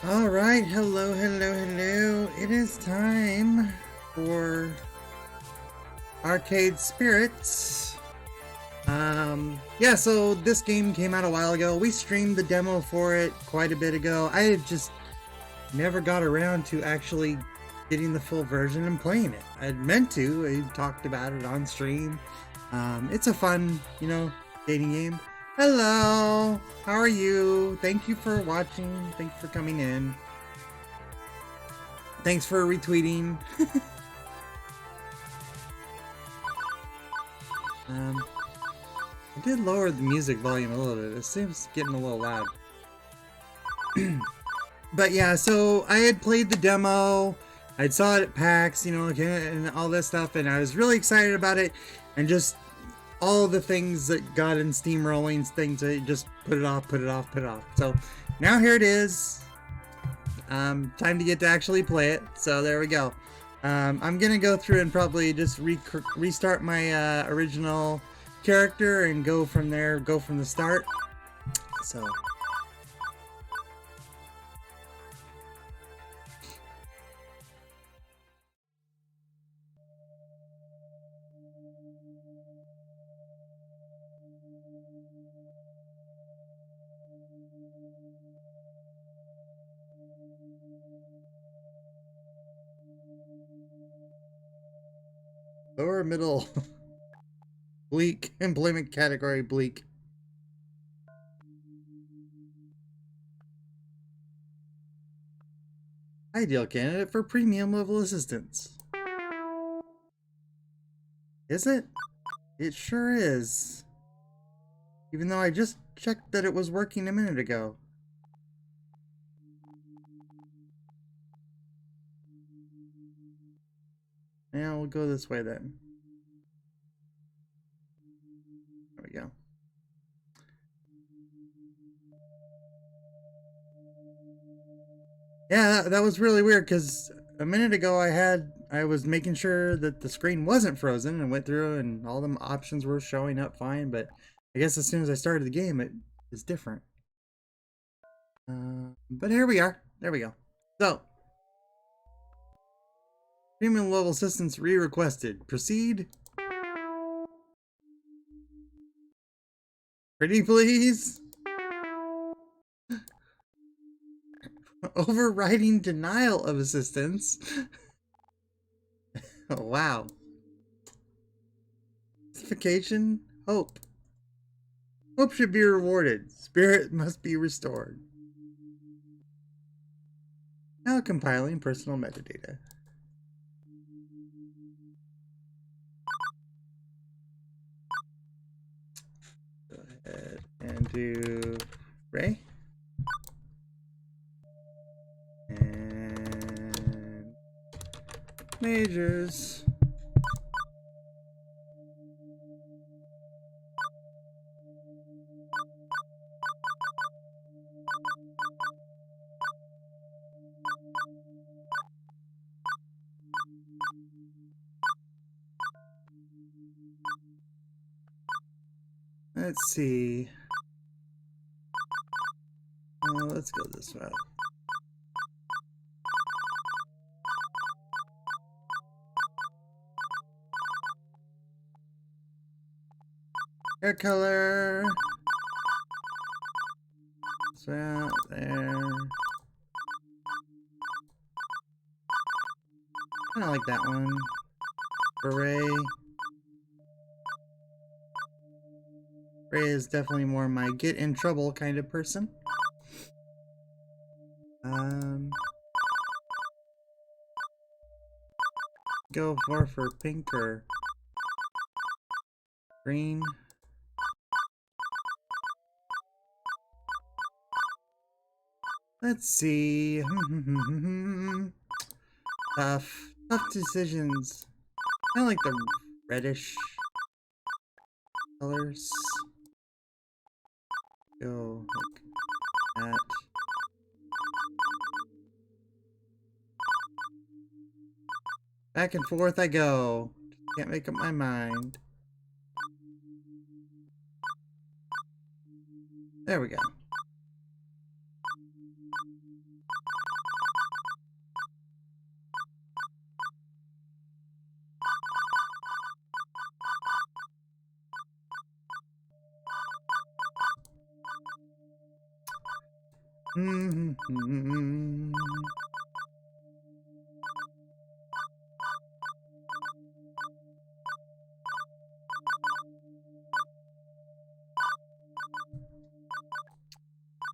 Alright, hello. It is time for Arcade Spirits. Yeah, so this game came out a while ago. We streamed the demo for it quite a bit ago. I had just never got around to actually getting the full version and playing it. I'd meant to. I talked about it on stream. It's a fun, dating game. Hello! How are you? Thank you for watching. Thanks for coming in. Thanks for retweeting. I did lower the music volume a little bit. It seems getting a little loud. But yeah, so I had played the demo. I saw it at PAX, and all this stuff, and I was really excited about it. And just all the things that got in steamrolling things, I just put it off. So now here it is. Time to get to actually play it. So there we go. I'm gonna go through and probably just restart my original character and go from there, go from the start. So lower middle bleak employment category bleak. Ideal candidate for premium level assistance. Is it? It sure is. Even though I just checked that it was working a minute ago. Yeah, we'll go this way then. There we go. Yeah, that was really weird because a minute ago I was making sure that the screen wasn't frozen and went through and all the options were showing up fine, but I guess as soon as I started the game it is different. But here we are. There we go. So, premium level assistance re-requested. Proceed. Pretty please. Overriding denial of assistance. Oh, wow. Justification. Hope. Hope should be rewarded. Spirit must be restored. Now compiling personal metadata. Go ahead and do Ray. And majors. Let's see. Let's go this way. Hair color. So out there. I like that one. Beret. Ray is definitely more my get in trouble kind of person. Go more for pink or green. Let's see. Tough decisions. Kind of like the reddish colors. Go like that. Back and forth I go. Can't make up my mind. There we go.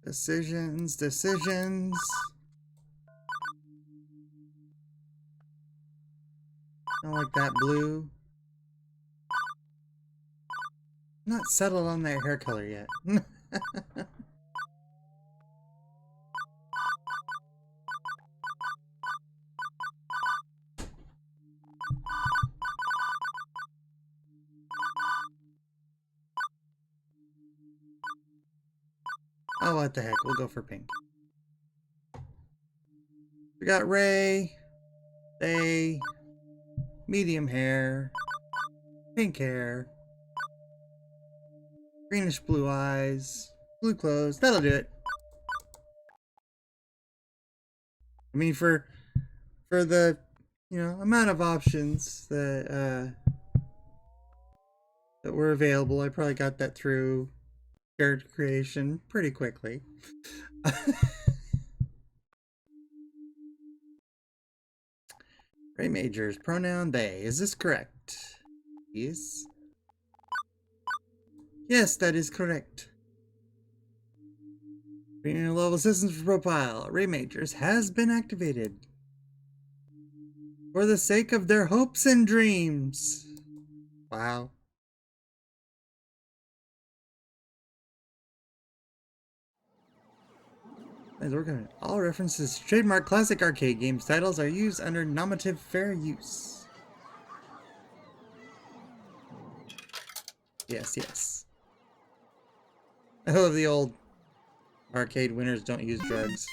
Decisions. I don't like that blue. I'm not settled on that hair color yet. Oh, what the heck, we'll go for pink. We got Ray, they, medium hair, pink hair, greenish blue eyes, blue clothes. That'll do it. I mean, for the amount of options that were available, I probably got that through character creation pretty quickly. Ray Majors, pronoun they. Is this correct? Yes. Yes, that is correct. Creating a level assistance for profile. Ray Majors has been activated. For the sake of their hopes and dreams. Wow. All references to trademark classic arcade games titles are used under nominative fair use. Yes, yes. I love the old arcade winners don't use drugs.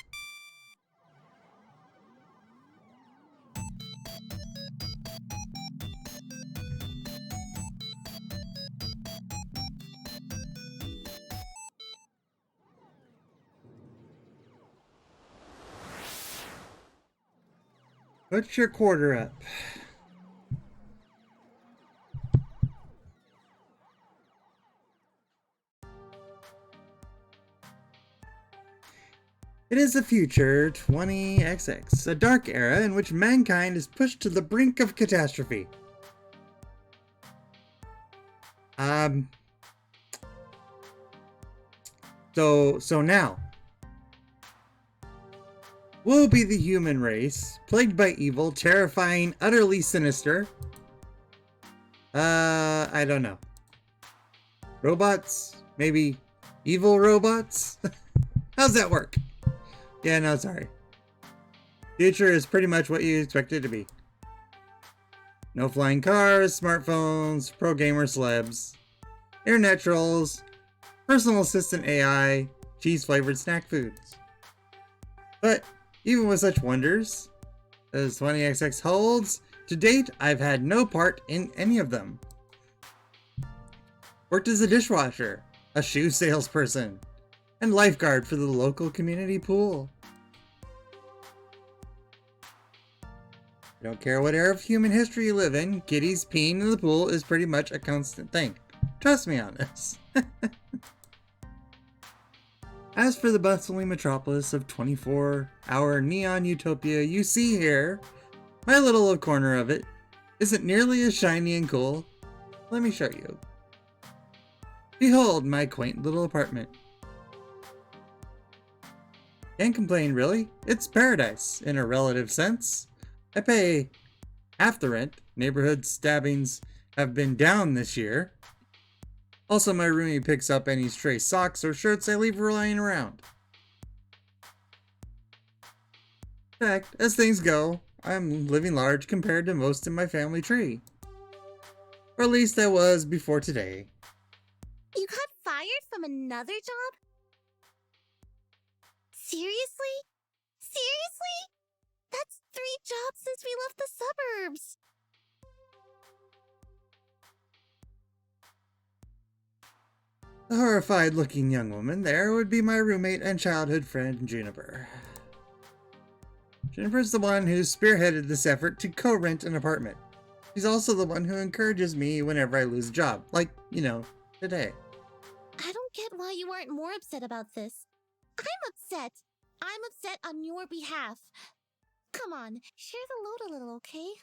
Put your quarter up. It is the future 20XX, a dark era in which mankind is pushed to the brink of catastrophe. So now, woe be the human race, plagued by evil, terrifying, utterly sinister. I don't know. Robots? Maybe evil robots? How's that work? Yeah, no, sorry. Future is pretty much what you expect it to be. No flying cars, smartphones, pro gamer celebs, internet trolls, personal assistant AI, cheese-flavored snack foods. But even with such wonders as 20XX holds, to date, I've had no part in any of them. Worked as a dishwasher, a shoe salesperson, and lifeguard for the local community pool. I don't care what era of human history you live in, kitties peeing in the pool is pretty much a constant thing. Trust me on this. As for the bustling metropolis of 24-hour neon utopia you see here, my little corner of it isn't nearly as shiny and cool. Let me show you. Behold my quaint little apartment. Can't complain, really. It's paradise, in a relative sense. I pay half the rent. Neighborhood stabbings have been down this year. Also, my roomie picks up any stray socks or shirts I leave lying around. In fact, as things go, I'm living large compared to most in my family tree. Or at least I was before today. You got fired from another job? Seriously? Seriously? That's 3 jobs since we left the suburbs. The horrified-looking young woman there would be my roommate and childhood friend, Juniper. Juniper's the one who spearheaded this effort to co-rent an apartment. She's also the one who encourages me whenever I lose a job, like, you know, today. I don't get why you aren't more upset about this. I'm upset. I'm upset on your behalf. Come on, share the load a little, okay?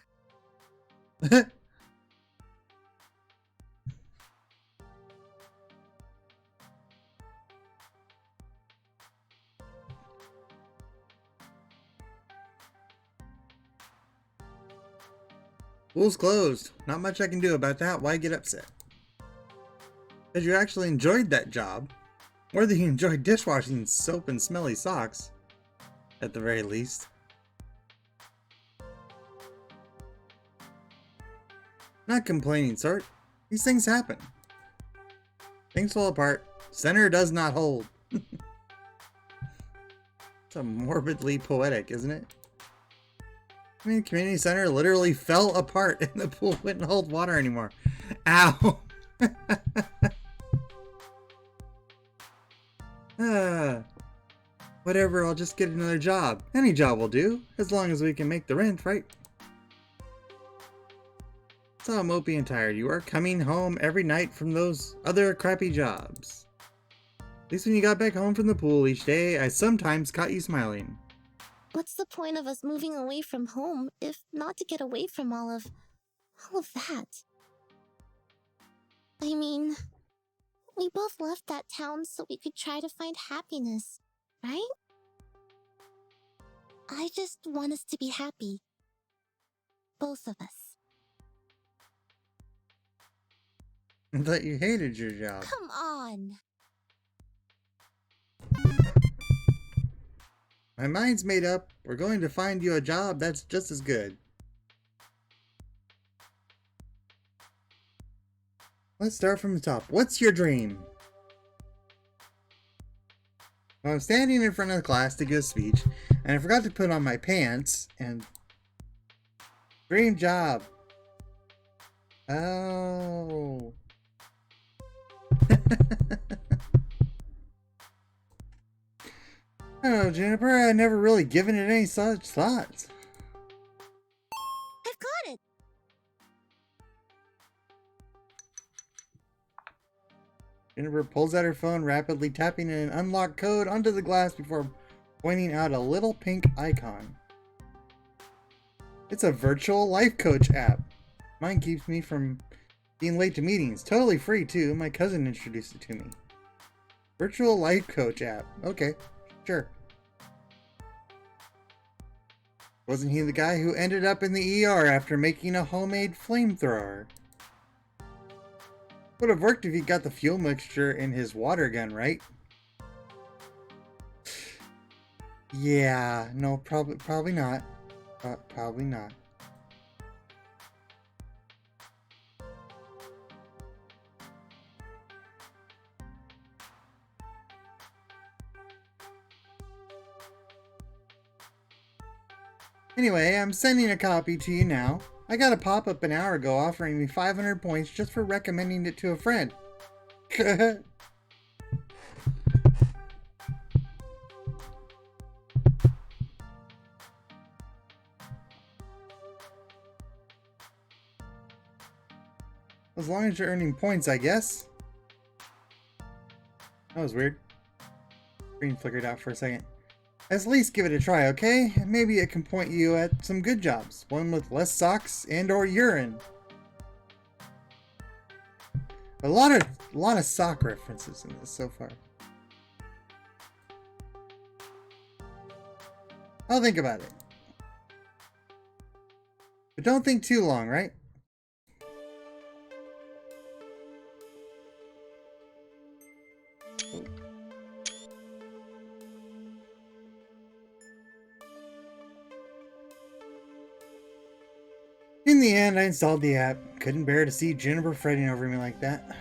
School's closed. Not much I can do about that. Why get upset? Because you actually enjoyed that job. Or that you enjoyed dishwashing soap and smelly socks. At the very least. Not complaining, sort. These things happen. Things fall apart. Center does not hold. It's a morbidly poetic, isn't it? I mean, the community center literally fell apart and the pool wouldn't hold water anymore. Ow! Whatever, I'll just get another job. Any job will do, as long as we can make the rent, right? So mopey and tired you are, coming home every night from those other crappy jobs. At least when you got back home from the pool each day, I sometimes caught you smiling. What's the point of us moving away from home if not to get away from all of that? I mean, we both left that town so we could try to find happiness, right? I just want us to be happy. Both of us. I thought you hated your job. Come on! My mind's made up. We're going to find you a job that's just as good. Let's start from the top. What's your dream? Well, I'm standing in front of the class to give a speech, and I forgot to put on my pants, and... Dream job. Oh... Oh, Juniper, I've never really given it any such thoughts. I've got it! Juniper pulls out her phone, rapidly tapping an unlocked code onto the glass before pointing out a little pink icon. It's a virtual life coach app. Mine keeps me from being late to meetings. Totally free, too. My cousin introduced it to me. Virtual life coach app. Okay, sure. Wasn't he the guy who ended up in the ER after making a homemade flamethrower? Would have worked if he got the fuel mixture in his water gun, right? Yeah, no, probably not. Probably not. Anyway, I'm sending a copy to you now. I got a pop-up an hour ago offering me 500 points just for recommending it to a friend. As long as you're earning points, I guess. That was weird. Screen flickered out for a second. At least give it a try, okay? Maybe it can point you at some good jobs. One with less socks and or urine. A lot of sock references in this so far. I'll think about it. But don't think too long, right? In the end, I installed the app. Couldn't bear to see Juniper fretting over me like that.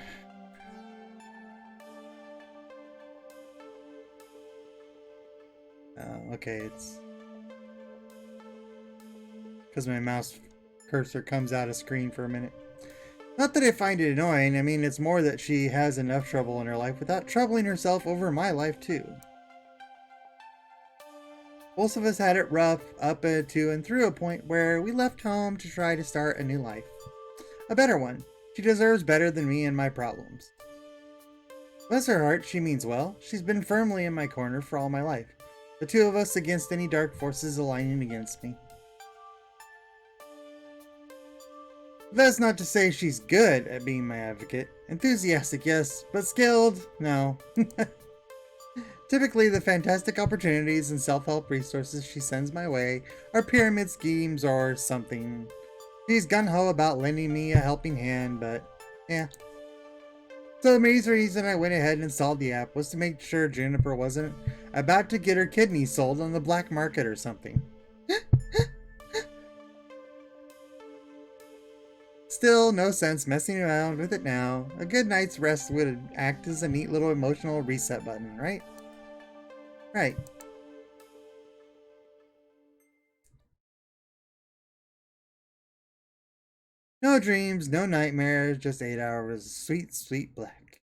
Oh, okay, it's because my mouse cursor comes out of screen for a minute. Not that I find it annoying, I mean, it's more that she has enough trouble in her life without troubling herself over my life too. Most of us had it rough up to and through a point where we left home to try to start a new life. A better one. She deserves better than me and my problems. Bless her heart, she means well. She's been firmly in my corner for all my life. The two of us against any dark forces aligning against me. That's not to say she's good at being my advocate. Enthusiastic, yes, but skilled, no. Typically, the fantastic opportunities and self-help resources she sends my way are pyramid schemes or something. She's gung-ho about lending me a helping hand, but yeah. So the main reason I went ahead and installed the app was to make sure Juniper wasn't about to get her kidneys sold on the black market or something. Still, no sense messing around with it now. A good night's rest would act as a neat little emotional reset button, right? Right. No dreams, no nightmares, just 8 hours of sweet, sweet black.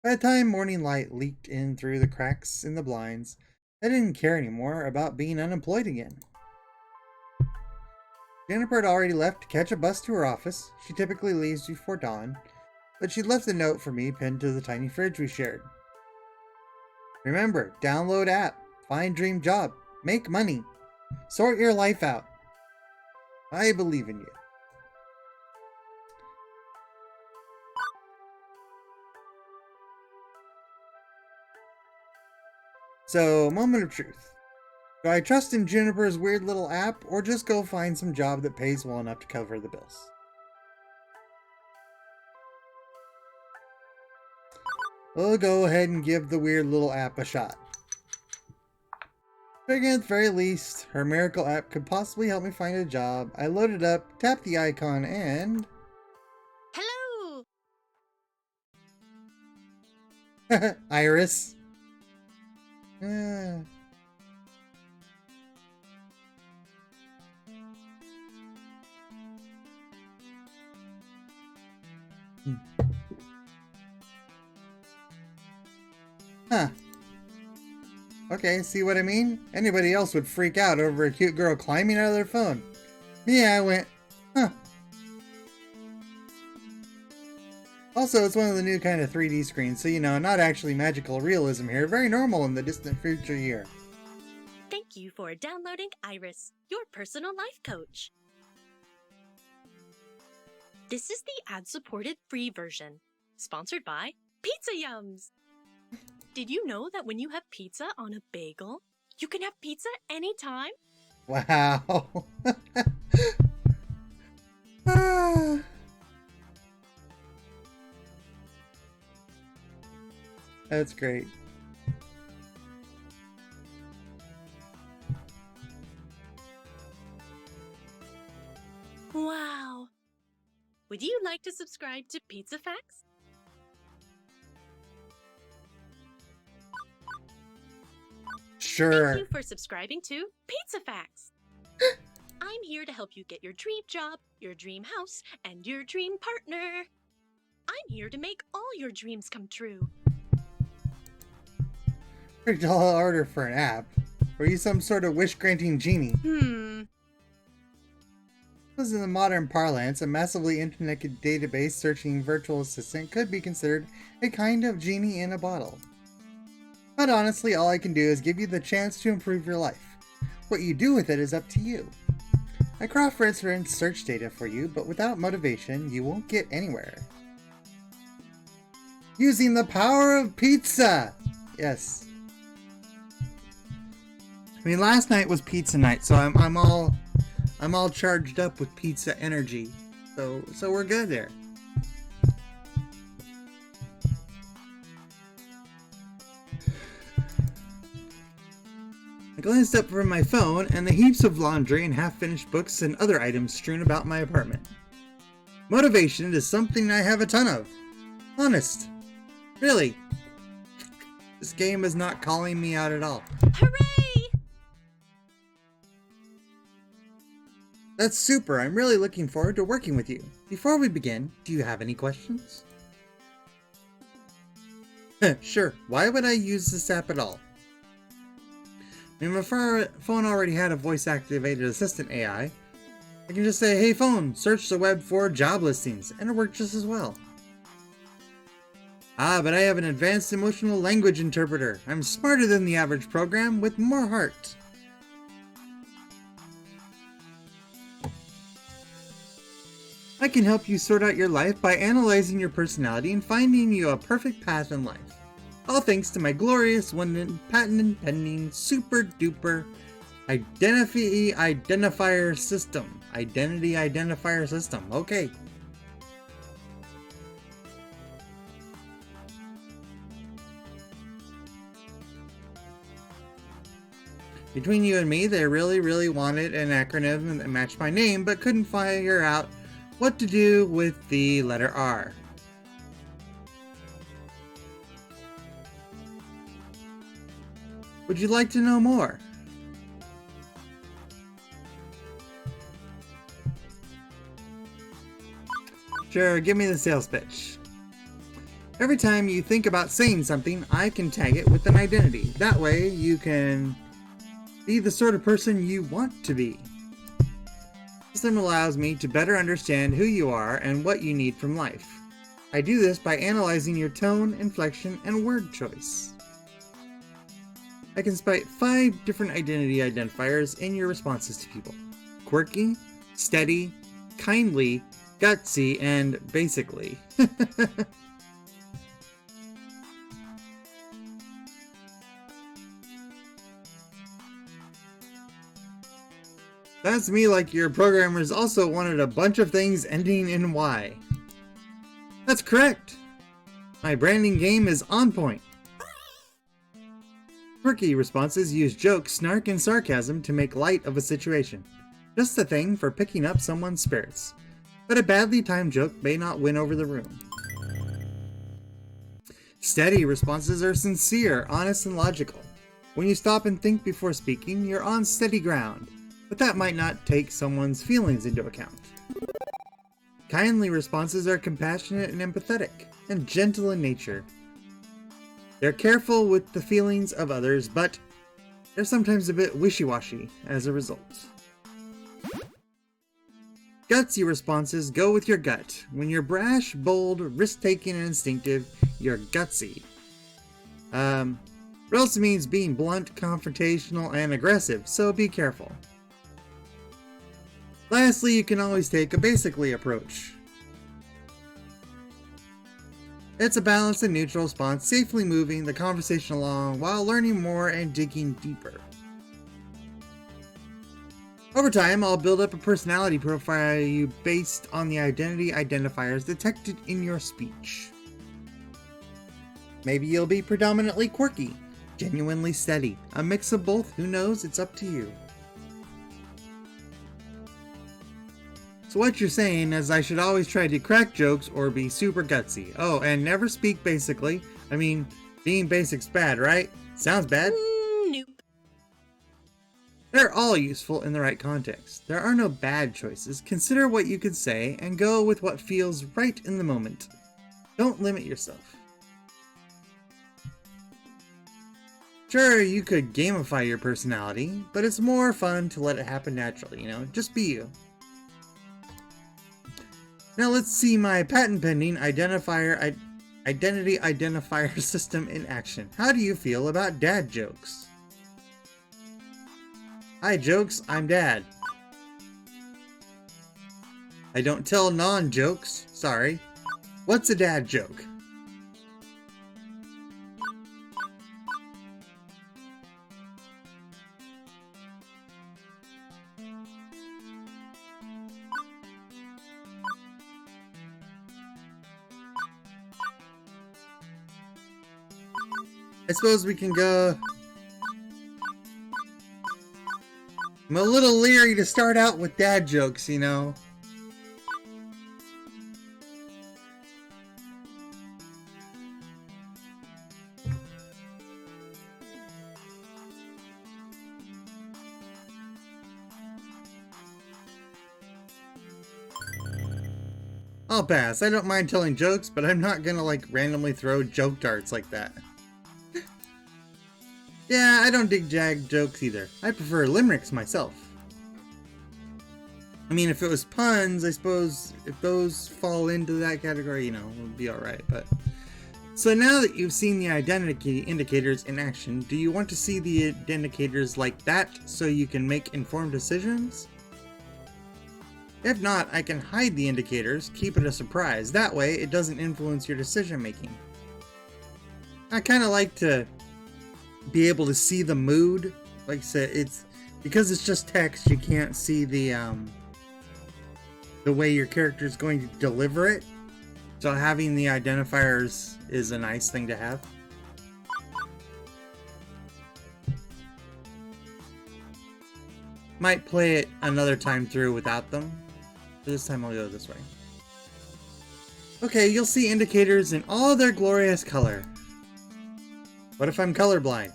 By the time morning light leaked in through the cracks in the blinds, I didn't care anymore about being unemployed again. Jennifer had already left to catch a bus to her office. She typically leaves before dawn, but she left a note for me pinned to the tiny fridge we shared. Remember, download app, find dream job, make money, sort your life out. I believe in you. So, moment of truth. Do I trust in Juniper's weird little app, or just go find some job that pays well enough to cover the bills? We'll go ahead and give the weird little app a shot. Figuring at the very least, her miracle app could possibly help me find a job. I loaded up, tapped the icon, and... Hello! Iris. Huh. Okay, see what I mean? Anybody else would freak out over a cute girl climbing out of their phone. Yeah, I went, huh. Also, it's one of the new kind of 3D screens, so you know, not actually magical realism here, very normal in the distant future year. Thank you for downloading Iris, your personal life coach. This is the ad-supported free version, sponsored by Pizza Yums. Did you know that when you have pizza on a bagel, you can have pizza anytime? Wow. Ah. That's great. Wow. Would you like to subscribe to Pizza Facts? Sure. Thank you for subscribing to Pizza Facts. I'm here to help you get your dream job, your dream house, and your dream partner. I'm here to make all your dreams come true. Pretty tall order for an app. Were you some sort of wish-granting genie? As in the modern parlance, a massively interconnected database searching virtual assistant could be considered a kind of genie in a bottle. But honestly, all I can do is give you the chance to improve your life. What you do with it is up to you. I cross-reference search data for you, but without motivation, you won't get anywhere. Using the power of pizza! Yes. I mean, last night was pizza night, so I'm all charged up with pizza energy. So we're good there. I glanced up from my phone and the heaps of laundry and half-finished books and other items strewn about my apartment. Motivation is something I have a ton of. Honest. Really. This game is not calling me out at all. Hooray! That's super. I'm really looking forward to working with you. Before we begin, do you have any questions? Sure. Why would I use this app at all? I mean, my phone already had a voice-activated assistant AI. I can just say, hey phone, search the web for job listings, and it worked just as well. Ah, but I have an advanced emotional language interpreter. I'm smarter than the average program with more heart. I can help you sort out your life by analyzing your personality and finding you a perfect path in life. All thanks to my glorious patent pending super duper identity identifier system. Identity identifier system. Okay. Between you and me, they really wanted an acronym that matched my name, but couldn't figure out what to do with the letter R. Would you like to know more? Sure, give me the sales pitch. Every time you think about saying something, I can tag it with an identity. That way, you can be the sort of person you want to be. The system allows me to better understand who you are and what you need from life. I do this by analyzing your tone, inflection, and word choice. I can spot 5 different identity identifiers in your responses to people. Quirky, steady, kindly, gutsy, and basically. Sounds to me like your programmers also wanted a bunch of things ending in Y. That's correct! My branding game is on point. Quirky responses use jokes, snark, and sarcasm to make light of a situation. Just the thing for picking up someone's spirits. But a badly timed joke may not win over the room. Steady responses are sincere, honest, and logical. When you stop and think before speaking, you're on steady ground. But that might not take someone's feelings into account. Kindly responses are compassionate and empathetic, and gentle in nature. They're careful with the feelings of others, but they're sometimes a bit wishy-washy as a result. Gutsy responses go with your gut. When you're brash, bold, risk-taking, and instinctive, you're gutsy. It also means being blunt, confrontational, and aggressive, so be careful. Lastly, you can always take a basically approach. It's a balanced and neutral response, safely moving the conversation along while learning more and digging deeper. Over time, I'll build up a personality profile you based on the identity identifiers detected in your speech. Maybe you'll be predominantly quirky, genuinely steady, a mix of both, who knows, it's up to you. So what you're saying is I should always try to crack jokes or be super gutsy. Oh, and never speak basically. I mean, being basic's bad, right? Sounds bad? Nope. They're all useful in the right context. There are no bad choices. Consider what you could say and go with what feels right in the moment. Don't limit yourself. Sure, you could gamify your personality, but it's more fun to let it happen naturally, just be you. Now let's see my patent pending identity identifier system in action. How do you feel about dad jokes? Hi jokes, I'm dad. I don't tell non-jokes, sorry. What's a dad joke? I suppose we can go... I'm a little leery to start out with dad jokes, you know. I'll pass. I don't mind telling jokes, but I'm not gonna like randomly throw joke darts like that. Yeah, I don't dig jag jokes either. I prefer limericks myself. I mean, if it was puns, I suppose if those fall into that category, you know, it would be alright, but... So now that you've seen the identity indicators in action, do you want to see the indicators like that so you can make informed decisions? If not, I can hide the indicators, keep it a surprise. That way, it doesn't influence your decision making. I kind of like to be able to see the mood. Like I said, it's because it's just text, you can't see the way your character is going to deliver it. So having the identifiers is a nice thing to have. Might play it another time through without them. This time I'll go this way. Okay, you'll see indicators in all their glorious color. What if I'm colorblind?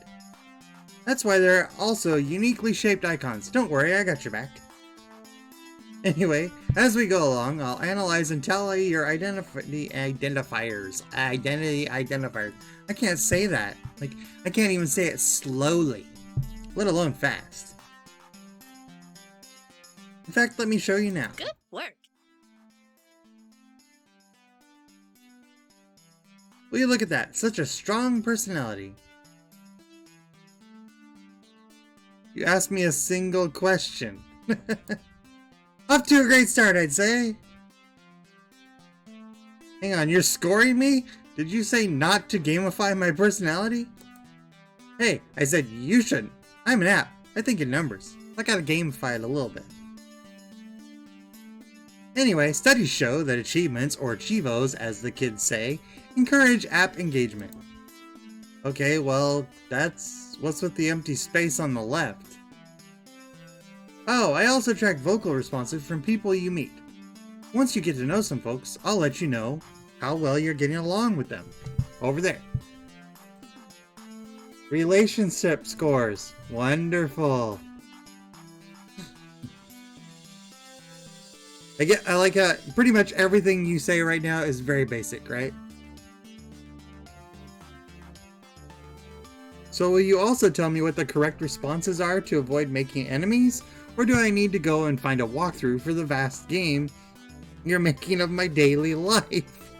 That's why they're also uniquely shaped icons. Don't worry, I got your back. Anyway, as we go along, I'll analyze and tally your identity identifiers. I can't say that. Like, I can't even say it slowly, let alone fast. In fact, let me show you now. Good work. Will you look at that? Such a strong personality. You asked me a single question. Off to a great start, I'd say. Hang on, you're scoring me? Did you say not to gamify my personality? Hey, I said you shouldn't. I'm an app. I think in numbers. I gotta gamify it a little bit. Anyway, studies show that achievements, or Chivos as the kids say, encourage app engagement. Okay, well, that's what's with the empty space on the left. Oh, I also track vocal responses from people you meet. Once you get to know some folks, I'll let you know how well you're getting along with them. Over there. Relationship scores. Wonderful. I like pretty much everything you say right now is very basic, right? So will you also tell me what the correct responses are to avoid making enemies? Or do I need to go and find a walkthrough for the vast game you're making of my daily life?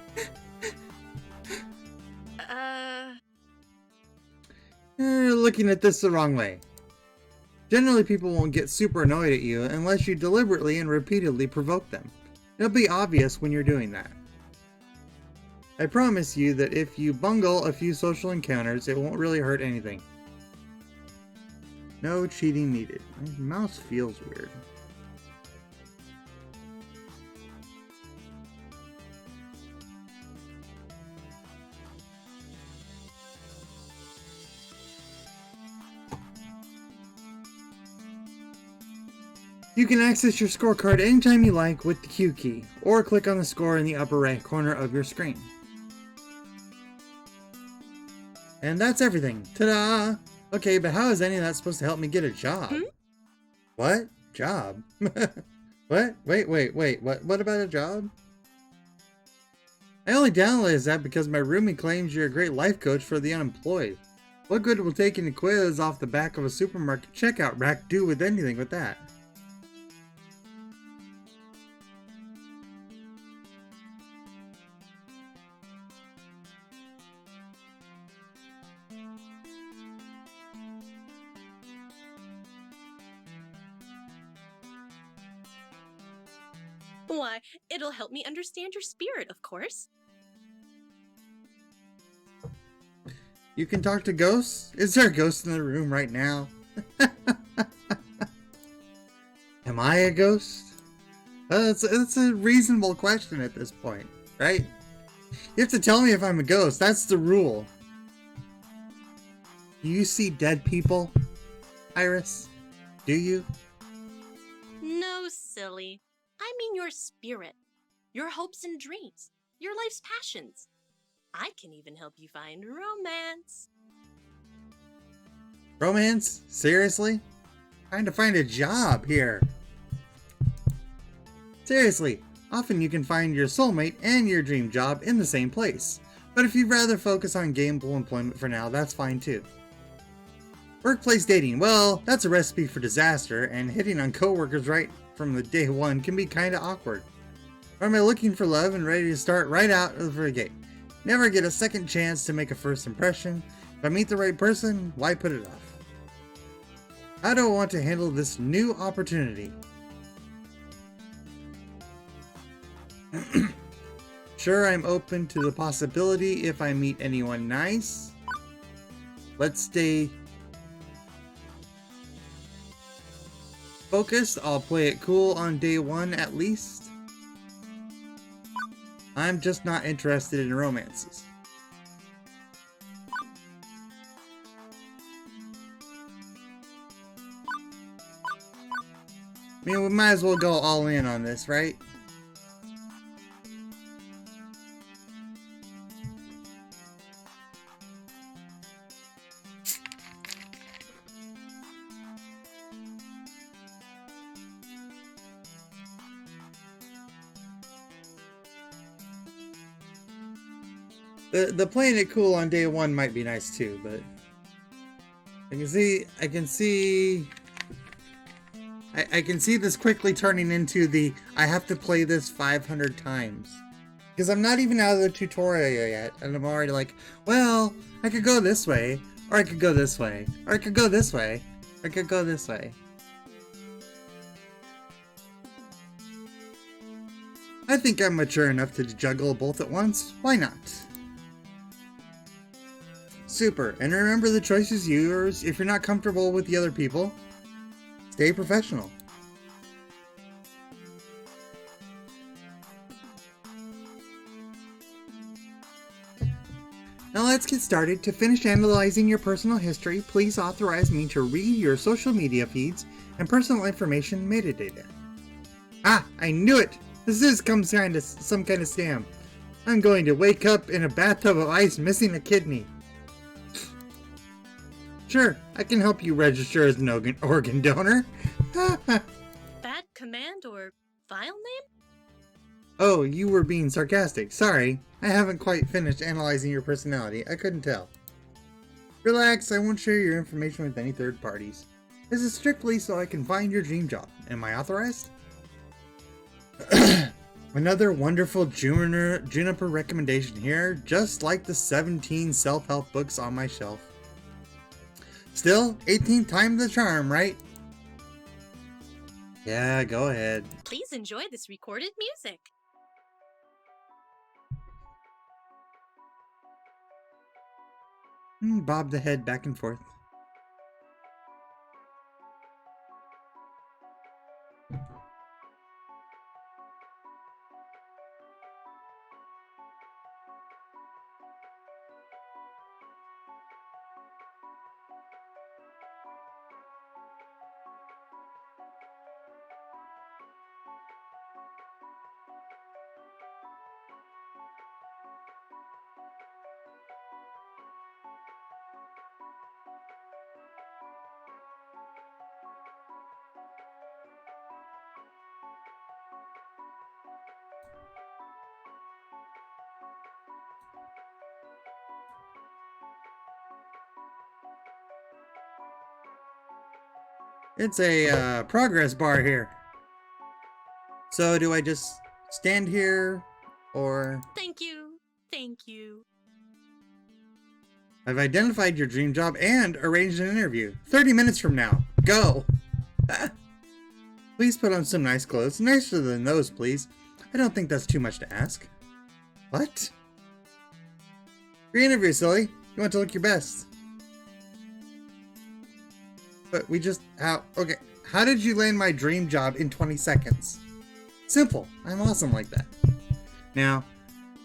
You're looking at this the wrong way. Generally, people won't get super annoyed at you unless you deliberately and repeatedly provoke them. It'll be obvious when you're doing that. I promise you that if you bungle a few social encounters, it won't really hurt anything. No cheating needed. My mouse feels weird. You can access your scorecard anytime you like with the Q key, or click on the score in the upper right corner of your screen. And that's everything. Ta-da! Okay, but how is any of that supposed to help me get a job? What? Job? What? Wait. What about a job? I only downloaded this app because my roomie claims you're a great life coach for the unemployed. What good will taking a quiz off the back of a supermarket checkout rack do with anything with that? Why, it'll help me understand your spirit, of course. You can talk to ghosts? Is there a ghost in the room right now? Am I a ghost? It's a reasonable question at this point, right? You have to tell me if I'm a ghost. That's the rule. Do you see dead people, Iris? Do you? silly. I mean your spirit, your hopes and dreams, your life's passions. I can even help you find romance. Romance? Seriously? Trying to find a job here. Seriously, often you can find your soulmate and your dream job in the same place. But if you'd rather focus on gainful employment for now, that's fine too. Workplace dating, well, that's a recipe for disaster, and hitting on coworkers right from the day one can be kinda awkward. Or am I looking for love and ready to start right out of the gate? Never get a second chance to make a first impression. If I meet the right person, why put it off? How do I want to handle this new opportunity? Sure, I'm open to the possibility if I meet anyone nice. Let's stay focused. I'll play it cool on day one at least. I'm just not interested in romances. I mean, we might as well go all in on this, right? The playing it cool on day one might be nice too, but I can see this quickly turning into the I have to play this 500 times. Because I'm not even out of the tutorial yet, and I'm already like, well, I could go this way, or I could go this way, or I could go this way, or I could go this way. I think I'm mature enough to juggle both at once. Why not? Super, and remember the choice is yours. If you're not comfortable with the other people, stay professional. Now let's get started. To finish analyzing your personal history, please authorize me to read your social media feeds and personal information metadata. Ah, I knew it! This is some kind of scam. I'm going to wake up in a bathtub of ice missing a kidney. Sure, I can help you register as an organ donor. Bad command or file name? Oh, you were being sarcastic. Sorry, I haven't quite finished analyzing your personality. I couldn't tell. Relax, I won't share your information with any third parties. This is strictly so I can find your dream job. Am I authorized? Another wonderful Juniper recommendation here, just like the 17 self-help books on my shelf. Still, 18th time the charm, right? Yeah, go ahead. Please enjoy this recorded music. Bob the head back and forth. It's a progress bar here. So do I just stand here, or... Thank you. Thank you. I've identified your dream job and arranged an interview. 30 minutes from now. Go! Please put on some nice clothes. Nicer than those, please. I don't think that's too much to ask. What? Free interview, silly. You want to look your best. But we just... Okay. How did you land my dream job in 20 seconds? Simple. I'm awesome like that. Now,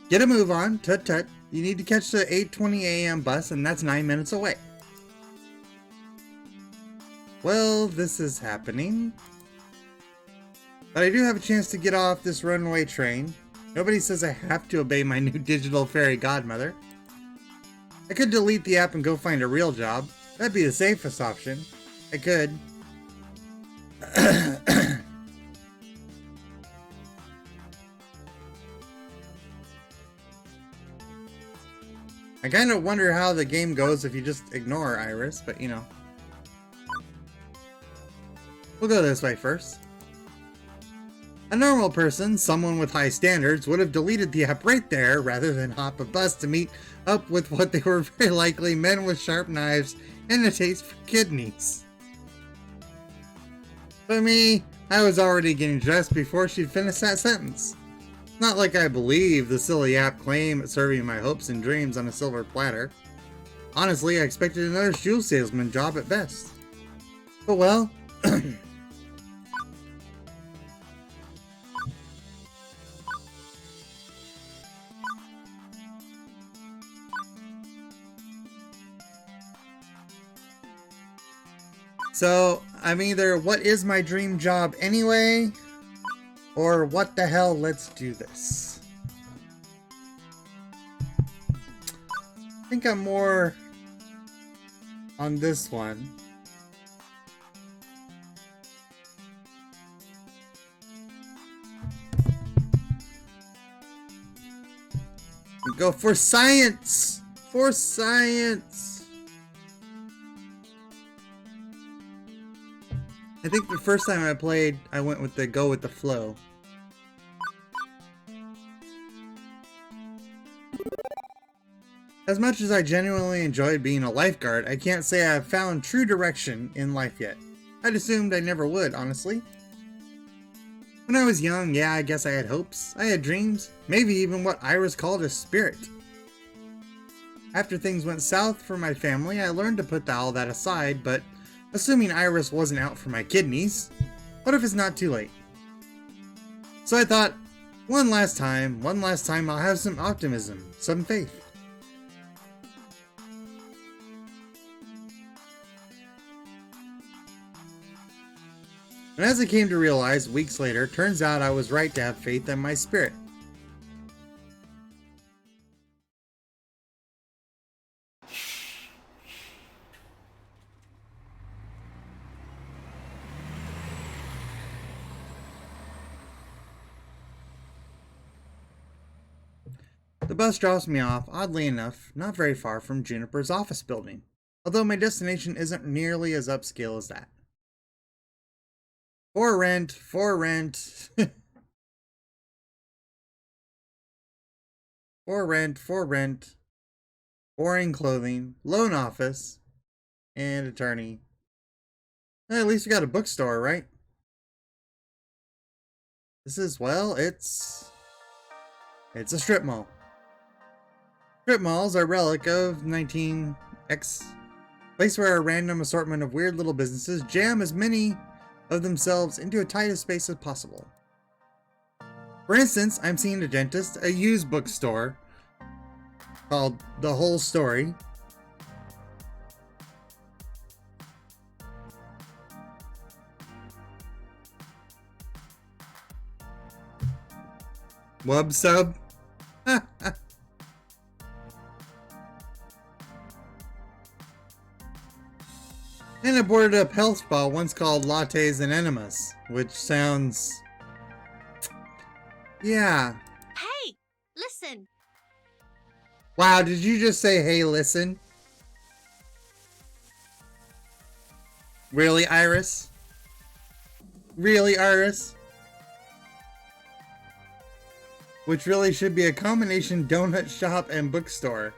get a move on. Tut tut. You need to catch the 8:20 a.m. bus, and that's 9 minutes away. Well, this is happening. But I do have a chance to get off this runaway train. Nobody says I have to obey my new digital fairy godmother. I could delete the app and go find a real job. That'd be the safest option. I could. I kind of wonder how the game goes if you just ignore Iris, but you know. We'll go this way first. A normal person, someone with high standards, would have deleted the app right there rather than hop a bus to meet up with what they were very likely men with sharp knives and a taste for kidneys. But me, I was already getting dressed before she'd finished that sentence. Not like I believe the silly app claim at serving my hopes and dreams on a silver platter. Honestly, I expected another shoe salesman job at best. But well... So, I'm either what is my dream job anyway, or what the hell, let's do this. I think I'm more on this one. Go for science! For science! I think the first time I played, I went with the go with the flow. As much as I genuinely enjoyed being a lifeguard, I can't say I've found true direction in life yet. I'd assumed I never would, honestly. When I was young, yeah, I guess I had hopes. I had dreams, maybe even what Iris called a spirit. After things went south for my family, I learned to put all that aside, but assuming Iris wasn't out for my kidneys, what if it's not too late? So I thought, one last time I'll have some optimism, some faith. And as I came to realize weeks later, turns out I was right to have faith in my spirit. The bus drops me off, oddly enough, not very far from Juniper's office building, although my destination isn't nearly as upscale as that. For rent, for rent. For rent, for rent. Boring clothing, loan office, and attorney. At least we got a bookstore, right? This is, well, it's a strip mall. Strip malls are a relic of 19X, place where a random assortment of weird little businesses jam as many of themselves into a tight space as possible. For instance, I'm seeing a dentist, a used bookstore called The Whole Story, Wub Sub. And a boarded up health spa once called Lattes and Enemas, which sounds... yeah. Hey, listen. Wow, did you just say, hey, listen? Really, Iris? Really, Iris? Which really should be a combination donut shop and bookstore.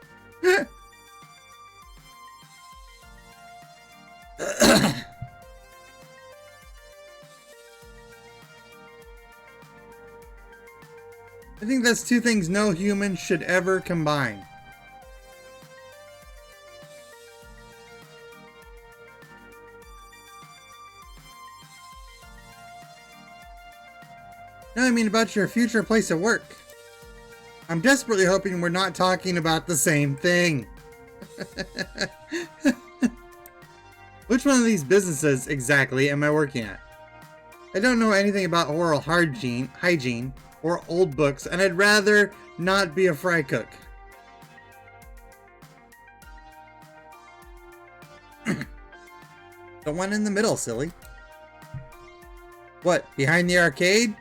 I think that's two things no human should ever combine. No, I mean about your future place of work. I'm desperately hoping we're not talking about the same thing. Which one of these businesses exactly am I working at? I don't know anything about oral hygiene or old books, and I'd rather not be a fry cook. The one in the middle, silly. What, behind the arcade?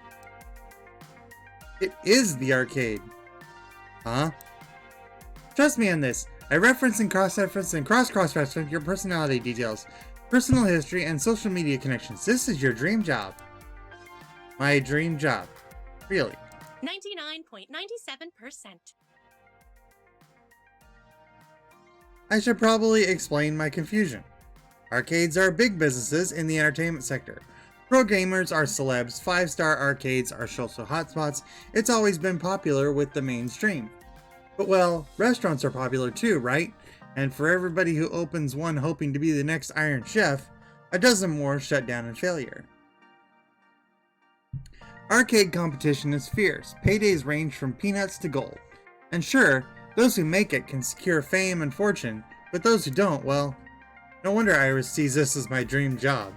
It is the arcade. Huh? Trust me on this. I reference and cross-reference and cross-reference your personality details, personal history, and social media connections. This is your dream job. My dream job. Really. 99.97%. I should probably explain my confusion. Arcades are big businesses in the entertainment sector. Pro gamers are celebs, 5-star arcades are social hotspots. It's always been popular with the mainstream. But well, restaurants are popular too, right? And for everybody who opens one hoping to be the next Iron Chef, a dozen more shut down in failure. Arcade competition is fierce. Paydays range from peanuts to gold. And sure, those who make it can secure fame and fortune, but those who don't, well, no wonder Iris sees this as my dream job.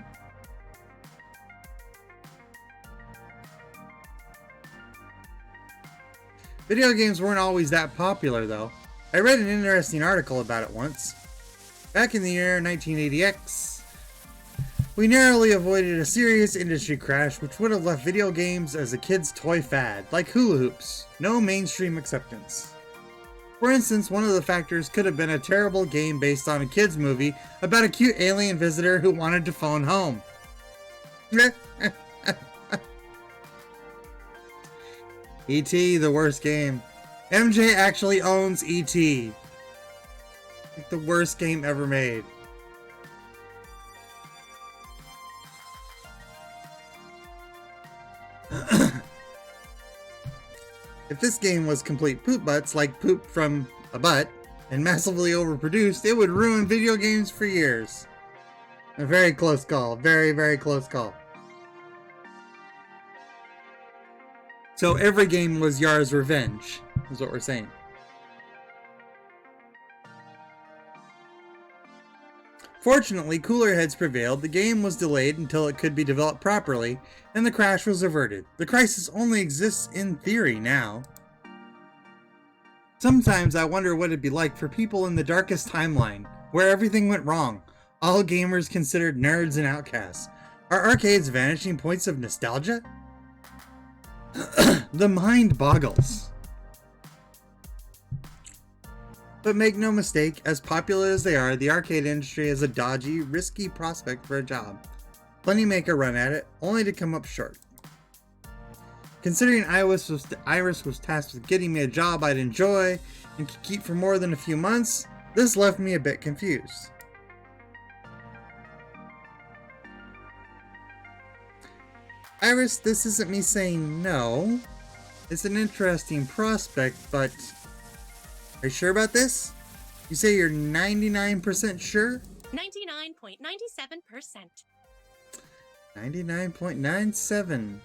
Video games weren't always that popular though. I read an interesting article about it once. Back in the year 1980X, we narrowly avoided a serious industry crash which would have left video games as a kid's toy fad, like hula hoops. No mainstream acceptance. For instance, one of the factors could have been a terrible game based on a kid's movie about a cute alien visitor who wanted to phone home. E.T., the worst game. MJ actually owns E.T. Like the worst game ever made. If this game was complete poop butts, like poop from a butt, and massively overproduced, it would ruin video games for years. A very close call. Very, very close call. So every game was Yar's revenge, is what we're saying. Fortunately, cooler heads prevailed, the game was delayed until it could be developed properly, and the crash was averted. The crisis only exists in theory now. Sometimes I wonder what it'd be like for people in the darkest timeline, where everything went wrong, all gamers considered nerds and outcasts. Are arcades vanishing points of nostalgia? The mind boggles. But make no mistake, as popular as they are, the arcade industry is a dodgy, risky prospect for a job. Plenty make a run at it, only to come up short. Considering Iris was tasked with getting me a job I'd enjoy and could keep for more than a few months, this left me a bit confused. Iris, this isn't me saying no. It's an interesting prospect, but... Are you sure about this? You say you're 99% sure? 99.97%. 99.97.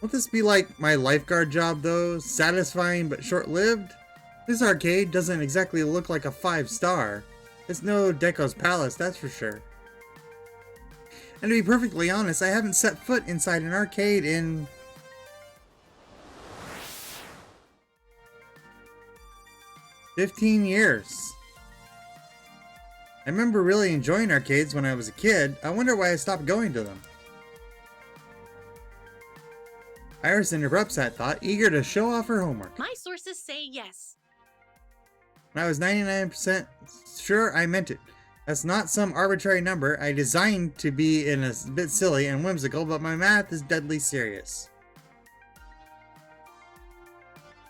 Won't this be like my lifeguard job though? Satisfying but short-lived? This arcade doesn't exactly look like a 5-star. It's no Deco's Palace, that's for sure. And to be perfectly honest, I haven't set foot inside an arcade in... 15 years. I remember really enjoying arcades when I was a kid. I wonder why I stopped going to them. Iris interrupts that thought, eager to show off her homework. My sources say yes. When I was 99% sure, I meant it. That's not some arbitrary number. I designed to be in a bit silly and whimsical, but my math is deadly serious.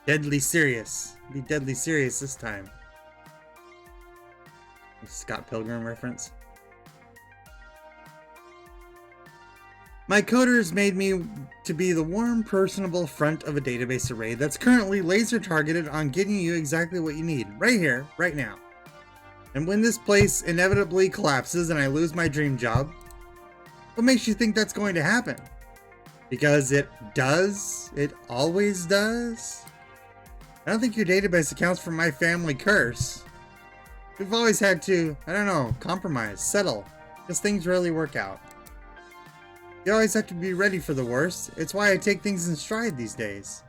Deadly serious. Be deadly serious this time. Scott Pilgrim reference. My coders made me to be the warm, personable front of a database array that's currently laser targeted on getting you exactly what you need, right here, right now. And when this place inevitably collapses and I lose my dream job, what makes you think that's going to happen? Because it does? It always does? I don't think your database accounts for my family curse. We've always had to, I don't know, compromise, settle, because things rarely work out. You always have to be ready for the worst. It's why I take things in stride these days.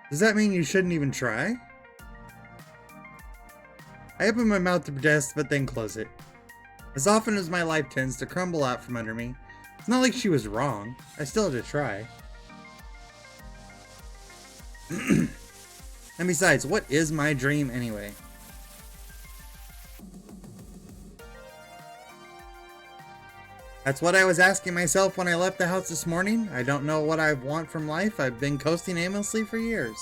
Does that mean you shouldn't even try? I open my mouth to protest, but then close it. As often as my life tends to crumble out from under me, it's not like she was wrong. I still had to try. And besides, what is my dream anyway? That's what I was asking myself when I left the house this morning. I don't know what I want from life. I've been coasting aimlessly for years.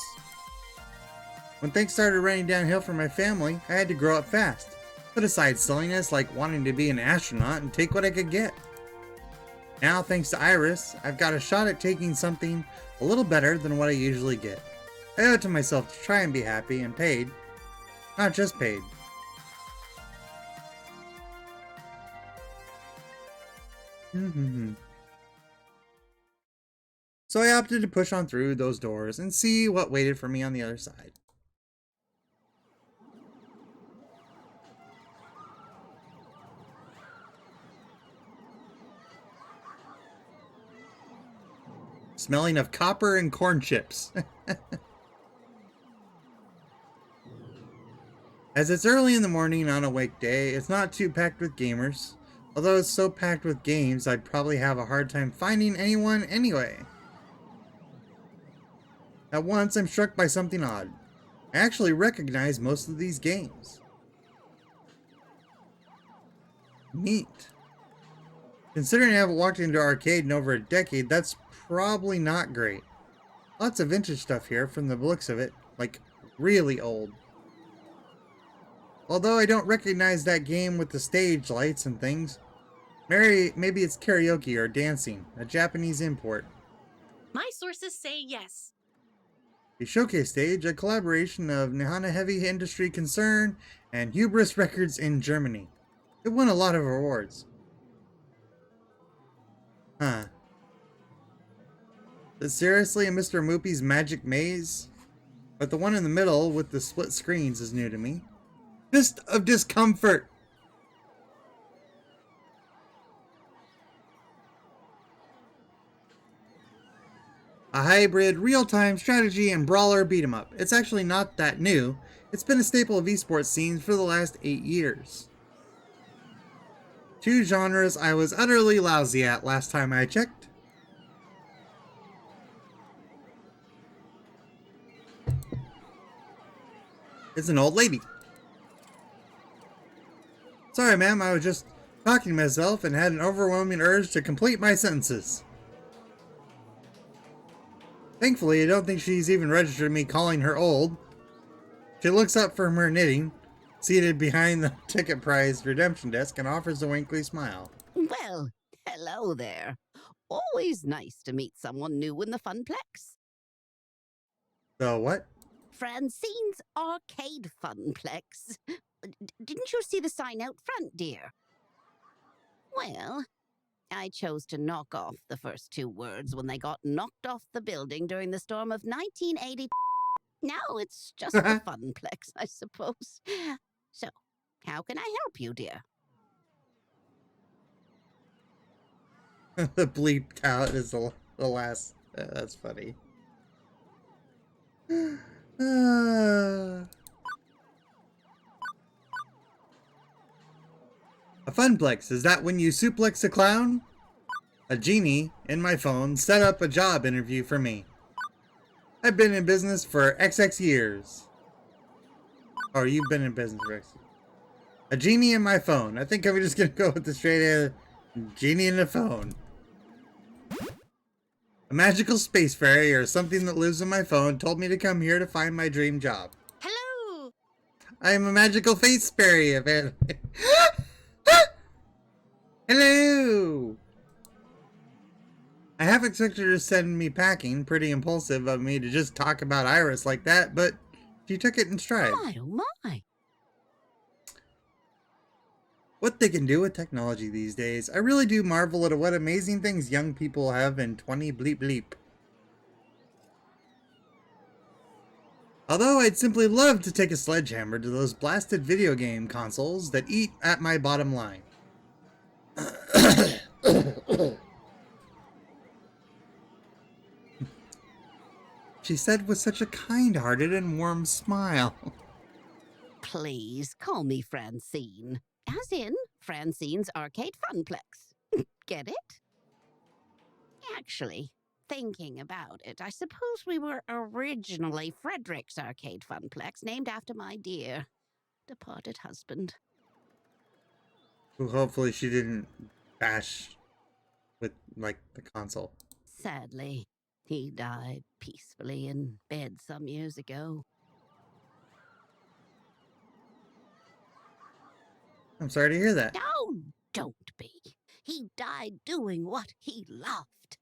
When things started running downhill for my family, I had to grow up fast. Put aside silliness like wanting to be an astronaut and take what I could get. Now, thanks to Iris, I've got a shot at taking something a little better than what I usually get. I owe it to myself to try and be happy and paid. Not just paid. So I opted to push on through those doors and see what waited for me on the other side. Smelling of copper and corn chips. As it's early in the morning on a weekday, it's not too packed with gamers. Although it's so packed with games, I'd probably have a hard time finding anyone anyway. At once, I'm struck by something odd. I actually recognize most of these games. Neat. Considering I haven't walked into an arcade in over a decade, that's probably not great. Lots of vintage stuff here from the looks of it, like really old. Although I don't recognize that game with the stage lights and things. Maybe it's karaoke or dancing, a Japanese import. My sources say yes. The showcase stage, a collaboration of Nihana Heavy Industry Concern and Hubris Records in Germany. It won a lot of awards. Huh. Is seriously a Mr. Moopy's Magic Maze? But the one in the middle with the split screens is new to me. Fist of Discomfort! A hybrid, real-time strategy and brawler beat-em-up. It's actually not that new. It's been a staple of esports scenes for the last 8 years. Two genres I was utterly lousy at last time I checked. It's an old lady. Sorry, ma'am, I was just talking to myself and had an overwhelming urge to complete my sentences. Thankfully, I don't think she's even registered me calling her old. She looks up from her knitting, seated behind the ticket prize redemption desk, and offers a winkly smile. Well, hello there. Always nice to meet someone new in the Funplex. So what? Francine's Arcade Funplex. Didn't you see the sign out front, dear? Well, I chose to knock off the first 2 words when they got knocked off the building during the storm of 1980. Now it's just a Funplex, I suppose. So, how can I help you, dear? The bleeped out is the last. That's funny. A Funplex, is that when you suplex a clown? A genie, in my phone, set up a job interview for me. I've been in business for XX years. Oh, you've been in business for X. A genie in my phone. I think I'm just gonna go with the straight genie in the phone. A magical space fairy or something that lives in my phone told me to come here to find my dream job. Hello! I am a magical face fairy, apparently. Hello! I half expected her to send me packing. Pretty impulsive of me to just talk about Iris like that, but she took it in stride. My, oh my. what they can do with technology these days. I really do marvel at what amazing things young people have in 20 bleep bleep. Although I'd simply love to take a sledgehammer to those blasted video game consoles that eat at my bottom line. She said with such a kind-hearted and warm smile. Please call me Francine. As in Francine's Arcade Funplex. Get it? Actually, thinking about it, I suppose we were originally Frederick's Arcade Funplex, named after my dear departed husband. Who hopefully she didn't bash with, like, the console. Sadly, he died peacefully in bed some years ago. I'm sorry to hear that. Oh, don't be. He died doing what he loved.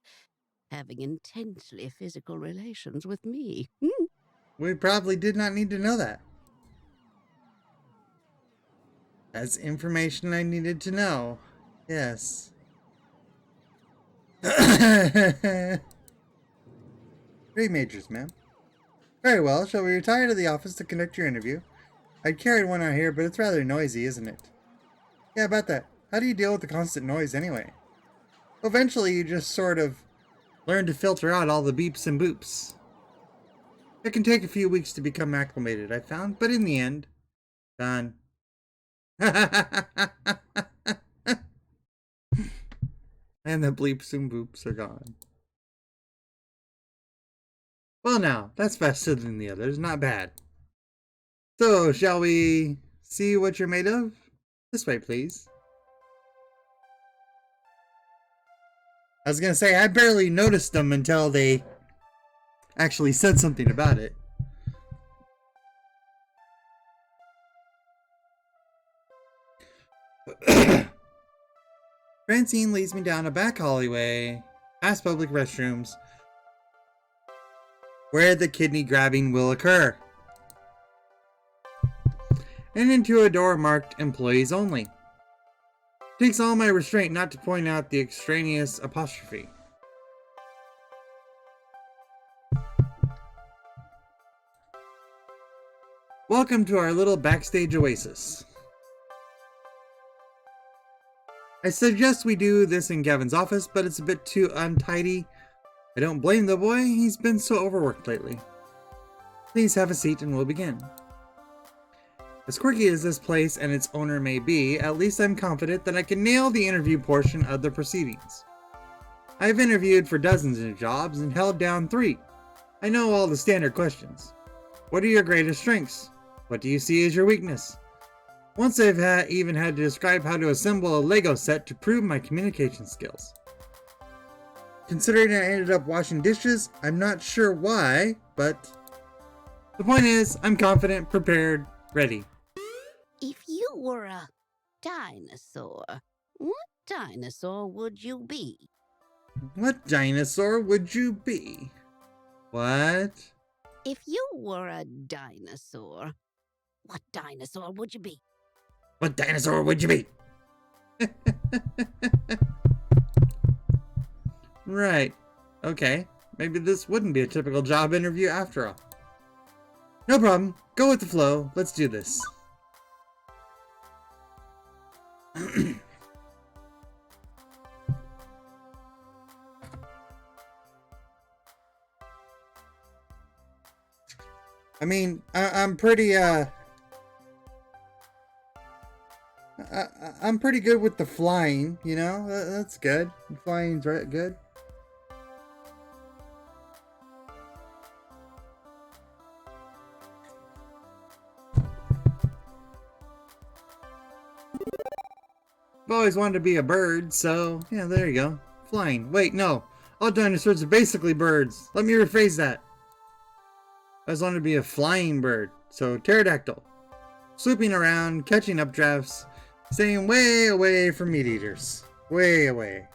Having intensely physical relations with me. We probably did not need to know that. That's information I needed to know. Yes. Three majors, ma'am. Very well. Shall we retire to the office to conduct your interview? I'd carried one out here, but it's rather noisy, isn't it? Yeah, about that. How do you deal with the constant noise anyway? Eventually, you just sort of learn to filter out all the beeps and boops. It can take a few weeks to become acclimated, I found, but in the end, done. And the bleeps and boops are gone. Well now, that's faster than the others, not bad. So, shall we see what you're made of? This way, please. I was gonna say, I barely noticed them until they actually said something about it. Francine leads me down a back alleyway, past public restrooms, where the kidney grabbing will occur, and into a door marked employees only. Takes all my restraint not to point out the extraneous apostrophe. Welcome to our little backstage oasis. I suggest we do this in Gavin's office, but it's a bit too untidy. I don't blame the boy, he's been so overworked lately. Please have a seat and we'll begin. As quirky as this place and its owner may be, at least I'm confident that I can nail the interview portion of the proceedings. I've interviewed for dozens of jobs and held down 3. I know all the standard questions. What are your greatest strengths? What do you see as your weakness? Once I've even had to describe how to assemble a Lego set to prove my communication skills. Considering I ended up washing dishes, I'm not sure why, but the point is, I'm confident, prepared, ready. If you were a dinosaur, what dinosaur would you be? What dinosaur would you be? What? If you were a dinosaur, what dinosaur would you be? What dinosaur would you be? Right. Okay. Maybe this wouldn't be a typical job interview after all. No problem. Go with the flow. Let's do this. I mean, I'm pretty, I'm pretty good with the flying, you know? That's good. Flying's right, good. I've always wanted to be a bird, so, yeah, there you go. Flying. Wait, no. All dinosaurs are basically birds. Let me rephrase that. I always wanted to be a flying bird, so pterodactyl. Swooping around, catching updrafts, staying way away from meat eaters. Way away.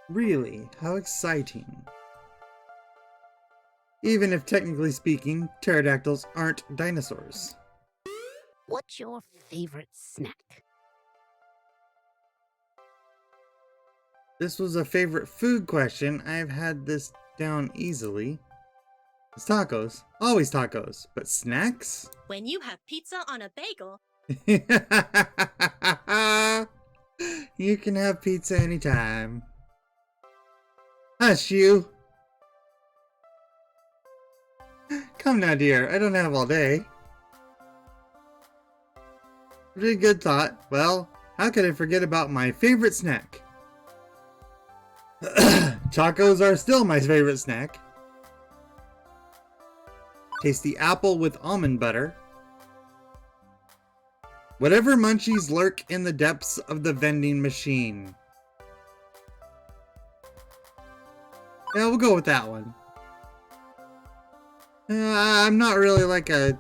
Really? How exciting. Even if technically speaking, pterodactyls aren't dinosaurs. What's your favorite snack? This was a favorite food question. I've had this down easily. It's tacos. Always tacos. But snacks? When you have pizza on a bagel, You can have pizza anytime. Hush, you. Come now, dear. I don't have all day. Pretty good thought. Well, how could I forget about my favorite snack? Tacos are still my favorite snack. Tasty apple with almond butter. Whatever munchies lurk in the depths of the vending machine. Yeah, we'll go with that one. I'm not really like a,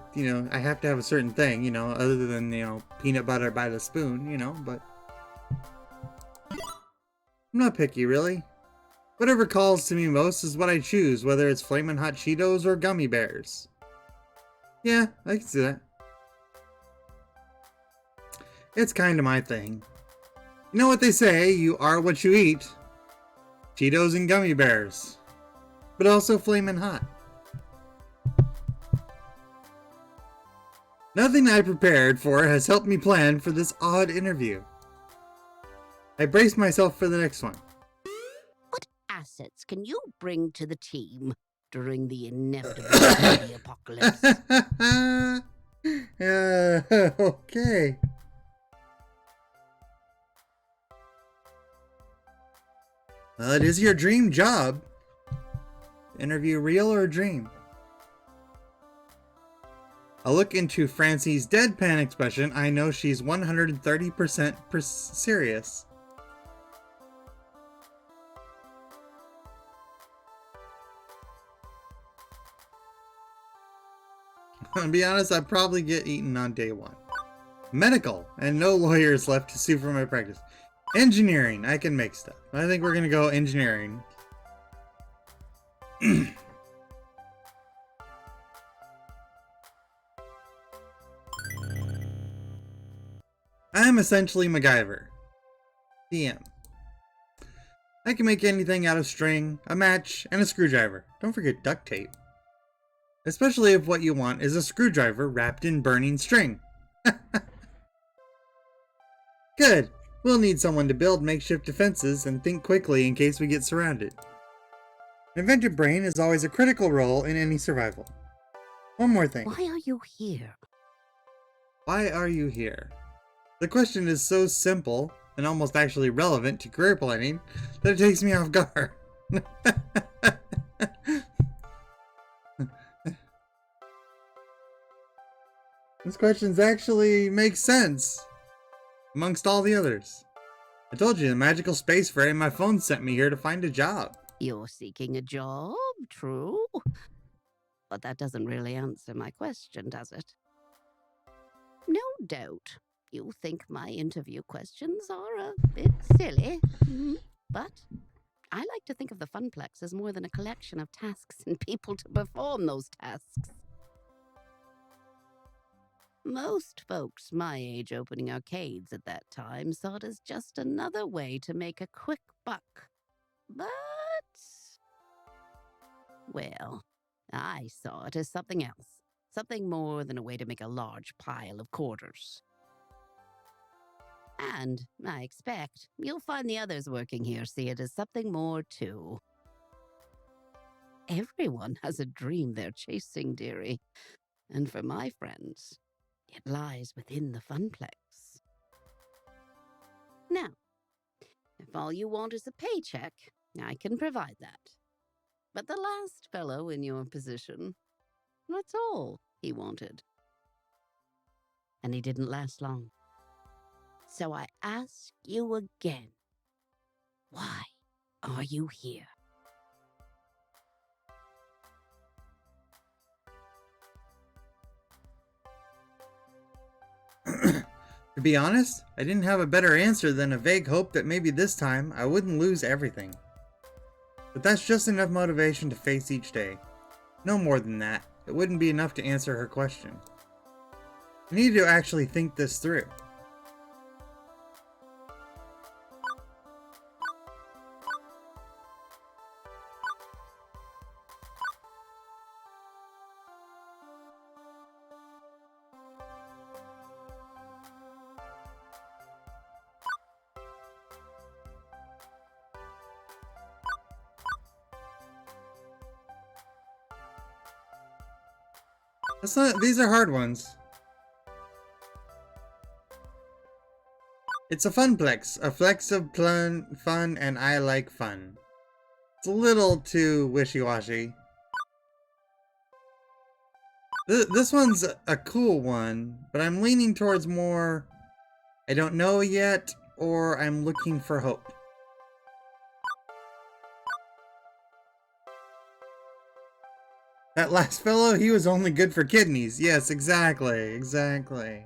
I have to have a certain thing, other than, peanut butter by the spoon, but I'm not picky, really. Whatever calls to me most is what I choose, whether it's Flamin' Hot Cheetos or gummy bears. Yeah, I can see that. It's kind of my thing. You know what they say, you are what you eat. Cheetos and gummy bears. But also Flamin' Hot. Nothing I prepared for has helped me plan for this odd interview. I braced myself for the next one. What assets can you bring to the team during the inevitable zombie apocalypse? Okay. Well, it is your dream job. Interview real or a dream? A look into Francie's deadpan expression, I know she's 130% serious. To be honest, I'd probably get eaten on day one. Medical, and no lawyers left to sue for my practice. Engineering, I can make stuff. I think we're gonna go engineering. I'm essentially MacGyver. DM. I can make anything out of string, a match, and a screwdriver. Don't forget duct tape. Especially if what you want is a screwdriver wrapped in burning string. Good. We'll need someone to build makeshift defenses and think quickly in case we get surrounded. An inventive brain is always a critical role in any survival. One more thing. Why are you here? Why are you here? The question is so simple and almost actually relevant to career planning that it takes me off guard. This question actually makes sense amongst all the others. I told you, the magical space fairy in my phone sent me here to find a job. You're seeking a job, true? But that doesn't really answer my question, does it? No doubt. You think my interview questions are a bit silly, but I like to think of the Funplex as more than a collection of tasks and people to perform those tasks. Most folks my age opening arcades at that time saw it as just another way to make a quick buck. But, well, I saw it as something else. Something more than a way to make a large pile of quarters. And I expect you'll find the others working here see it as something more too. Everyone has a dream they're chasing, dearie. And for my friends, it lies within the Funplex. Now, if all you want is a paycheck, I can provide that. But the last fellow in your position, that's all he wanted. And he didn't last long. So I ask you again, why are you here? To be honest, I didn't have a better answer than a vague hope that maybe this time I wouldn't lose everything. But that's just enough motivation to face each day. No more than that. It wouldn't be enough to answer her question. I need to actually think this through. These are hard ones. It's a funplex, a flex of fun, and I like fun. It's a little too wishy-washy. This one's a cool one, but I'm leaning towards more I don't know yet, or I'm looking for hope. That last fellow, he was only good for kidneys. Yes, exactly, exactly.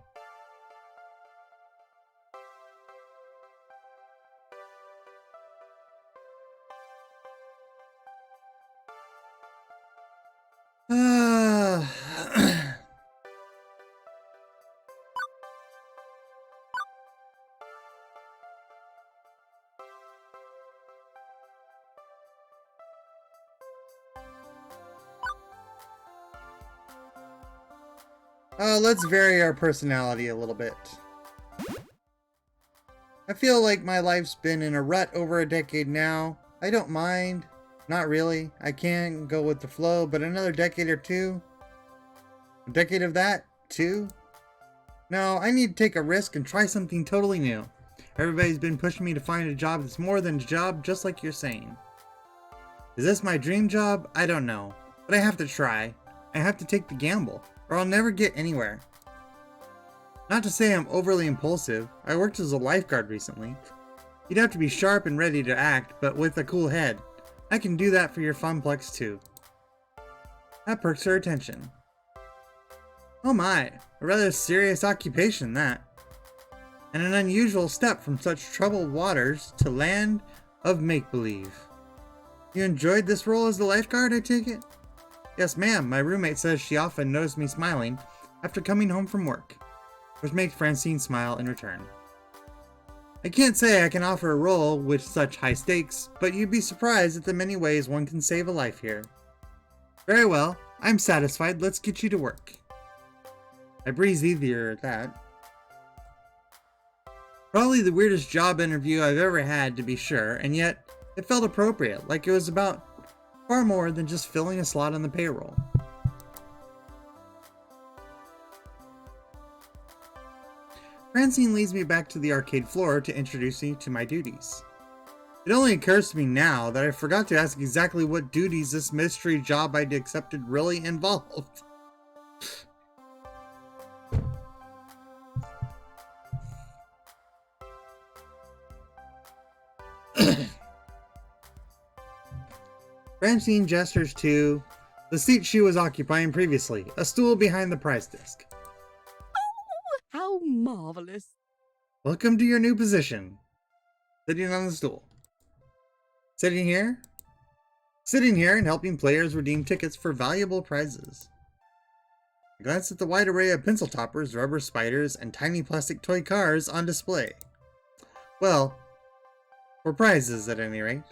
Let's vary our personality a little bit. I feel like my life's been in a rut over a decade now. I don't mind. Not really. I can go with the flow, but another decade or two? A decade of that? Too? No, I need to take a risk and try something totally new. Everybody's been pushing me to find a job that's more than a job, just like you're saying. Is this my dream job? I don't know. But I have to try. I have to take the gamble, or I'll never get anywhere. Not to say I'm overly impulsive. I worked as a lifeguard recently. You'd have to be sharp and ready to act, but with a cool head. I can do that for your funplex too. That perks her attention. Oh my, a rather serious occupation that. And an unusual step from such troubled waters to land of make-believe. You enjoyed this role as the lifeguard, I take it? Yes, ma'am. My roommate says she often noticed me smiling after coming home from work, which makes Francine smile in return. I can't say I can offer a role with such high stakes, but you'd be surprised at the many ways one can save a life here. Very well. I'm satisfied. Let's get you to work. I breeze easier at that. Probably the weirdest job interview I've ever had, to be sure, and yet it felt appropriate, like it was about far more than just filling a slot on the payroll. Francine leads me back to the arcade floor to introduce me to my duties. It only occurs to me now that I forgot to ask exactly what duties this mystery job I'd accepted really involved. Francine gestures to the seat she was occupying previously, a stool behind the prize disc. Oh, how marvelous. Welcome to your new position. Sitting on the stool. Sitting here? Sitting here and helping players redeem tickets for valuable prizes. I glance at the wide array of pencil toppers, rubber spiders, and tiny plastic toy cars on display. Well, for prizes at any rate.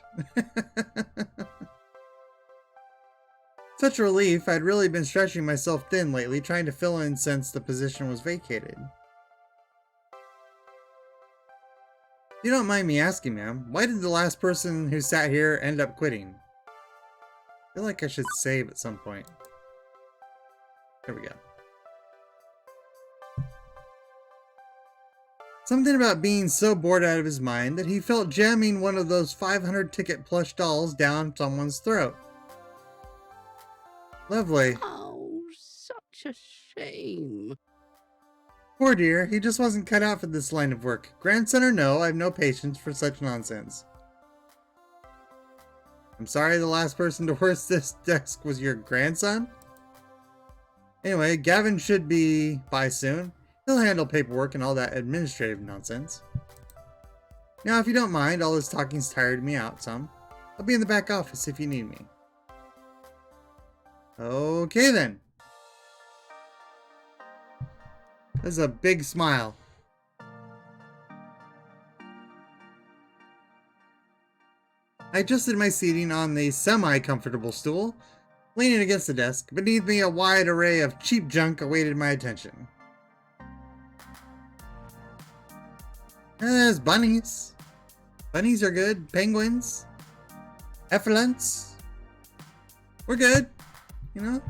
Such a relief. I'd really been stretching myself thin lately, trying to fill in since the position was vacated. You don't mind me asking, ma'am, why did the last person who sat here end up quitting? I feel like I should save at some point. There we go. Something about being so bored out of his mind that he felt jamming one of those 500 ticket plush dolls down someone's throat. Lovely. Oh, such a shame. Poor dear, he just wasn't cut out for this line of work. Grandson or no, I have no patience for such nonsense. I'm sorry the last person to work this desk was your grandson? Anyway, Gavin should be by soon. He'll handle paperwork and all that administrative nonsense. Now, if you don't mind, all this talking's tired me out some. I'll be in the back office if you need me. Okay then. That's a big smile. I adjusted my seating on the semi-comfortable stool, leaning against the desk. Beneath me, a wide array of cheap junk awaited my attention. And there's bunnies. Bunnies are good. Penguins. Effluents. We're good. You know?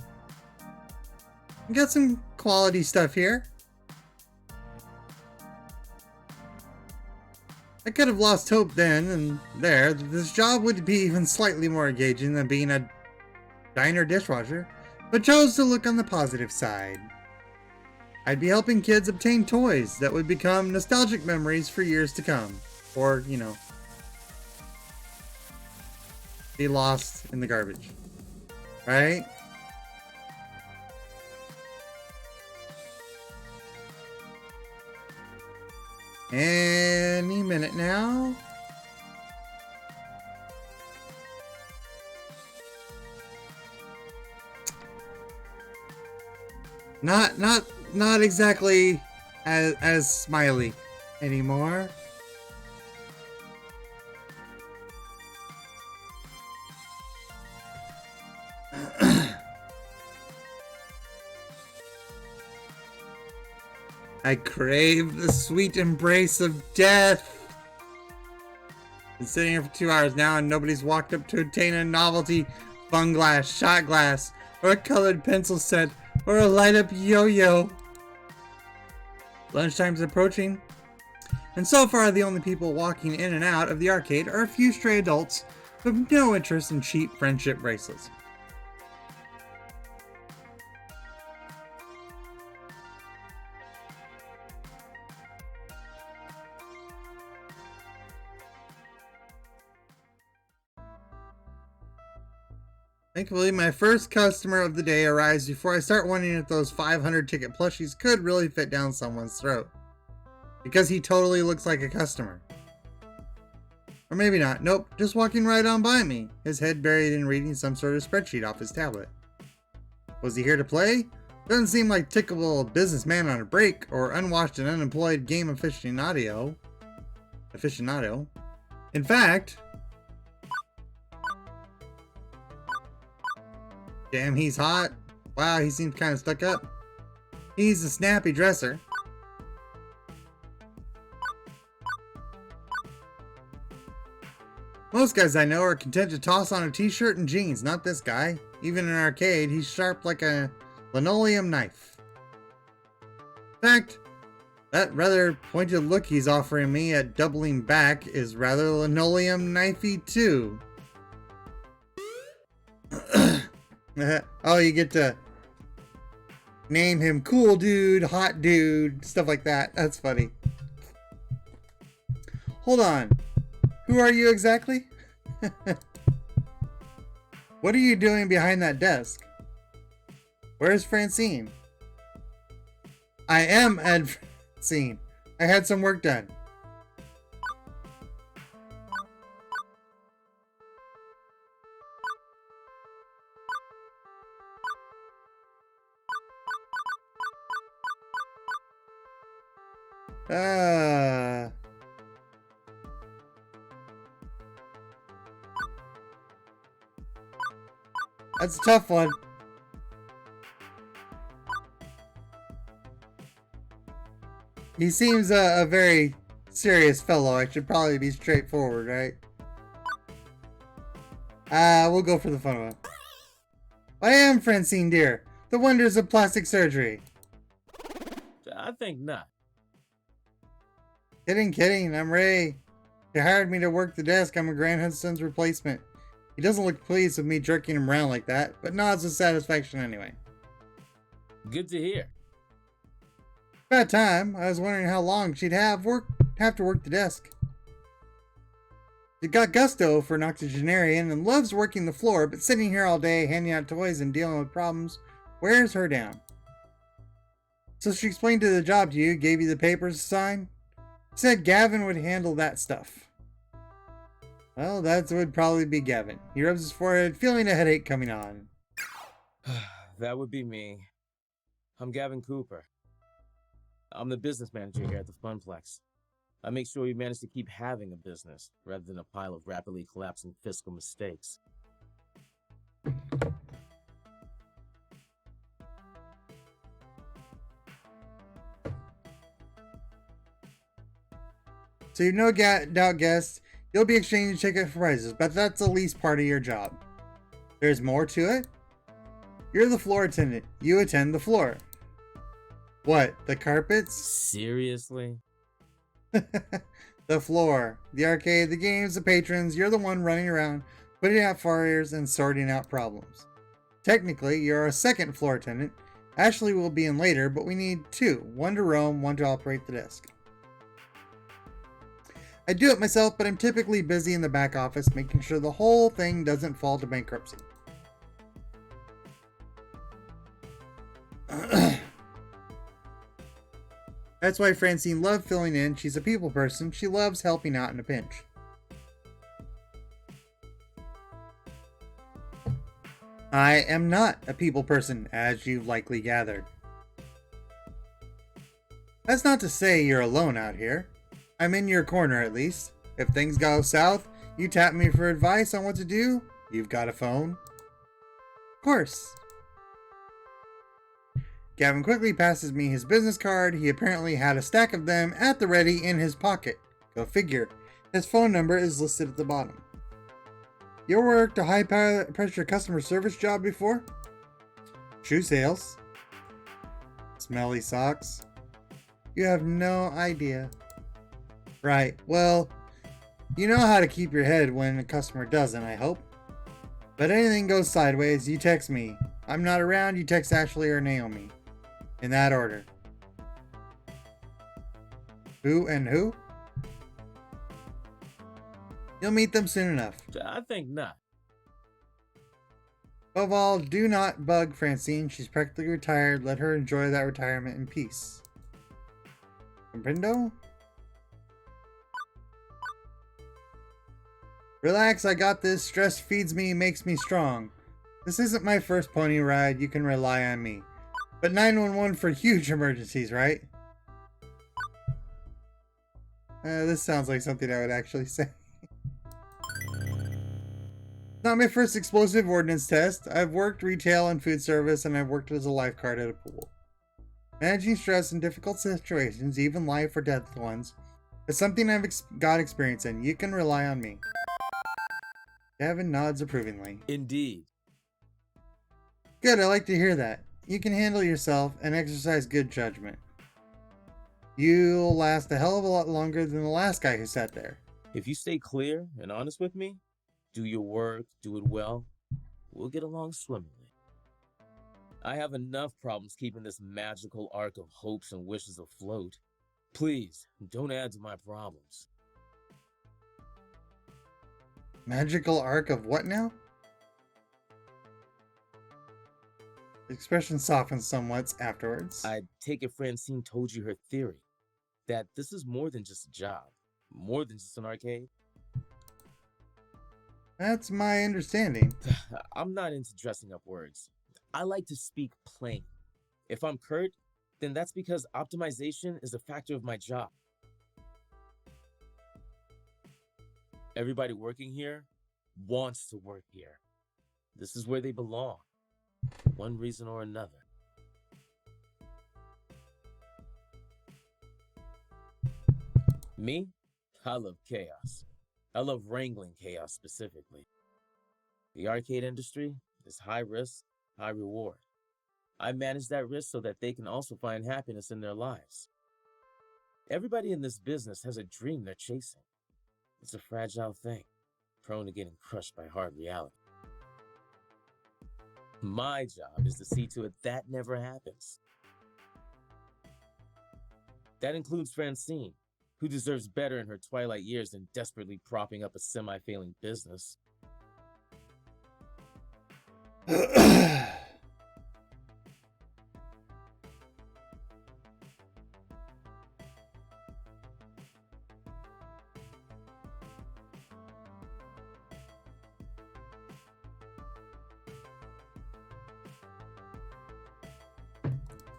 We got some quality stuff here. I could have lost hope then and there that this job would be even slightly more engaging than being a diner dishwasher, but chose to look on the positive side. I'd be helping kids obtain toys that would become nostalgic memories for years to come. Or, you know, be lost in the garbage. Right? Any minute now. Not exactly as smiley anymore. I crave the sweet embrace of death. Been sitting here for 2 hours now and nobody's walked up to obtain a novelty fun glass, shot glass, or a colored pencil set, or a light up yo-yo. Lunchtime's approaching, and so far the only people walking in and out of the arcade are a few stray adults with no interest in cheap friendship bracelets. Thankfully, my first customer of the day arrives before I start wondering if those 500 ticket plushies could really fit down someone's throat. Because he totally looks like a customer. Or maybe not. Nope, just walking right on by me, his head buried in reading some sort of spreadsheet off his tablet. Was he here to play? Doesn't seem like typical businessman on a break or unwashed and unemployed game aficionado. In fact, damn, he's hot. Wow, he seems kind of stuck up. He's a snappy dresser. Most guys I know are content to toss on a t-shirt and jeans, not this guy. Even in an arcade, he's sharp like a linoleum knife. In fact, that rather pointed look he's offering me at doubling back is rather linoleum knifey too. Oh, you get to name him cool dude, hot dude, stuff like that. That's funny. Hold on. Who are you exactly? What are you doing behind that desk? Where's Francine? I am Ed Francine. I had some work done. That's a tough one. He seems a very serious fellow. I should probably be straightforward, right? We'll go for the fun one. I am Francine, dear. The wonders of plastic surgery. I think not. Kidding. I'm Ray. They hired me to work the desk. I'm a Grant Hudson's replacement. He doesn't look pleased with me jerking him around like that, but nods with satisfaction anyway. Good to hear. About time. I was wondering how long she'd have to work the desk. She got gusto for an octogenarian and loves working the floor, but sitting here all day handing out toys and dealing with problems wears her down. So she explained the job to you, gave you the papers to sign? Said Gavin would handle that stuff. Well, that would probably be Gavin. He rubs his forehead, feeling a headache coming on. That would be me. I'm Gavin Cooper. I'm the business manager here at the Funplex. I make sure we manage to keep having a business rather than a pile of rapidly collapsing fiscal mistakes. So you've no doubt guessed you'll be exchanging ticket for prizes, but that's the least part of your job. There's more to it? You're the floor attendant. You attend the floor. What, the carpets? Seriously? The floor, the arcade, the games, the patrons. You're the one running around, putting out fires and sorting out problems. Technically, you're a second floor attendant. Ashley will be in later, but we need two. One to roam, one to operate the desk. I do it myself, but I'm typically busy in the back office making sure the whole thing doesn't fall to bankruptcy. That's why Francine loved filling in. She's a people person. She loves helping out in a pinch. I am not a people person, as you've likely gathered. That's not to say you're alone out here. I'm in your corner at least. If things go south, you tap me for advice on what to do. You've got a phone. Of course. Gavin quickly passes me his business card. He apparently had a stack of them at the ready in his pocket. Go figure. His phone number is listed at the bottom. You ever worked a high pressure customer service job before? Shoe sales. Smelly socks. You have no idea. Right, well, you know how to keep your head when a customer doesn't, I hope. But anything goes sideways, you text me. I'm not around, you text Ashley or Naomi. In that order. Who and who? You'll meet them soon enough. I think not. Above all, do not bug Francine. She's practically retired. Let her enjoy that retirement in peace. Comprendo? Relax, I got this. Stress feeds me, makes me strong. This isn't my first pony ride. You can rely on me. But 911 for huge emergencies, right? This sounds like something I would actually say. Not my first explosive ordnance test. I've worked retail and food service, and I've worked as a lifeguard at a pool. Managing stress in difficult situations, even life or death ones, is something I've got experience in. You can rely on me. Gavin nods approvingly. Indeed. Good, I like to hear that. You can handle yourself and exercise good judgment. You'll last a hell of a lot longer than the last guy who sat there. If you stay clear and honest with me, do your work, do it well, we'll get along swimmingly. I have enough problems keeping this magical arc of hopes and wishes afloat. Please, don't add to my problems. Magical arc of what now? The expression softens somewhat afterwards. I take it Francine told you her theory, that this is more than just a job, more than just an arcade. That's my understanding. I'm not into dressing up words. I like to speak plain. If I'm curt, then that's because optimization is a factor of my job. Everybody working here wants to work here. This is where they belong, one reason or another. Me? I love chaos. I love wrangling chaos specifically. The arcade industry is high risk, high reward. I manage that risk so that they can also find happiness in their lives. Everybody in this business has a dream they're chasing. It's a fragile thing, prone to getting crushed by hard reality. My job is to see to it that never happens. That includes Francine, who deserves better in her twilight years than desperately propping up a semi-failing business.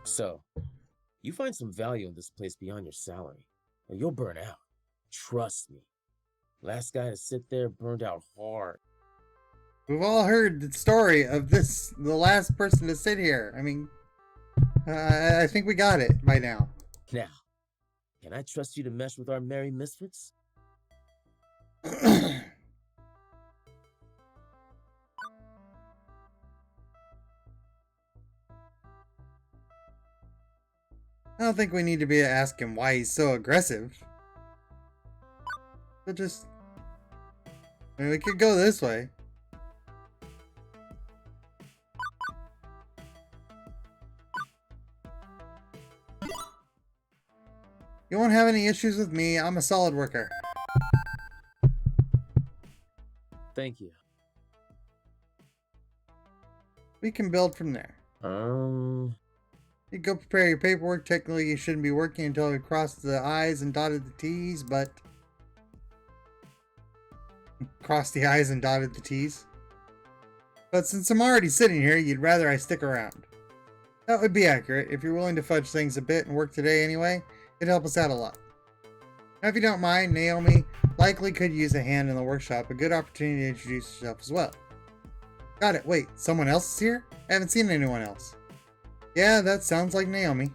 So, you find some value in this place beyond your salary, or you'll burn out. Trust me. Last guy to sit there burned out hard. We've all heard the story of this, the last person to sit here. I mean, I think we got it by now. Now, can I trust you to mesh with our merry misfits? I don't think we need to be asking why he's so aggressive. But just... I mean, we could go this way. You won't have any issues with me. I'm a solid worker. Thank you. We can build from there. You go prepare your paperwork. Technically, you shouldn't be working until we crossed the I's and dotted the T's, but... Crossed the I's and dotted the T's. But since I'm already sitting here, you'd rather I stick around. That would be accurate. If you're willing to fudge things a bit and work today anyway, it'd help us out a lot. Now, if you don't mind, Naomi likely could use a hand in the workshop. A good opportunity to introduce yourself as well. Got it. Wait, someone else is here? I haven't seen anyone else. Yeah, that sounds like Naomi.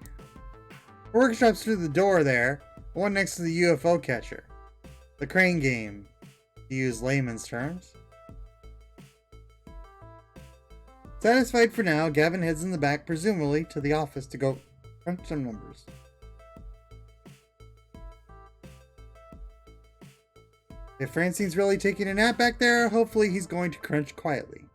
The workshop's through the door there, the one next to the UFO catcher. The crane game, to use layman's terms. Satisfied for now, Gavin heads in the back, presumably to the office to go crunch some numbers. If Francine's really taking a nap back there, hopefully he's going to crunch quietly.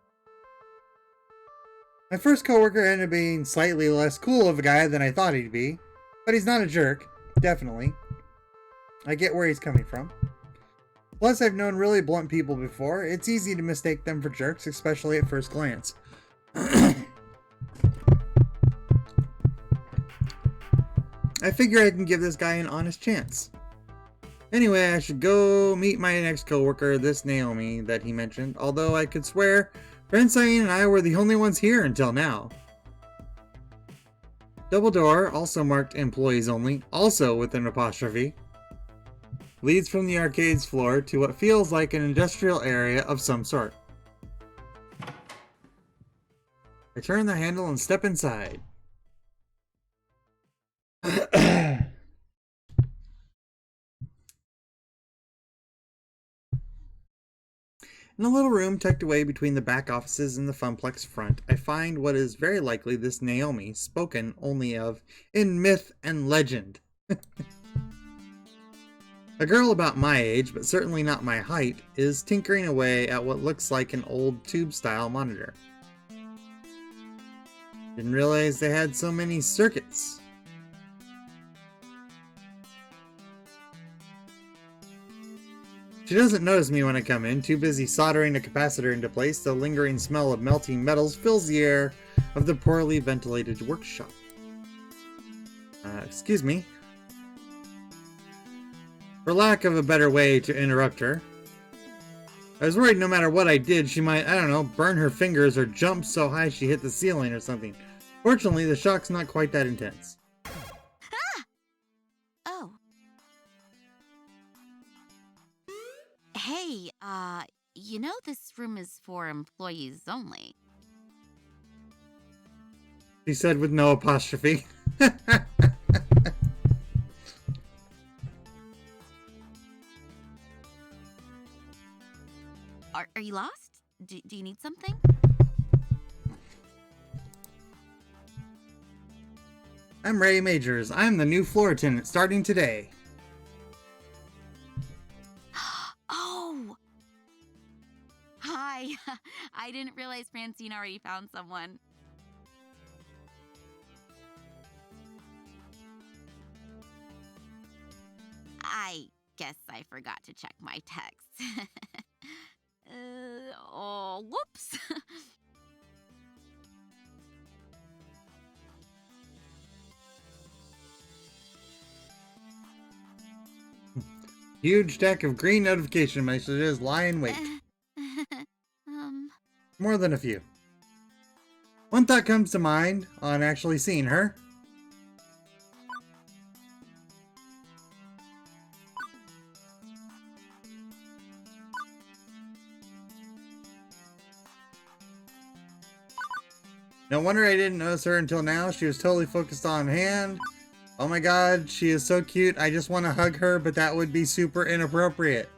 My first coworker ended up being slightly less cool of a guy than I thought he'd be, but he's not a jerk, definitely. I get where he's coming from. Plus, I've known really blunt people before. It's easy to mistake them for jerks, especially at first glance. I figure I can give this guy an honest chance. Anyway, I should go meet my next coworker, this Naomi that he mentioned, although I could swear Francine and I were the only ones here until now. Double door, also marked employees only, also with an apostrophe, leads from the arcade's floor to what feels like an industrial area of some sort. I turn the handle and step inside. In a little room tucked away between the back offices and the Funplex front, I find what is very likely this Naomi, spoken only of in myth and legend. A girl about my age, but certainly not my height, is tinkering away at what looks like an old tube-style monitor. Didn't realize they had so many circuits. She doesn't notice me when I come in, too busy soldering a capacitor into place. The lingering smell of melting metals fills the air of the poorly ventilated workshop. Excuse me. For lack of a better way to interrupt her. I was worried no matter what I did, she might, I don't know, burn her fingers or jump so high she hit the ceiling or something. Fortunately, the shock's not quite that intense. Oh. Hey, you know this room is for employees only. She said with no apostrophe. Are you lost? Do you need something? I'm Ray Majors. I'm the new floor attendant starting today. Oh! Hi. I didn't realize Francine already found someone. I guess I forgot to check my text. Oh, whoops. Huge stack of green notification messages lie in wait. More than a few. One thought comes to mind on actually seeing her. No wonder I didn't notice her until now. She was totally focused on hand. Oh my god, she is so cute. I just want to hug her, but that would be super inappropriate.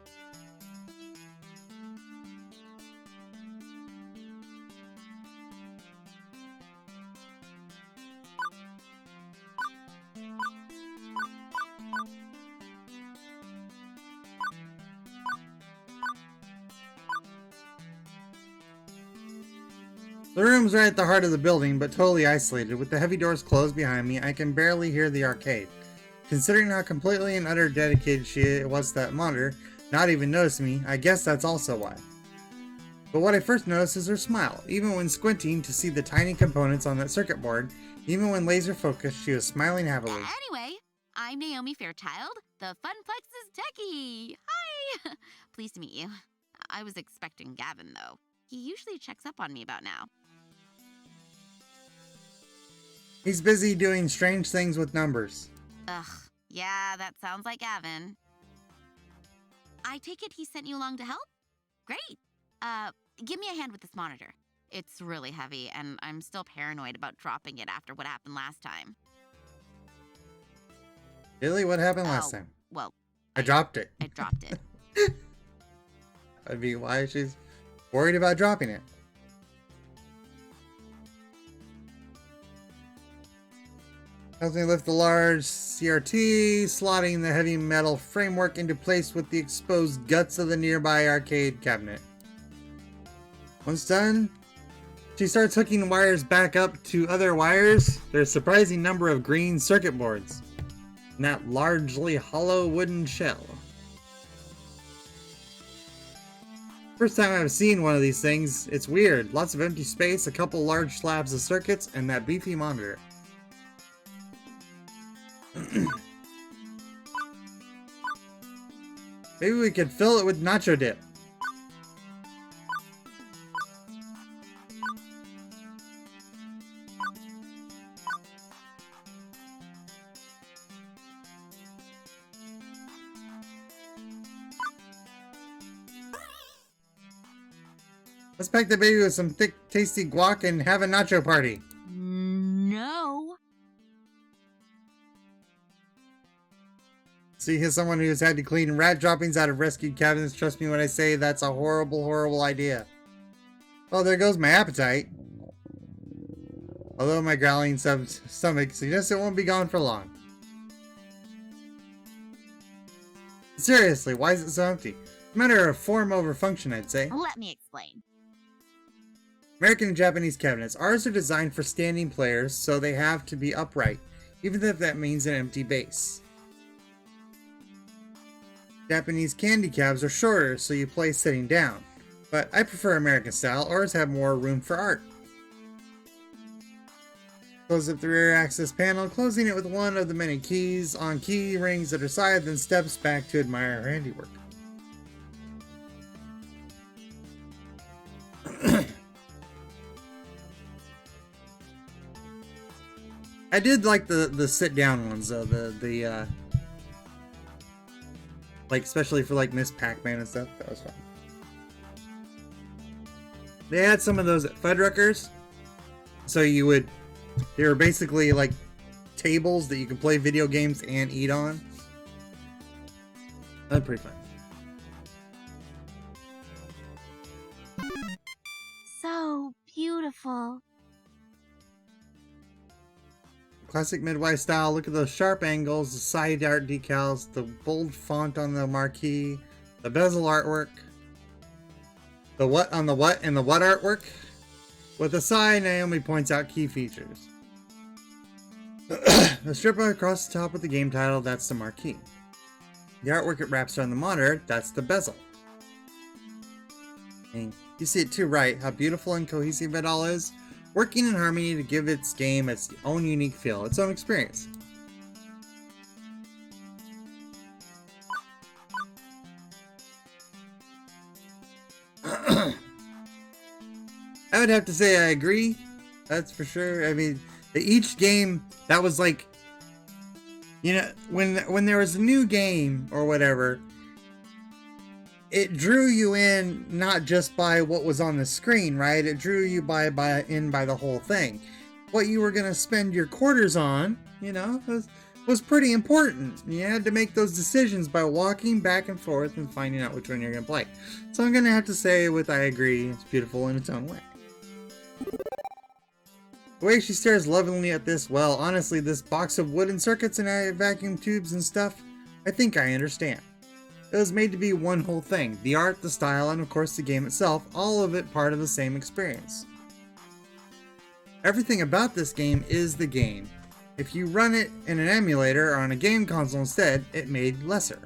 The room's right at the heart of the building, but totally isolated. With the heavy doors closed behind me, I can barely hear the arcade. Considering how completely and utter dedicated she was to that monitor, not even noticing me, I guess that's also why. But what I first noticed is her smile. Even when squinting to see the tiny components on that circuit board, even when laser focused, she was smiling happily. Anyway, I'm Naomi Fairchild, the Funplex's techie. Hi! Pleased to meet you. I was expecting Gavin, though. He usually checks up on me about now. He's busy doing strange things with numbers. Ugh, yeah, that sounds like Gavin. I take it he sent you along to help? Great. Give me a hand with this monitor. It's really heavy, and I'm still paranoid about dropping it after what happened last time. Really? What happened last time? Well, I dropped it. I dropped it. That'd be why she's worried about dropping it. Helps me lift the large CRT, slotting the heavy metal framework into place with the exposed guts of the nearby arcade cabinet. Once done, she starts hooking wires back up to other wires. There's a surprising number of green circuit boards in that largely hollow wooden shell. First time I've seen one of these things, it's weird. Lots of empty space, a couple large slabs of circuits, and that beefy monitor. Maybe we could fill it with nacho dip. Let's pack the baby with some thick, tasty guac and have a nacho party. No. See, as someone who's had to clean rat droppings out of rescued cabinets, trust me when I say that's a horrible, horrible idea. Oh, there goes my appetite. Although my growling stomach suggests it won't be gone for long. Seriously, why is it so empty? A matter of form over function, I'd say. Let me explain. American and Japanese cabinets. Ours are designed for standing players, so they have to be upright, even if that means an empty base. Japanese candy cabs are shorter, so you play sitting down, but I prefer American style. Ours have more room for art. Close up the rear access panel, closing it with one of the many keys on key rings at her side, then steps back to admire her handiwork. I did like the sit down ones though, like especially for like Miss Pac-Man and stuff. That was fun. They had some of those at Fuddruckers, so they were basically like tables that you can play video games and eat on. That's pretty fun. So beautiful. Classic midwife style. Look at those sharp angles, the side art decals, the bold font on the marquee, the bezel artwork, the what on the what and the what artwork. With a sigh, Naomi points out key features. The strip across the top with the game title, that's the marquee. The artwork it wraps around the monitor, that's the bezel. And you see it too, right? How beautiful and cohesive it all is. Working in harmony to give its game its own unique feel, its own experience. I would have to say I agree. That's for sure. I mean, each game that was like, you know, when there was a new game or whatever, it drew you in not just by what was on the screen, right? It drew you by the whole thing. What you were gonna spend your quarters on, you know, was pretty important. You had to make those decisions by walking back and forth and finding out which one you're gonna play. So I'm gonna have to say with I agree, it's beautiful in its own way. The way she stares lovingly at this, well, honestly, this box of wooden circuits and vacuum tubes and stuff, I think I understand. It was made to be one whole thing. The art, the style, and of course the game itself, all of it part of the same experience. Everything about this game is the game. If you run it in an emulator or on a game console instead, it made lesser.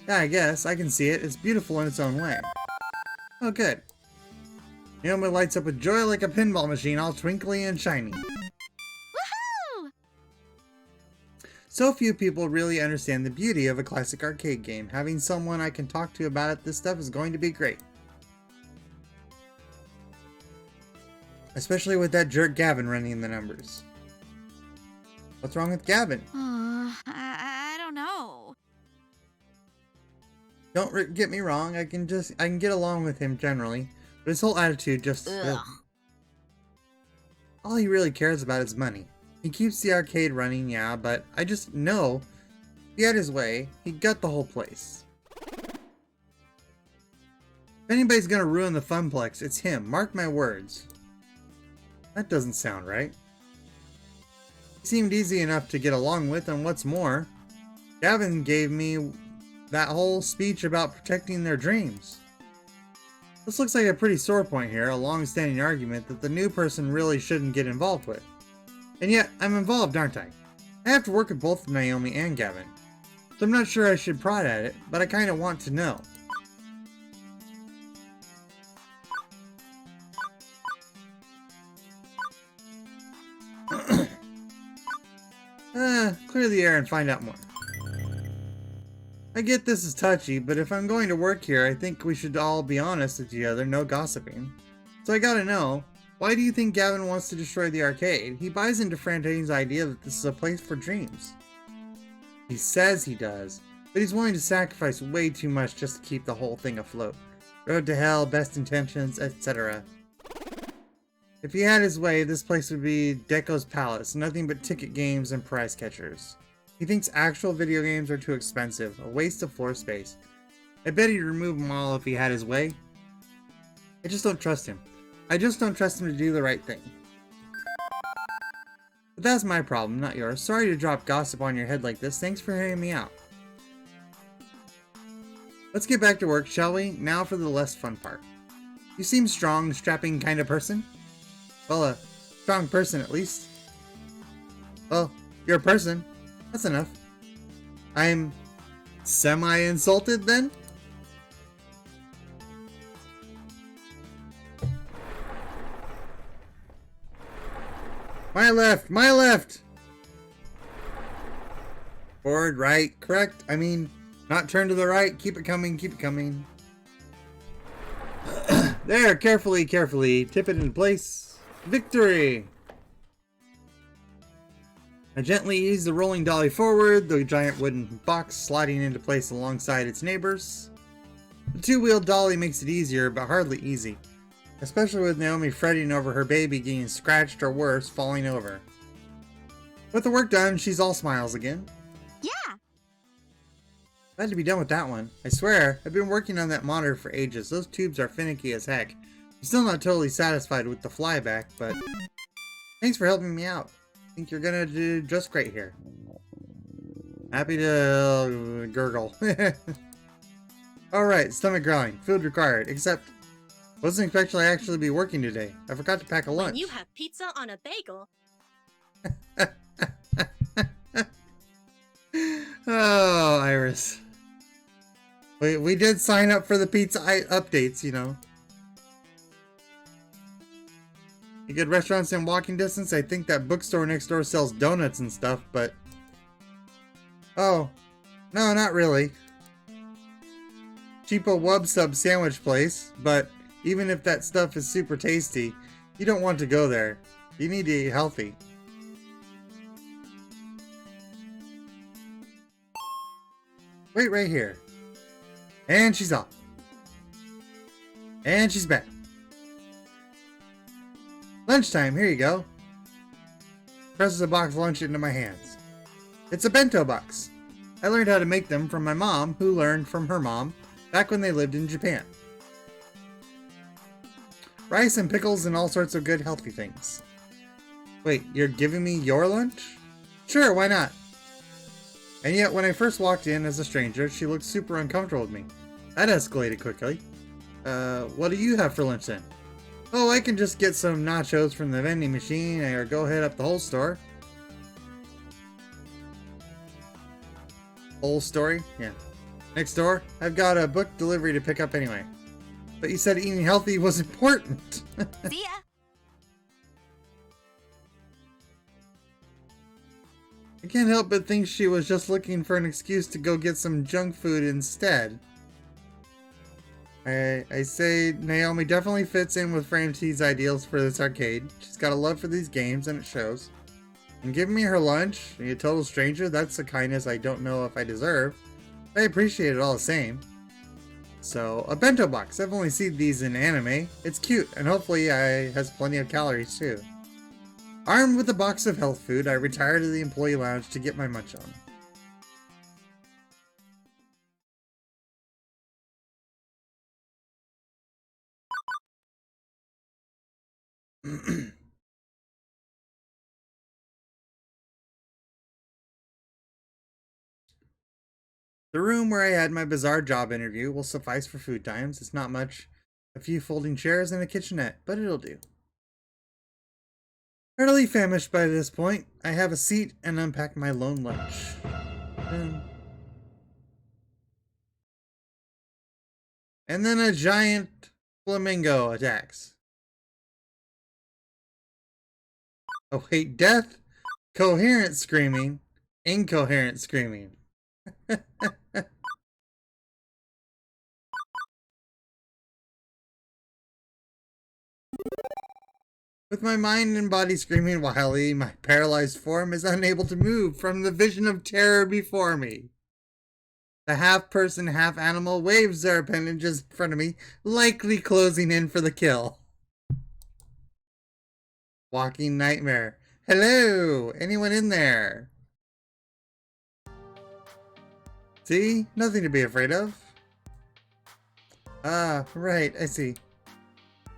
Yeah, I guess, I can see it. It's beautiful in its own way. Oh, good. Naomi lights up with joy like a pinball machine, all twinkly and shiny. Woohoo! So few people really understand the beauty of a classic arcade game. Having someone I can talk to about this stuff is going to be great. Especially with that jerk Gavin running the numbers. What's wrong with Gavin? I don't know. Don't get me wrong, I can get along with him generally, but his whole attitude just... Ugh. All he really cares about is money. He keeps the arcade running, yeah, but I just know if he had his way, he'd gut the whole place. If anybody's gonna ruin the Funplex, it's him. Mark my words. That doesn't sound right. He seemed easy enough to get along with, and what's more, Gavin gave me that whole speech about protecting their dreams. This looks like a pretty sore point here, a long-standing argument that the new person really shouldn't get involved with. And yet, I'm involved, aren't I? I have to work with both Naomi and Gavin. So I'm not sure I should prod at it, but I kinda want to know. Clear the air and find out more. I get this is touchy, but if I'm going to work here, I think we should all be honest with each other, no gossiping. So I gotta know, why do you think Gavin wants to destroy the arcade? He buys into Frantane's idea that this is a place for dreams. He says he does, but he's willing to sacrifice way too much just to keep the whole thing afloat. Road to hell, best intentions, etc. If he had his way, this place would be Deco's Palace, nothing but ticket games and prize catchers. He thinks actual video games are too expensive, a waste of floor space. I bet he'd remove them all if he had his way. I just don't trust him. I just don't trust him to do the right thing. But that's my problem, not yours. Sorry to drop gossip on your head like this. Thanks for hearing me out. Let's get back to work, shall we? Now for the less fun part. You seem strong, strapping kind of person. Well, a strong person at least. Well, you're a person. That's enough. I'm semi-insulted then? My left! My left! Forward, right, correct. I mean, not turn to the right. Keep it coming, keep it coming. There, carefully, carefully. Tip it in place. Victory! I gently ease the rolling dolly forward, the giant wooden box sliding into place alongside its neighbors. The two-wheeled dolly makes it easier, but hardly easy. Especially with Naomi fretting over her baby getting scratched or worse, falling over. With the work done, she's all smiles again. Yeah. Glad to be done with that one. I swear, I've been working on that monitor for ages. Those tubes are finicky as heck. I'm still not totally satisfied with the flyback, but thanks for helping me out. I think you're gonna do just great here. Happy to gurgle. Alright, stomach growling. Food required, except wasn't expecting to actually be working today. I forgot to pack a lunch. When you have pizza on a bagel. Oh, Iris. We did sign up for the pizza updates, you know. You get restaurants in walking distance. I think that bookstore next door sells donuts and stuff, but... Oh. No, not really. Cheapo Wub Sub sandwich place, but even if that stuff is super tasty, you don't want to go there. You need to eat healthy. Wait right here. And she's off. And she's back. Lunchtime, here you go. Presses a box of lunch into my hands. It's a bento box. I learned how to make them from my mom, who learned from her mom back when they lived in Japan. Rice and pickles and all sorts of good healthy things. Wait, you're giving me your lunch? Sure, why not? And yet, when I first walked in as a stranger, she looked super uncomfortable with me. That escalated quickly. What do you have for lunch then? Oh, I can just get some nachos from the vending machine or go head up the whole store. Whole story? Yeah. Next door? I've got a book delivery to pick up anyway. But you said eating healthy was important. See ya. I can't help but think she was just looking for an excuse to go get some junk food instead. I say Naomi definitely fits in with Frame T's ideals for this arcade. She's got a love for these games and it shows. And giving me her lunch, a total stranger, that's a kindness I don't know if I deserve. I appreciate it all the same. So, a bento box. I've only seen these in anime. It's cute, and hopefully it has plenty of calories too. Armed with a box of health food, I retire to the employee lounge to get my munch on. The room where I had my bizarre job interview will suffice for food times. It's not much. A few folding chairs and a kitchenette, but it'll do. Heartily famished by this point, I have a seat and unpack my lone lunch. And then a giant flamingo attacks. Oh wait, death, coherent screaming, incoherent screaming. With my mind and body screaming wildly, my paralyzed form is unable to move from the vision of terror before me. The half-person, half-animal waves their appendages in front of me, likely closing in for the kill. Walking nightmare. Hello! Anyone in there? See? Nothing to be afraid of. Ah, right, I see.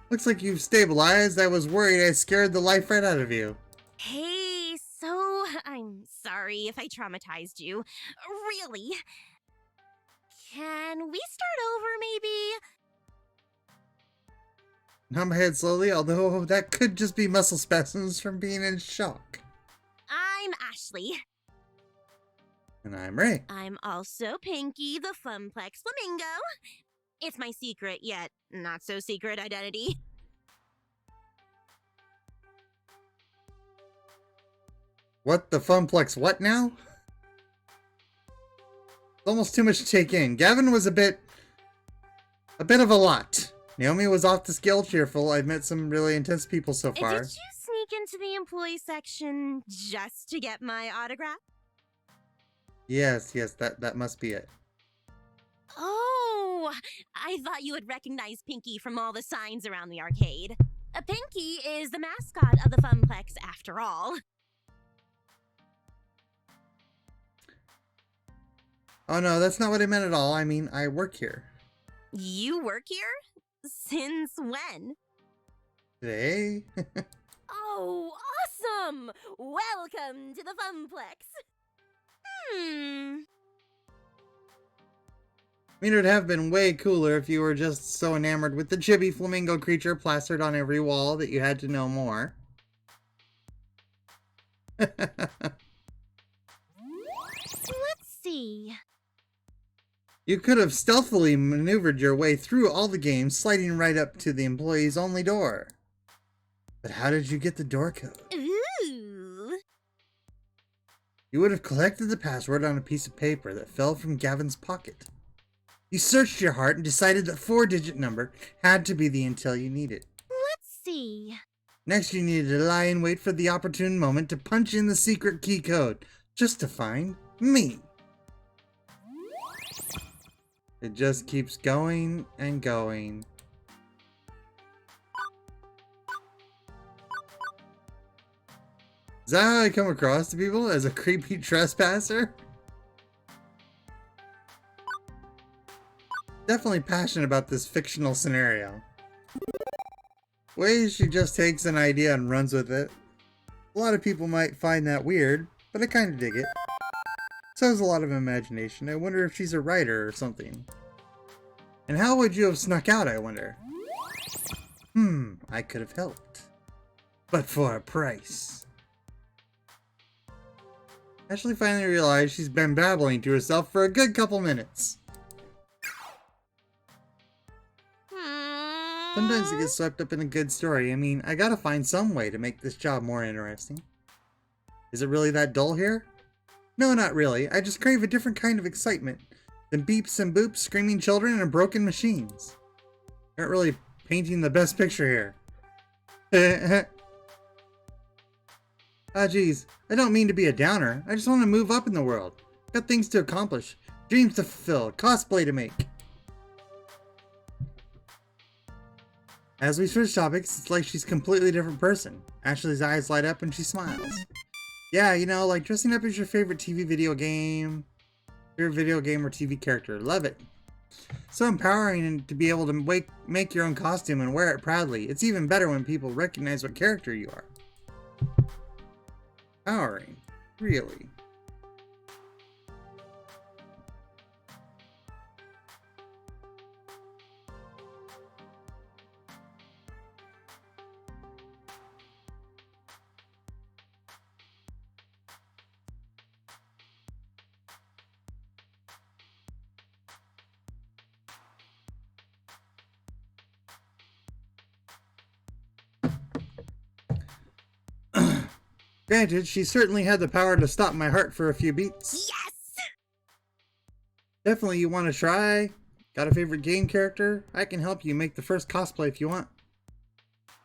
Looks like you've stabilized. I was worried I scared the life right out of you. Hey, so I'm sorry if I traumatized you. Really? Can we start over, maybe? Nod my head slowly, although that could just be muscle spasms from being in shock. I'm Ashley. And I'm Ray. I'm also Pinky, the Funplex Flamingo. It's my secret, yet not so secret identity. What the Funplex what now? It's almost too much to take in. Gavin was a bit of a lot. Naomi was off the scale cheerful. I've met some really intense people so far. Did you sneak into the employee section just to get my autograph? Yes, that must be it. Oh, I thought you would recognize Pinky from all the signs around the arcade. Pinky is the mascot of the Funplex after all. Oh no, that's not what I meant at all. I mean, I work here. You work here? Since when? Today? Oh, awesome! Welcome to the Funplex. I mean, it would have been way cooler if you were just so enamored with the chibi flamingo creature plastered on every wall that you had to know more. Let's see. You could have stealthily maneuvered your way through all the games, sliding right up to the employees only door. But how did you get the door code? Ooh. You would have collected the password on a piece of paper that fell from Gavin's pocket. You searched your heart and decided that 4-digit number had to be the intel you needed. Let's see. Next, you needed to lie in wait for the opportune moment to punch in the secret key code, just to find me. It just keeps going and going. Is that how I come across to people? As a creepy trespasser? Definitely passionate about this fictional scenario. Ways she just takes an idea and runs with it. A lot of people might find that weird, but I kinda dig it. So has a lot of imagination. I wonder if she's a writer or something. And how would you have snuck out, I wonder? I could have helped. But for a price. Ashley finally realized she's been babbling to herself for a good couple minutes. Sometimes it gets swept up in a good story. I mean, I gotta find some way to make this job more interesting. Is it really that dull here? No, not really. I just crave a different kind of excitement than beeps and boops, screaming children, and broken machines. Aren't really painting the best picture here. Ah, geez. I don't mean to be a downer. I just want to move up in the world. Got things to accomplish, dreams to fulfill, cosplay to make. As we switch topics, it's like she's a completely different person. Ashley's eyes light up and she smiles. Yeah, you know, like dressing up as your favorite video game or TV character. Love it. So empowering to be able to make your own costume and wear it proudly. It's even better when people recognize what character you are. Empowering. Really. Granted, she certainly had the power to stop my heart for a few beats. Yes! Definitely you want to try? Got a favorite game character? I can help you make the first cosplay if you want.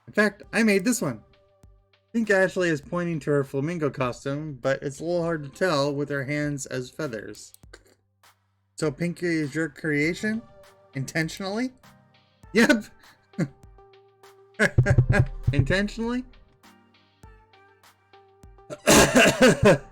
In fact, I made this one. I think Ashley is pointing to her flamingo costume, but it's a little hard to tell with her hands as feathers. So Pinky is your creation? Intentionally? Yep! Intentionally? If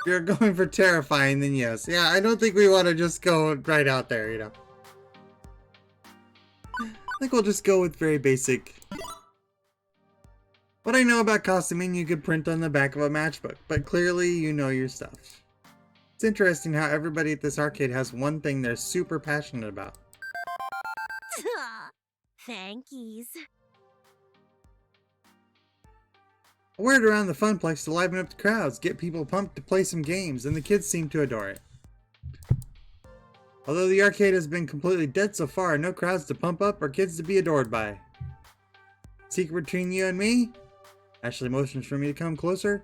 you're going for terrifying, then yes. Yeah, I don't think we want to just go right out there, you know. I think we'll just go with very basic. What I know about costuming you could print on the back of a matchbook, but clearly you know your stuff. It's interesting how everybody at this arcade has one thing they're super passionate about. Thankies. I wear it around the Funplex to liven up the crowds, get people pumped to play some games, and the kids seem to adore it. Although the arcade has been completely dead so far, no crowds to pump up or kids to be adored by. Secret between you and me? Ashley motions for me to come closer.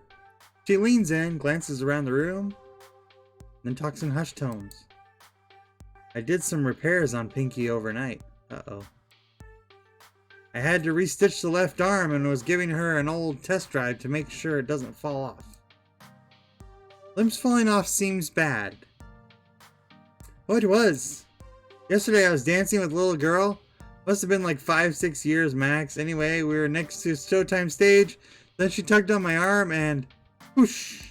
She leans in, glances around the room, then talks in hushed tones. I did some repairs on Pinky overnight. Uh-oh. I had to restitch the left arm and was giving her an old test drive to make sure it doesn't fall off. Limbs falling off seems bad. Oh, it was. Yesterday I was dancing with a little girl. Must have been like 5-6 years max. Anyway, we were next to Showtime stage. Then she tugged on my arm and whoosh!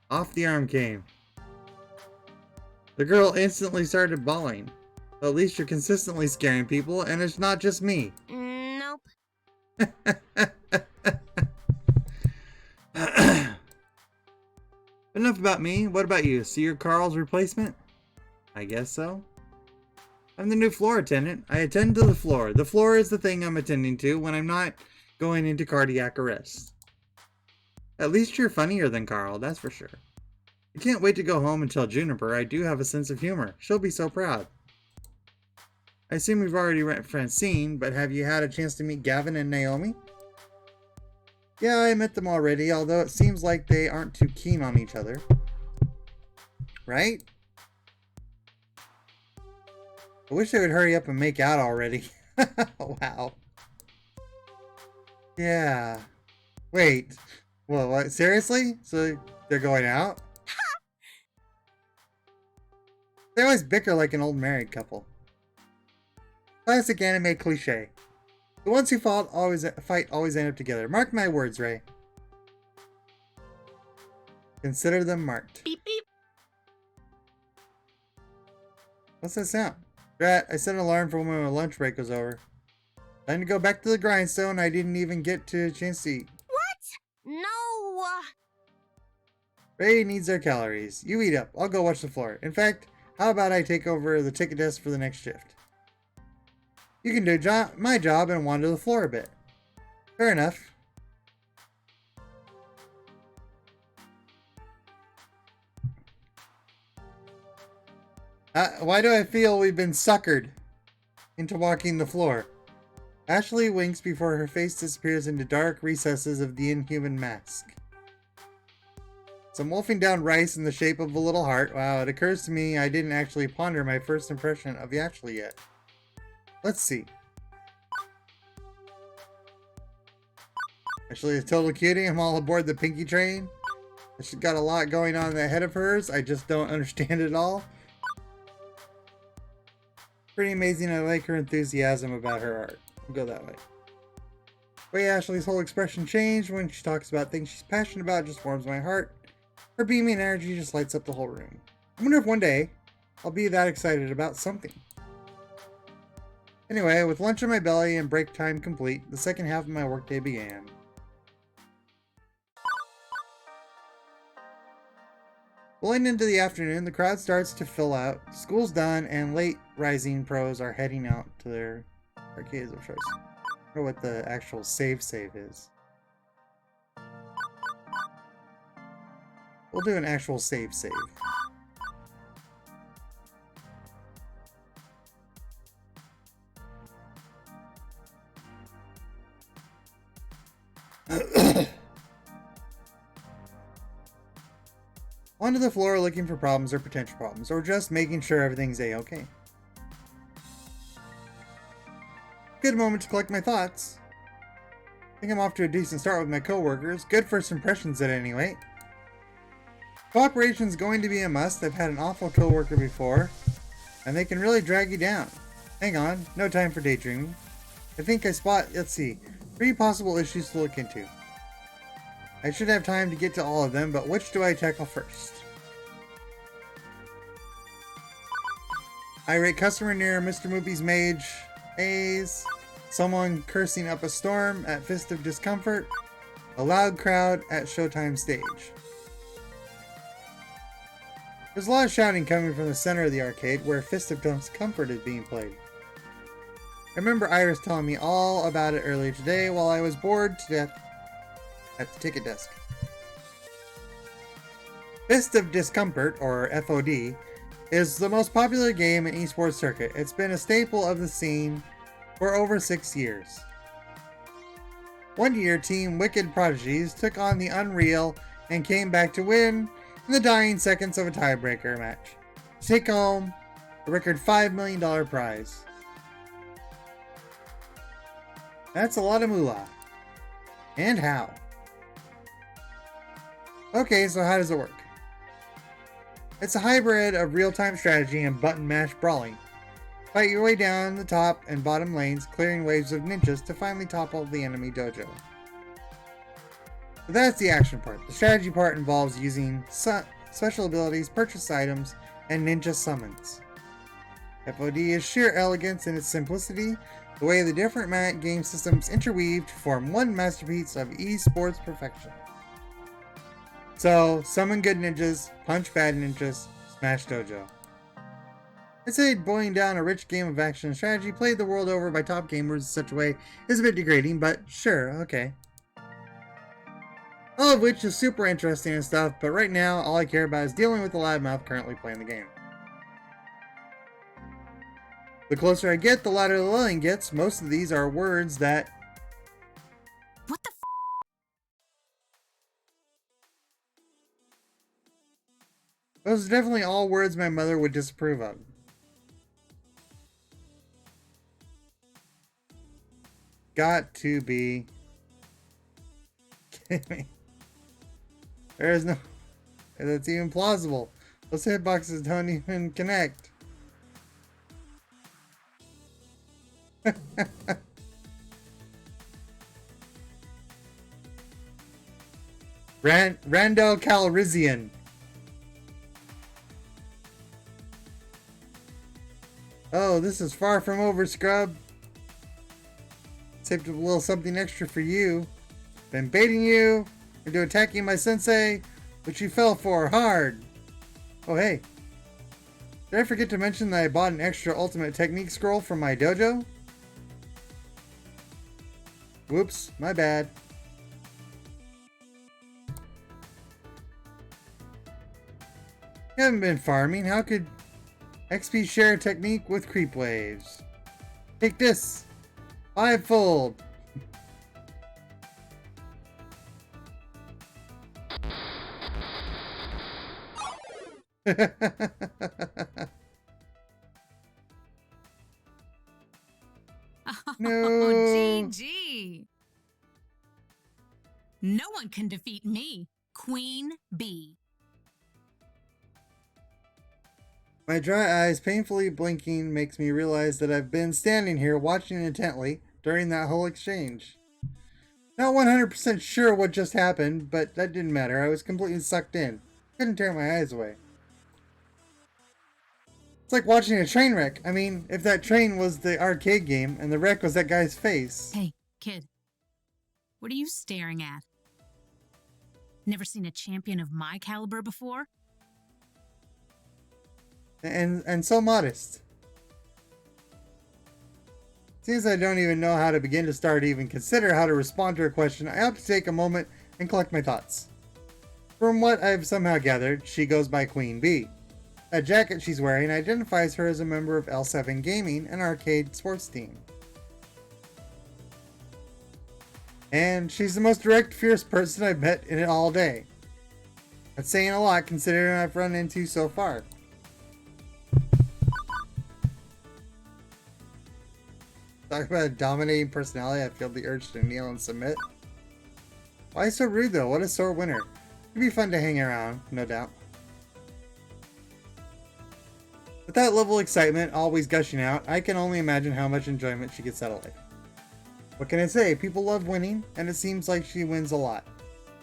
Off the arm came. The girl instantly started bawling. Well, at least you're consistently scaring people, and it's not just me. Nope. Enough about me. What about you? So you're Carl's replacement? I guess so. I'm the new floor attendant. I attend to the floor. The floor is the thing I'm attending to when I'm not going into cardiac arrest. At least you're funnier than Carl, that's for sure. I can't wait to go home and tell Juniper I do have a sense of humor. She'll be so proud. I assume we've already met Francine, but have you had a chance to meet Gavin and Naomi? Yeah, I met them already, although it seems like they aren't too keen on each other. Right? I wish they would hurry up and make out already. Wow. Yeah. Wait. Well, what? Seriously? So they're going out? They always bicker like an old married couple. Classic anime cliche. The ones who fight always end up together. Mark my words, Ray. Consider them marked. Beep beep. What's that sound? Drat, I set an alarm for when my lunch break was over. Time to go back to the grindstone. I didn't even get to a chance to eat. No! Ray needs their calories. You eat up. I'll go watch the floor. In fact, how about I take over the ticket desk for the next shift? You can do my job and wander the floor a bit. Fair enough. Why do I feel we've been suckered into walking the floor? Ashley winks before her face disappears into dark recesses of the inhuman mask. So I'm wolfing down rice in the shape of a little heart. Wow, it occurs to me I didn't actually ponder my first impression of Ashley yet. Let's see. Ashley is a total cutie. I'm all aboard the Pinky train. She's got a lot going on ahead of hers. I just don't understand it all. Pretty amazing. I like her enthusiasm about her art. We'll go that way. The way Ashley's whole expression changed when she talks about things she's passionate about just warms my heart. Her beaming energy just lights up the whole room. I wonder if one day I'll be that excited about something. Anyway, with lunch in my belly and break time complete, the second half of my workday began. Rolling into the afternoon, the crowd starts to fill out. School's done, and late rising pros are heading out to their arcades of choice. I don't know what the actual save is. We'll do an actual save. Onto the floor looking for problems or potential problems, or just making sure everything's a-okay. Good moment to collect my thoughts. I think I'm off to a decent start with my coworkers. Good first impressions at any rate. Cooperation's going to be a must. I've had an awful coworker before, and they can really drag you down. Hang on, no time for daydreaming. I think I spot, let's see, 3 possible issues to look into. I should have time to get to all of them, but which do I tackle first? Irate customer near Mr. Moopy's Mage Haze. Someone cursing up a storm at Fist of Discomfort. A loud crowd at Showtime stage. There's a lot of shouting coming from the center of the arcade where Fist of Discomfort is being played. I remember Iris telling me all about it earlier today while I was bored to death at the ticket desk. Fist of Discomfort, or FOD, is the most popular game in esports circuit. It's been a staple of the scene for over 6 years. One year, Team Wicked Prodigies took on the Unreal and came back to win in the dying seconds of a tiebreaker match to take home a record $5 million prize. That's a lot of moolah. And how? Okay, so how does it work? It's a hybrid of real-time strategy and button mash brawling. Fight your way down the top and bottom lanes, clearing waves of ninjas to finally topple the enemy dojo. So that's the action part. The strategy part involves using special abilities, purchase items, and ninja summons. FOD is sheer elegance in its simplicity, the way the different game systems interweave to form one masterpiece of esports perfection. So, summon good ninjas, punch bad ninjas, smash dojo. I'd say boiling down a rich game of action and strategy played the world over by top gamers in such a way is a bit degrading, but sure, okay. All of which is super interesting and stuff, but right now all I care about is dealing with the loudmouth currently playing the game. The closer I get, the louder the yelling gets. Most of these are words that... What the Those are definitely all words my mother would disapprove of. Got to be kidding me? There is no... That's even plausible. Those hitboxes don't even connect. Randall Calrissian. Oh, this is far from over, scrub. Saved a little something extra for you. Been baiting you into attacking my sensei, which you fell for hard. Oh, hey. Did I forget to mention that I bought an extra ultimate technique scroll from my dojo? Whoops, my bad. You haven't been farming. How could XP share a technique with creep waves? Take this. Fivefold. No. Oh, GG. No one can defeat me, Queen Bee. My dry eyes painfully blinking makes me realize that I've been standing here watching intently during that whole exchange. Not 100% sure what just happened, but that didn't matter. I was completely sucked in. Couldn't tear my eyes away. It's like watching a train wreck. I mean, if that train was the arcade game and the wreck was that guy's face. Hey, kid. What are you staring at? Never seen a champion of my caliber before? And so modest. Seems I don't even know how to begin to start to even consider how to respond to her question. I have to take a moment and collect my thoughts. From what I've somehow gathered, she goes by Queen Bee. That jacket she's wearing identifies her as a member of L7 Gaming, an arcade sports team. And she's the most direct, fierce person I've met in it all day. That's saying a lot considering I've run into so far. Talk about a dominating personality, I feel the urge to kneel and submit. Why so rude though? What a sore winner. It'd be fun to hang around, no doubt. With that level of excitement always gushing out, I can only imagine how much enjoyment she gets out of life. What can I say? People love winning, and it seems like she wins a lot.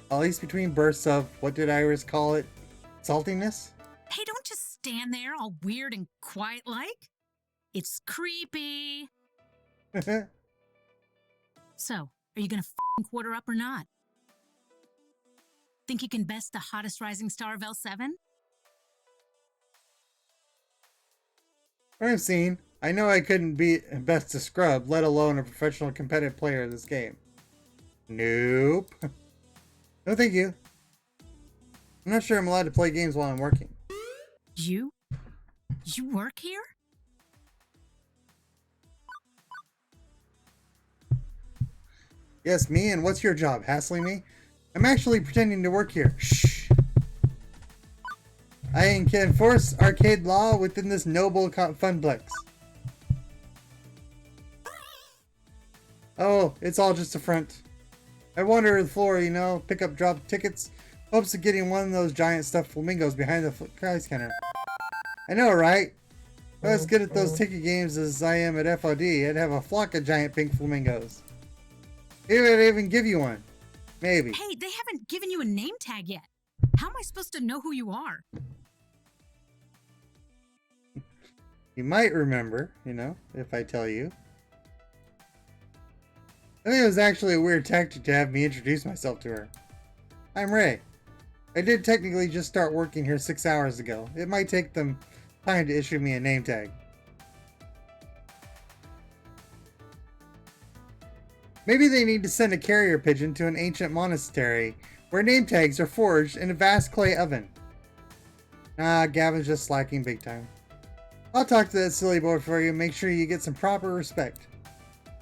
At least between bursts of, what did Iris call it? Saltiness? Hey, don't just stand there all weird and quiet like. It's creepy. So, are you gonna f***ing quarter up or not? Think you can best the hottest rising star of L7? What I've seen, I know I couldn't beat best a scrub, let alone a professional competitive player of this game. Nope. No thank you. I'm not sure I'm allowed to play games while I'm working. You? You work here? Yes, me, and what's your job, hassling me? I'm actually pretending to work here. Shh. I can enforce arcade law within this noble funplex. Oh, it's all just a front. I wander the floor, you know, pick up drop tickets, hopes of getting one of those giant stuffed flamingos behind the prize counter. I know, right? If I was good at those ticket games as I am at FOD, I'd have a flock of giant pink flamingos. Maybe I'd even give you one. Maybe. Hey, they haven't given you a name tag yet. How am I supposed to know who you are? You might remember, you know, if I tell you. I think it was actually a weird tactic to have me introduce myself to her. I'm Ray. I did technically just start working here 6 hours ago. It might take them time to issue me a name tag. Maybe they need to send a carrier pigeon to an ancient monastery where name tags are forged in a vast clay oven. Nah, Gavin's just slacking big time. I'll talk to that silly boy for you and make sure you get some proper respect.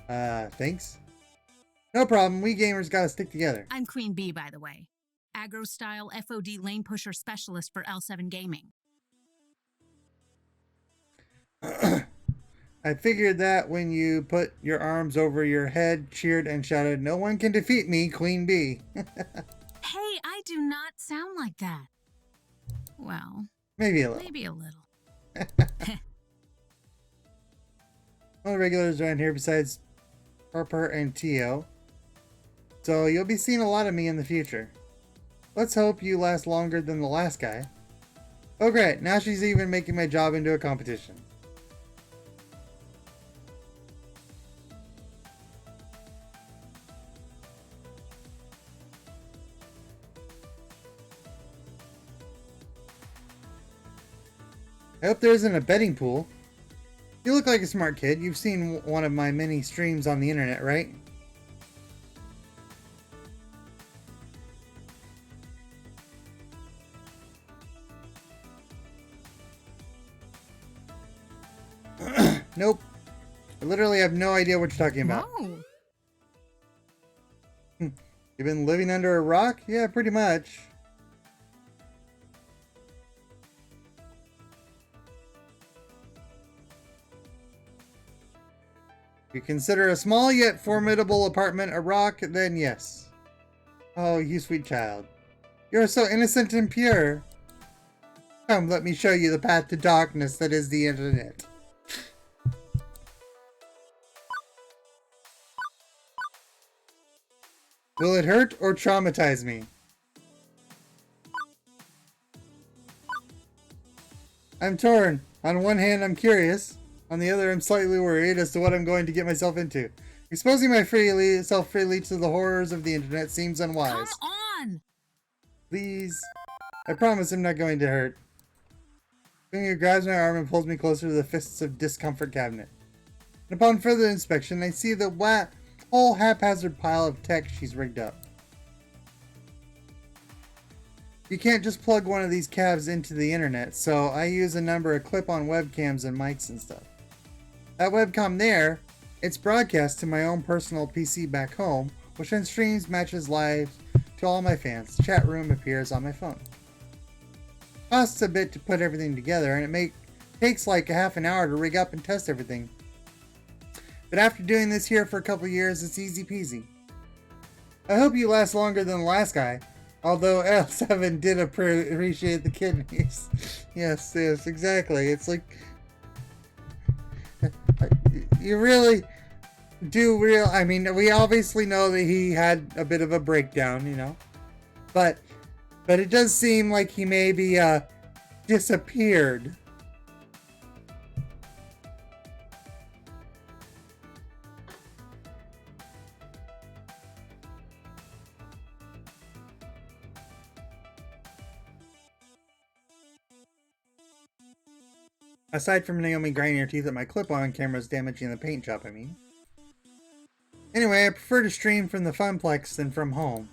Thanks? No problem, we gamers gotta stick together. I'm Queen Bee, by the way. Aggro-style FOD lane pusher specialist for L7 Gaming. I figured that when you put your arms over your head, cheered, and shouted, "No one can defeat me, Queen Bee." Hey, I do not sound like that. Well, Maybe a little. maybe a little. All the regulars around here besides Harper and Tio. So you'll be seeing a lot of me in the future. Let's hope you last longer than the last guy. Oh great, now she's even making my job into a competition. I hope there isn't a betting pool. You look like a smart kid. You've seen one of my many streams on the internet, right? Nope. I literally have no idea what you're talking about. Whoa. You've been living under a rock? Yeah, pretty much. If you consider a small yet formidable apartment a rock, then yes. Oh, you sweet child. You're so innocent and pure. Come, let me show you the path to darkness that is the internet. Will it hurt or traumatize me? I'm torn. On one hand, I'm curious. On the other, I'm slightly worried as to what I'm going to get myself into. Exposing myself freely to the horrors of the internet seems unwise. Come on! Please. I promise I'm not going to hurt. Finger grabs my arm and pulls me closer to the Fists of Discomfort cabinet. And upon further inspection, I see the whole haphazard pile of tech she's rigged up. You can't just plug one of these cabs into the internet, so I use a number of clip-on webcams and mics and stuff. That webcam there, it's broadcast to my own personal PC back home, which then streams matches live to all my fans. The chat room appears on my phone. Costs a bit to put everything together, and it takes like a half an hour to rig up and test everything. But after doing this here for a couple years, it's easy peasy. I hope you last longer than the last guy, although L7 did appreciate the kidneys. Yes, exactly. It's like... You really do I mean, we obviously know that he had a bit of a breakdown, you know? But it does seem like he maybe, disappeared. Aside from Naomi grinding her teeth at my clip-on cameras damaging the paint job, I mean. Anyway, I prefer to stream from the Funplex than from home.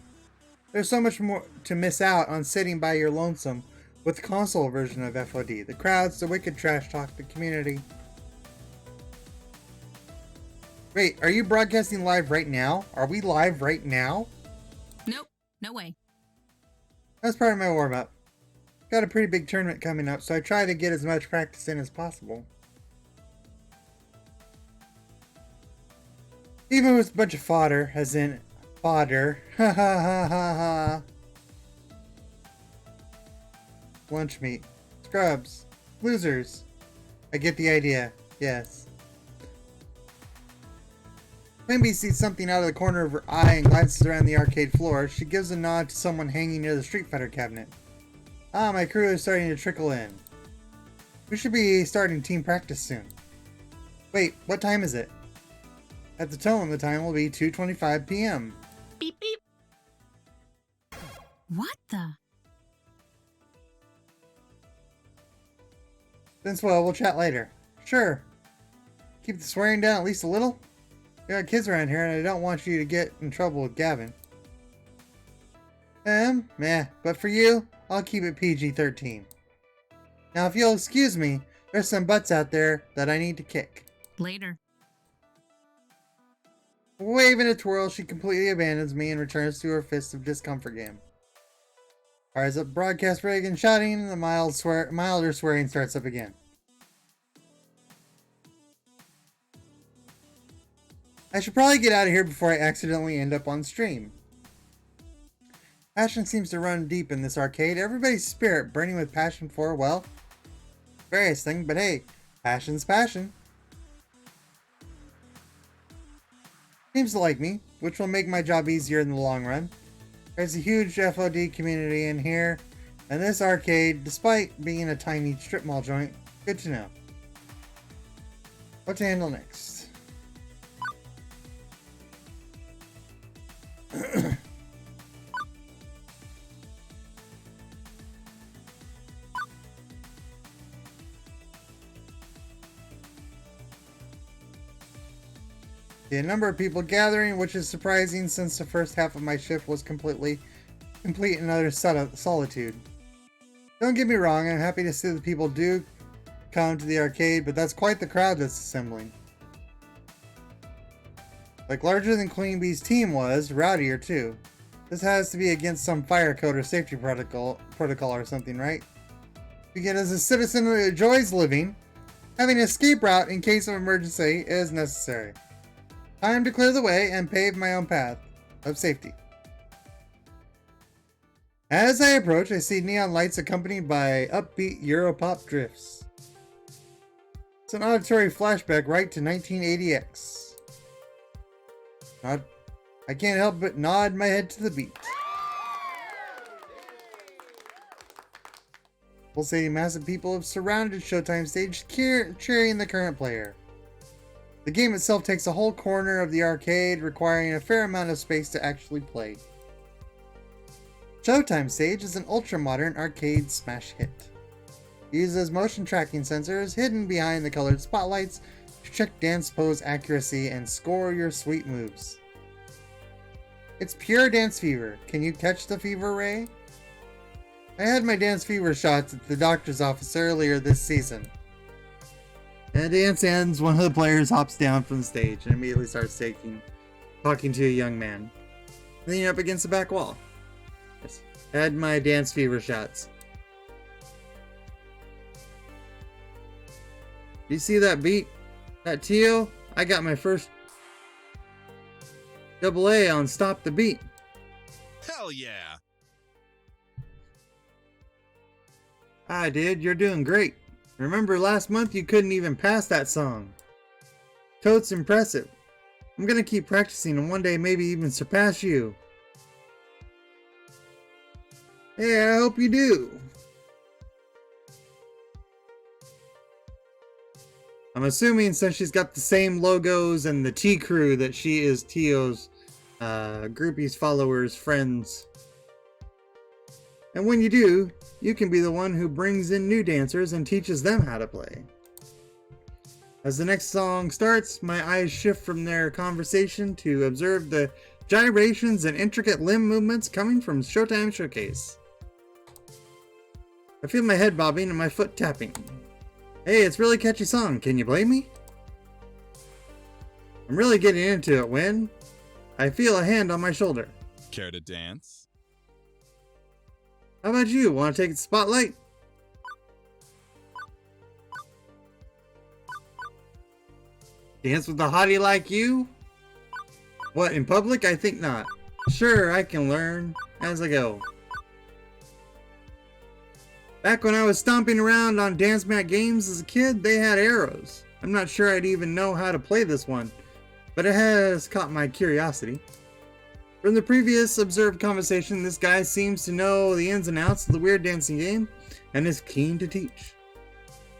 There's so much more to miss out on sitting by your lonesome with the console version of FOD. The crowds, the wicked trash talk, the community. Wait, are you broadcasting live right now? Are we live right now? Nope, no way. That's part of my warm-up. Got a pretty big tournament coming up, so I try to get as much practice in as possible. Even with a bunch of fodder, as in fodder. Ha ha ha ha ha. Lunch meat. Scrubs. Losers. I get the idea. Yes. Quimby sees something out of the corner of her eye and glances around the arcade floor. She gives a nod to someone hanging near the Street Fighter cabinet. Ah, my crew is starting to trickle in. We should be starting team practice soon. Wait, what time is it? At the tone, the time will be 2:25 p.m. Beep beep. What the? Since well, we'll chat later. Sure. Keep the swearing down at least a little. We got kids around here and I don't want you to get in trouble with Gavin. Meh. But for you, I'll keep it PG-13. Now if you'll excuse me, there's some butts out there that I need to kick. Later. Waving a twirl, she completely abandons me and returns to her Fist of Discomfort game. Fires up broadcast rig and shouting, and the milder swearing starts up again. I should probably get out of here before I accidentally end up on stream. Passion seems to run deep in this arcade. Everybody's spirit burning with passion for, well, various things, but hey, passion's passion. Seems to like me, which will make my job easier in the long run. There's a huge FOD community in here, and this arcade, despite being a tiny strip mall joint, good to know. What to handle next? The number of people gathering, which is surprising since the first half of my shift was complete in utter solitude. Don't get me wrong, I'm happy to see that people do come to the arcade, but that's quite the crowd that's assembling. Like larger than Queen Bee's team was, rowdier too. This has to be against some fire code or safety protocol or something, right? Because as a citizen who enjoys living, having an escape route in case of emergency is necessary. Time to clear the way and pave my own path of safety. As I approach, I see neon lights accompanied by upbeat Europop drifts. It's an auditory flashback right to 1980X. I can't help but nod my head to the beat. Pulsating mass of people have surrounded Showtime stage, cheering the current player. The game itself takes a whole corner of the arcade, requiring a fair amount of space to actually play. Showtime Stage is an ultra-modern arcade smash hit. It uses motion tracking sensors hidden behind the colored spotlights to check dance pose accuracy and score your sweet moves. It's pure dance fever. Can you catch the fever, Ray? I had my dance fever shots at the doctor's office earlier this season. And the dance ends, one of the players hops down from the stage and immediately starts talking to a young man, leaning up against the back wall. Yes, I had my dance fever shots. Do you see that beat? That Tio? I got my first AA on Stop the Beat. Hell yeah! I did. You're doing great. Remember last month you couldn't even pass that song. Totes impressive. I'm gonna keep practicing and one day maybe even surpass you. Hey, I hope you do. I'm assuming since she's got the same logos and the T crew that she is Tio's groupies, followers, friends. And when you do, you can be the one who brings in new dancers and teaches them how to play. As the next song starts, my eyes shift from their conversation to observe the gyrations and intricate limb movements coming from Showtime Showcase. I feel my head bobbing and my foot tapping. Hey, it's a really catchy song, can you blame me? I'm really getting into it when I feel a hand on my shoulder. Care to dance? How about you? Want to take the spotlight? Dance with a hottie like you? What, in public? I think not. Sure, I can learn as I go. Back when I was stomping around on Dance Mat Games as a kid, they had arrows. I'm not sure I'd even know how to play this one, but it has caught my curiosity. From the previous observed conversation, this guy seems to know the ins and outs of the weird dancing game, and is keen to teach.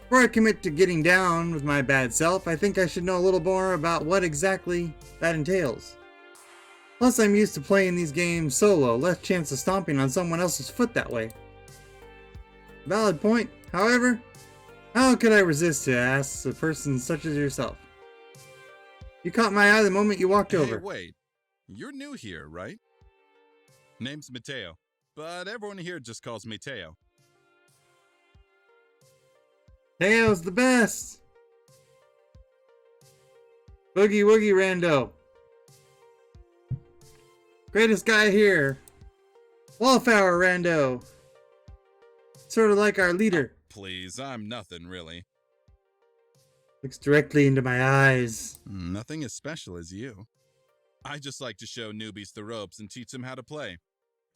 Before I commit to getting down with my bad self, I think I should know a little more about what exactly that entails. Plus, I'm used to playing these games solo, less chance of stomping on someone else's foot that way. Valid point. However, how could I resist to ask a person such as yourself? You caught my eye the moment you walked over. Hey, wait. You're new here, right? Name's Mateo, but everyone here just calls me Teo. Teo's the best! Boogie Woogie Rando. Greatest guy here. Wallflower Rando. Sort of like our leader. Please, I'm nothing really. Looks directly into my eyes. Nothing as special as you. I just like to show newbies the ropes and teach them how to play.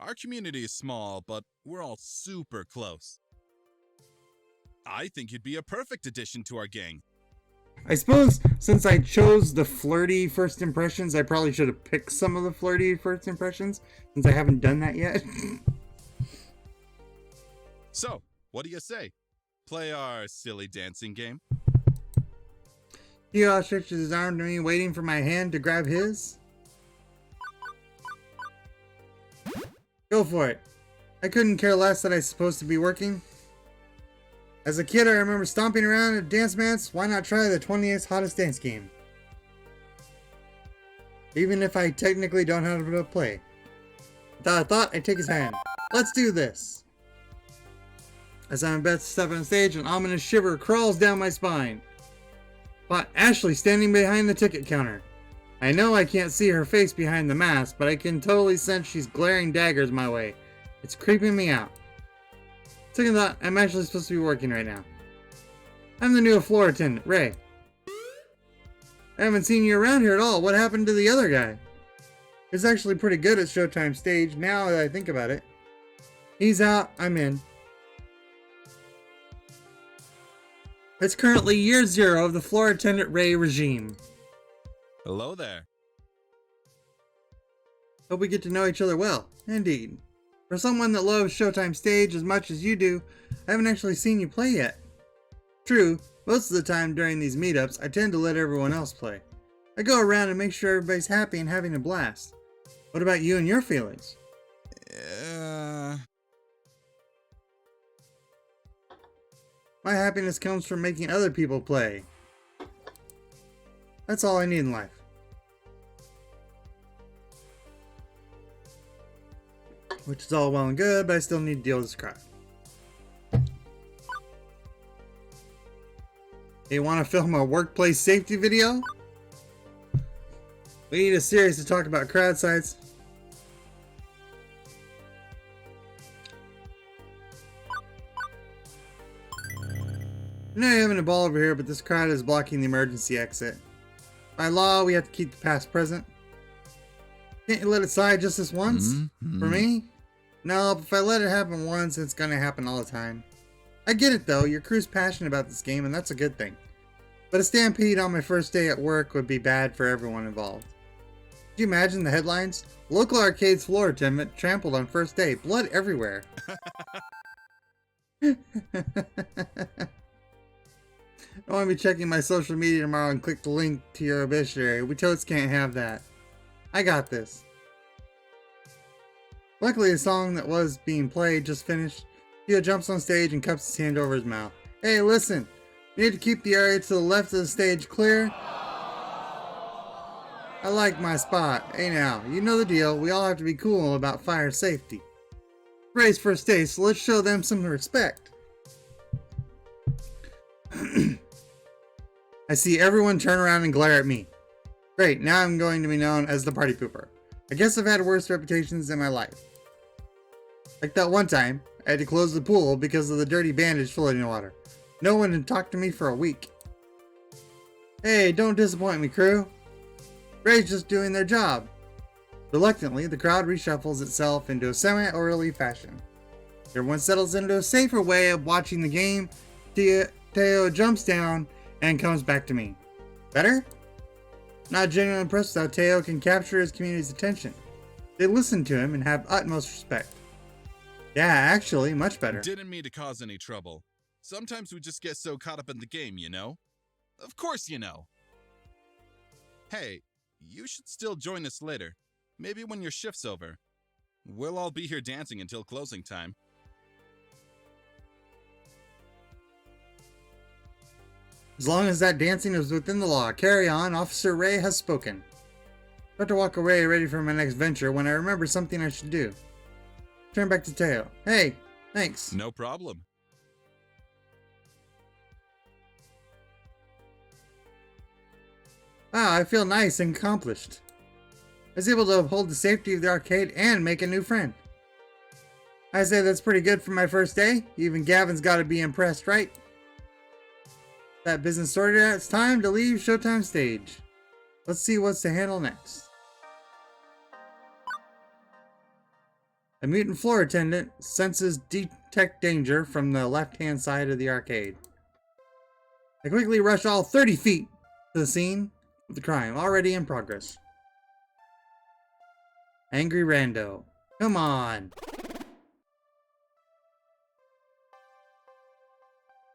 Our community is small, but we're all super close. I think you'd be a perfect addition to our gang. I suppose since I chose the flirty first impressions, I probably should have picked some of the flirty first impressions, since I haven't done that yet. So, what do you say? Play our silly dancing game? He all stretches his arm to me, waiting for my hand to grab his. Go for it. I couldn't care less that I'm supposed to be working. As a kid, I remember stomping around at dance mats. Why not try the 20th hottest dance game? Even if I technically don't know how to play. I thought I'd take his hand. Let's do this. As I'm about to step on stage, an ominous shiver crawls down my spine. But Ashley standing behind the ticket counter. I know I can't see her face behind the mask, but I can totally sense she's glaring daggers my way. It's creeping me out. Second thought, I'm actually supposed to be working right now. I'm the new floor attendant, Ray. I haven't seen you around here at all. What happened to the other guy? He's actually pretty good at Showtime stage now that I think about it. He's out, I'm in. It's currently year 0 of the floor attendant Ray regime. Hello there. Hope we get to know each other well. Indeed. For someone that loves Showtime stage as much as you do, I haven't actually seen you play yet. True, most of the time during these meetups, I tend to let everyone else play. I go around and make sure everybody's happy and having a blast. What about you and your feelings? My happiness comes from making other people play. That's all I need in life. Which is all well and good, but I still need to deal with this crowd. Hey, want to film a workplace safety video? We need a series to talk about crowd size. I know you're having a ball over here, but this crowd is blocking the emergency exit. By law, we have to keep the past present. Can't you let it slide just this once? For me? No, but if I let it happen once, it's gonna happen all the time. I get it though, your crew's passionate about this game, and that's a good thing. But a stampede on my first day at work would be bad for everyone involved. Could you imagine the headlines? Local arcade's floor attendant trampled on first day, blood everywhere. I want to be checking my social media tomorrow and click the link to your obituary. We totes can't have that. I got this. Luckily, the song that was being played just finished. Theo jumps on stage and cups his hand over his mouth. Hey, listen. We need to keep the area to the left of the stage clear. I like my spot. Hey now, you know the deal. We all have to be cool about fire safety. Ray's first day, so let's show them some respect. I see everyone turn around and glare at me. Great, now I'm going to be known as the party pooper. I guess I've had worse reputations in my life. Like that one time, I had to close the pool because of the dirty bandage floating in water. No one had talked to me for a week. Hey, don't disappoint me, crew. Ray's just doing their job. Reluctantly, the crowd reshuffles itself into a semi-orderly fashion. Everyone settles into a safer way of watching the game. Theo jumps down and comes back to me. Better? Not genuinely impressed with how Theo can capture his community's attention. They listen to him and have utmost respect. Yeah, actually, much better. Didn't mean to cause any trouble. Sometimes we just get so caught up in the game, you know? Of course you know. Hey, you should still join us later. Maybe when your shift's over. We'll all be here dancing until closing time. As long as that dancing is within the law. Carry on, Officer Ray has spoken. About to walk away ready for my next venture when I remember something I should do. Turn back to Theo. Hey, thanks. No problem. Wow, I feel nice and accomplished. I was able to uphold the safety of the arcade and make a new friend. I say that's pretty good for my first day. Even Gavin's got to be impressed, right? That business sorted out, it's time to leave Showtime stage. Let's see what's to handle next. A mutant floor attendant senses detect danger from the left-hand side of the arcade. I quickly rush all 30 feet to the scene of the crime, already in progress. Angry Rando. Come on.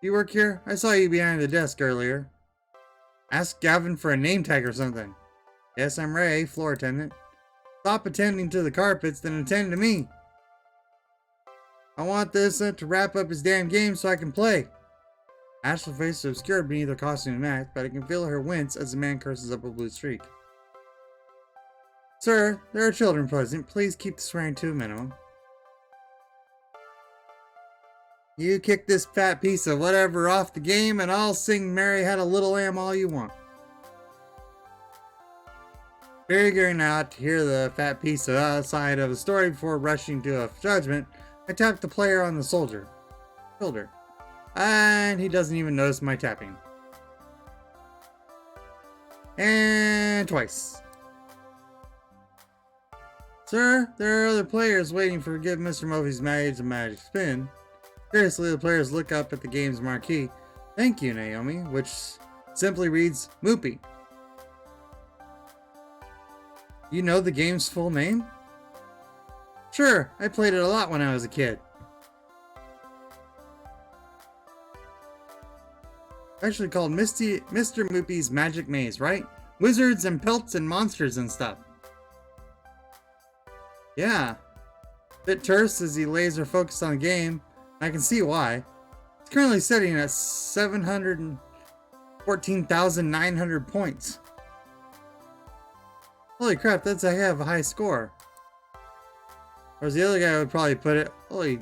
You work here? I saw you behind the desk earlier. Ask Gavin for a name tag or something. Yes, I'm Ray, floor attendant. Stop attending to the carpets, then attend to me. I want this to wrap up his damn game so I can play. Ashley's face is obscured beneath her costume and mask, but I can feel her wince as the man curses up a blue streak. Sir, there are children present. Please keep the swearing to a minimum. You kick this fat piece of whatever off the game and I'll sing Mary Had a Little Lamb all you want. Figuring out to hear the fat piece side of the story before rushing to a judgment, I tapped the player on the shoulder. And he doesn't even notice my tapping. And twice. Sir, there are other players waiting for Give Mr. Movies Magic a Magic Spin. Curiously, the players look up at the game's marquee. Thank you, Naomi, which simply reads Moopy. You know the game's full name? Sure, I played it a lot when I was a kid. Actually called Mr. Moopy's Magic Maze, right? Wizards and pelts and monsters and stuff. Yeah. Bit terse as he laser focused on the game. I can see why. It's currently sitting at 714,900 points. Holy crap, that's a heck of a high score. Whereas the other guy would probably put it, holy,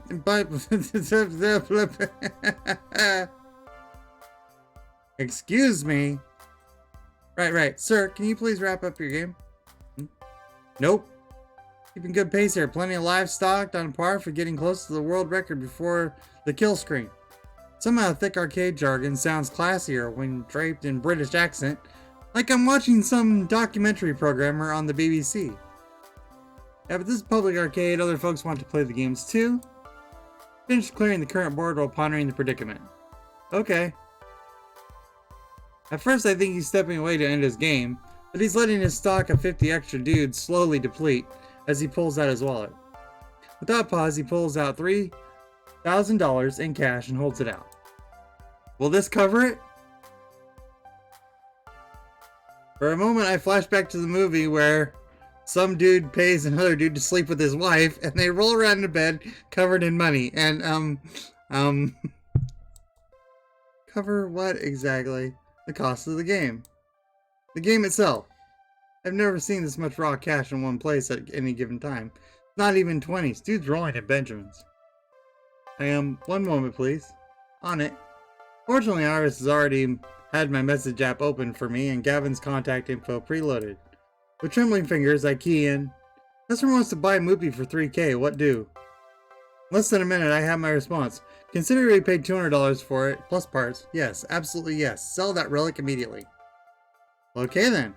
excuse me. Right. Sir, can you please wrap up your game? Nope. Keeping good pace here. Plenty of livestock on par for getting close to the world record before the kill screen. Somehow thick arcade jargon sounds classier when draped in British accent, like I'm watching some documentary programmer on the BBC. Yeah, but this is public arcade. Other folks want to play the games too. Finish clearing the current board while pondering the predicament. Okay. At first I think he's stepping away to end his game, but he's letting his stock of 50 extra dudes slowly deplete as he pulls out his wallet. Without pause, he pulls out $3,000 in cash and holds it out. Will this cover it? For a moment, I flash back to the movie where some dude pays another dude to sleep with his wife, and they roll around in bed covered in money. And, cover what exactly? The cost of the game. The game itself. I've never seen this much raw cash in one place at any given time. Not even 20s. Dude's rolling in Benjamins. One moment, please. On it. Fortunately, Iris has already had my message app open for me and Gavin's contact info preloaded. With trembling fingers, I key in. Customer wants to buy Moopy for $3K. What do? In less than a minute, I have my response. Consider we paid $200 for it, plus parts. Yes, absolutely yes. Sell that relic immediately. Okay then.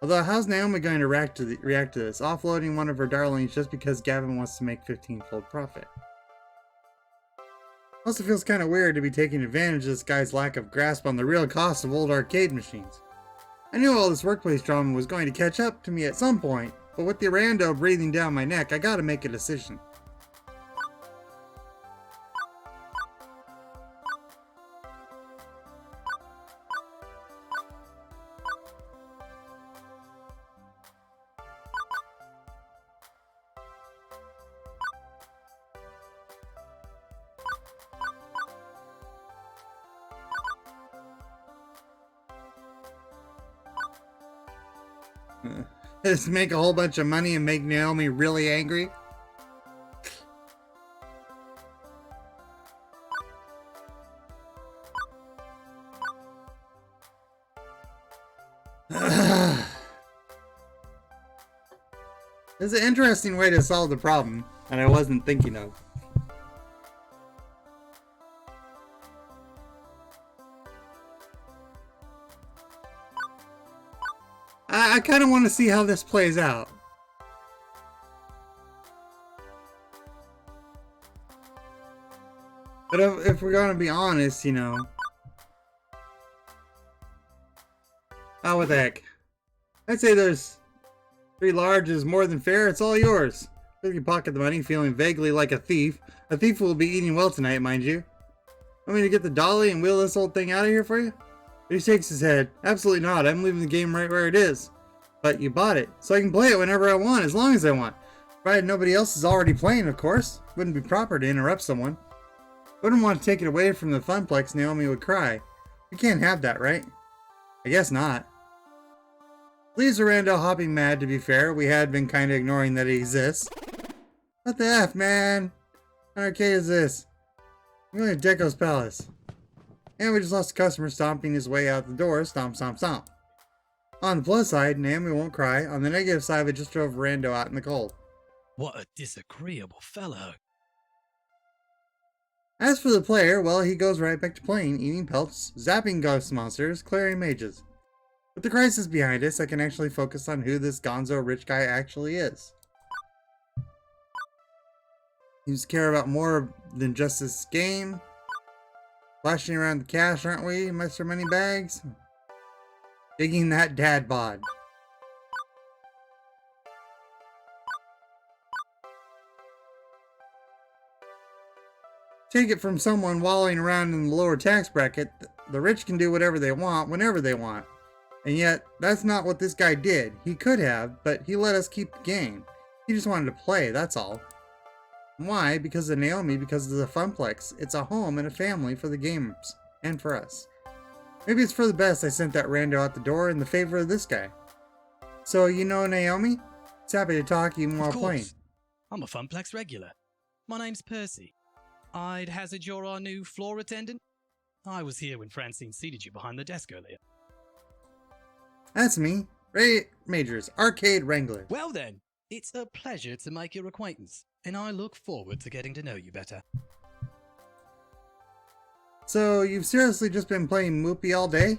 Although, how's Naomi going to react to this? Offloading one of her darlings just because Gavin wants to make 15-fold profit. Also feels kind of weird to be taking advantage of this guy's lack of grasp on the real cost of old arcade machines. I knew all this workplace drama was going to catch up to me at some point, but with the rando breathing down my neck, I gotta make a decision. Just make a whole bunch of money and make Naomi really angry? It's an interesting way to solve the problem that I wasn't thinking of. I kind of want to see how this plays out. But if we're going to be honest, you know. Oh, what the heck. I'd say there's 3 large is more than fair. It's all yours. Quickly pocket the money, feeling vaguely like a thief. A thief who will be eating well tonight, mind you. Want me to get the dolly and wheel this old thing out of here for you? But he shakes his head. Absolutely not. I'm leaving the game right where it is. But you bought it, so I can play it whenever I want, as long as I want. Provided nobody else is already playing, of course. Wouldn't be proper to interrupt someone. Wouldn't want to take it away from the Funplex. Naomi would cry. We can't have that, right? I guess not. Leaves Randall hopping mad, to be fair. We had been kind of ignoring that it exists. What the F, man? What arcade is this? I'm going to Deco's Palace. And we just lost a customer stomping his way out the door. Stomp, stomp, stomp. On the plus side, Naomi won't cry. On the negative side, we just drove Rando out in the cold. What a disagreeable fellow. As for the player, well, he goes right back to playing, eating pelts, zapping ghost monsters, clearing mages. With the crisis behind us, I can actually focus on who this gonzo rich guy actually is. Seems to care about more than just this game. Flashing around the cash, aren't we, Mr. Moneybags? Digging that dad bod. Take it from someone wallowing around in the lower tax bracket, the rich can do whatever they want, whenever they want. And yet, that's not what this guy did. He could have, but he let us keep the game. He just wanted to play, that's all. Why? Because of Naomi, because of the Funplex. It's a home and a family for the gamers. And for us. Maybe it's for the best I sent that rando out the door in the favor of this guy. So, you know Naomi? He's happy to talk even while playing. I'm a Funplex regular. My name's Percy. I'd hazard you're our new floor attendant? I was here when Francine seated you behind the desk earlier. That's me. Ray Majors, Arcade Wrangler. Well then, it's a pleasure to make your acquaintance, and I look forward to getting to know you better. So, you've seriously just been playing Moopy all day?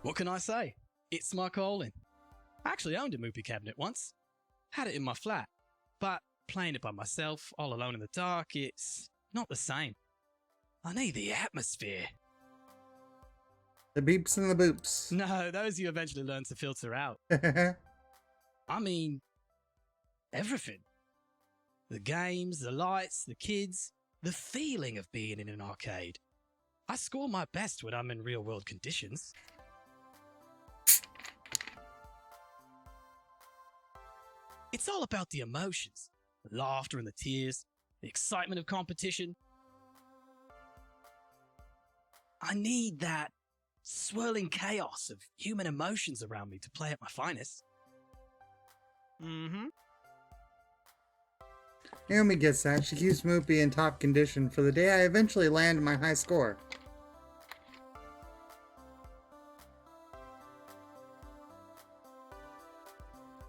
What can I say? It's my calling. I actually owned a Moopy cabinet once. Had it in my flat. But playing it by myself, all alone in the dark, it's not the same. I need the atmosphere. The beeps and the boops. No, those you eventually learn to filter out. I mean, everything. The games, the lights, the kids, the feeling of being in an arcade. I score my best when I'm in real-world conditions. It's all about the emotions, the laughter and the tears, the excitement of competition. I need that swirling chaos of human emotions around me to play at my finest. Naomi gets that. She keeps Moopy in top condition for the day I eventually land my high score.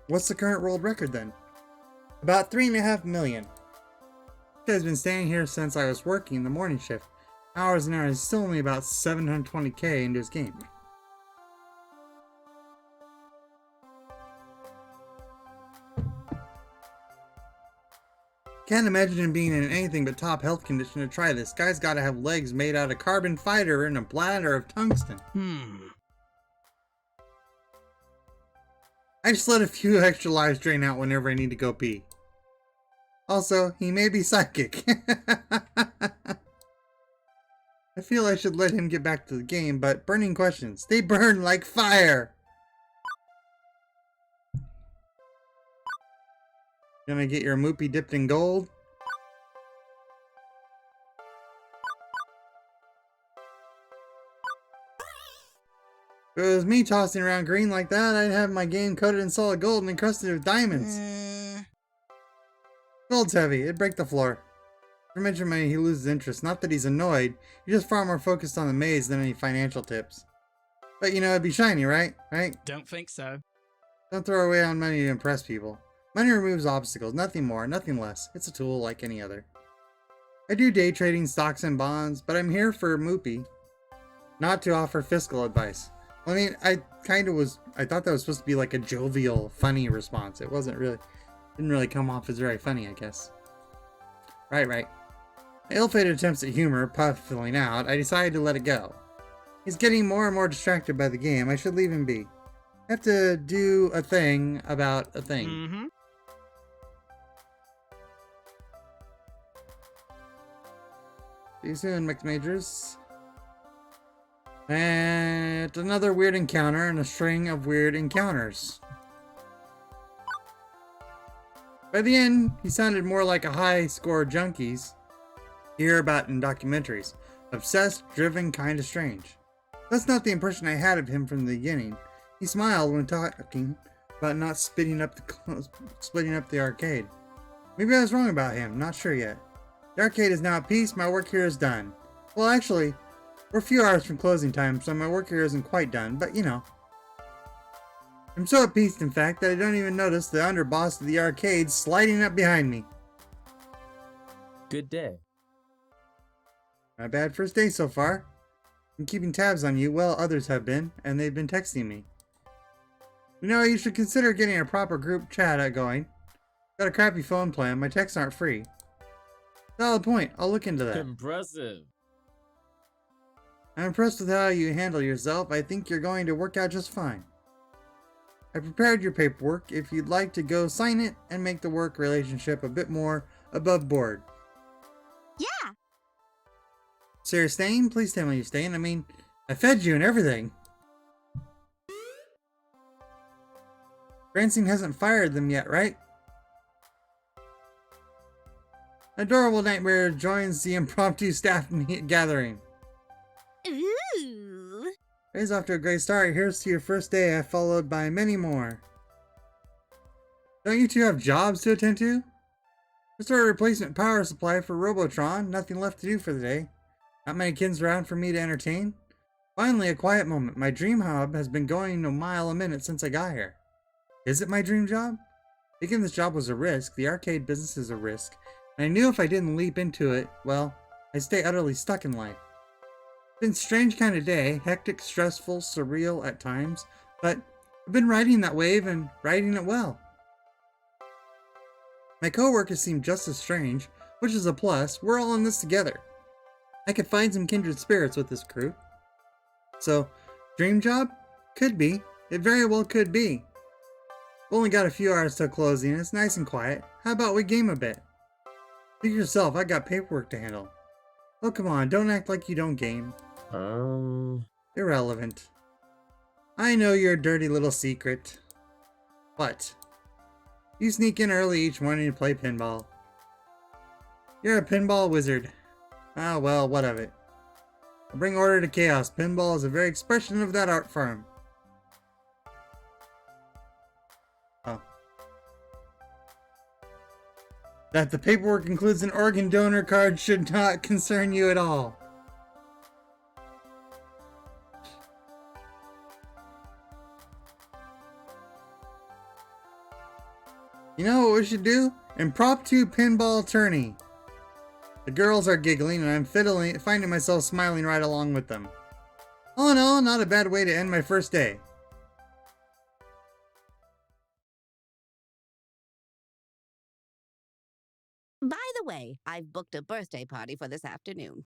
What's the current world record then? About 3.5 million. This guy's been standing here since I was working the morning shift. Hours and hours, still only about 720k into his game. Can't imagine him being in anything but top health condition to try this. Guy's gotta have legs made out of carbon fiber and a bladder of tungsten. I just let a few extra lives drain out whenever I need to go pee. Also, he may be psychic. I feel I should let him get back to the game, but burning questions. They burn like fire! Gonna get your Moopy dipped in gold? If it was me tossing around green like that, I'd have my game coated in solid gold and encrusted with diamonds. Gold's heavy, it'd break the floor. For mention money, he loses interest. Not that he's annoyed, he's just far more focused on the maze than any financial tips. But you know, it'd be shiny, right? Right? Don't think so. Don't throw away on money to impress people. Money removes obstacles, nothing more, nothing less. It's a tool like any other. I do day trading stocks and bonds, but I'm here for Moopy, not to offer fiscal advice. I mean, I thought that was supposed to be like a jovial, funny response. It wasn't really, didn't really come off as very funny, I guess. Right. My ill-fated attempts at humor puffing out, I decided to let it go. He's getting more and more distracted by the game. I should leave him be. I have to do a thing about a thing. Mm-hmm. See you soon, mixed majors. And another weird encounter and a string of weird encounters. By the end, he sounded more like a high-score junkies you hear about in documentaries. Obsessed, driven, kinda strange. That's not the impression I had of him from the beginning. He smiled when talking about not splitting up the arcade. Maybe I was wrong about him, not sure yet. The arcade is now at peace, my work here is done. Well, actually, we're a few hours from closing time, so my work here isn't quite done, but you know. I'm so at peace, in fact, that I don't even notice the underboss of the arcade sliding up behind me. Good day. Not bad first day so far. I'm keeping tabs on you, well, others have been, and they've been texting me. You know, you should consider getting a proper group chat going. Got a crappy phone plan, my texts aren't free. Valid point, I'll look into that. Impressive. I'm impressed with how you handle yourself. I think you're going to work out just fine. I prepared your paperwork if you'd like to go sign it and make the work relationship a bit more above board. Yeah. So you're staying? Please tell me you're staying. I mean, I fed you and everything. Francine hasn't fired them yet, right? Adorable Nightmare joins the impromptu staff gathering. Ooh. Day's off to a great start. Here's to your first day, followed by many more. Don't you two have jobs to attend to? Just a replacement power supply for Robotron. Nothing left to do for the day. Not many kids around for me to entertain. Finally, a quiet moment. My dream hub has been going a mile a minute since I got here. Is it my dream job? Thinking this job was a risk. The arcade business is a risk. And I knew if I didn't leap into it, well, I'd stay utterly stuck in life. It's been a strange kind of day. Hectic, stressful, surreal at times. But I've been riding that wave and riding it well. My coworkers seem just as strange, which is a plus. We're all in this together. I could find some kindred spirits with this crew. So, dream job? Could be. It very well could be. We've only got a few hours till closing. It's nice and quiet. How about we game a bit? Think yourself, I got paperwork to handle. Oh, come on, don't act like you don't game. Irrelevant. I know your dirty little secret. What? You sneak in early each morning to play pinball. You're a pinball wizard. Ah, well, what of it? I'll bring order to chaos. Pinball is a very expression of that art form. Oh. That the paperwork includes an organ donor card should not concern you at all. You know what we should do? Impromptu pinball tourney. The girls are giggling and I'm finding myself smiling right along with them. All in all, not a bad way to end my first day. By the way, I've booked a birthday party for this afternoon.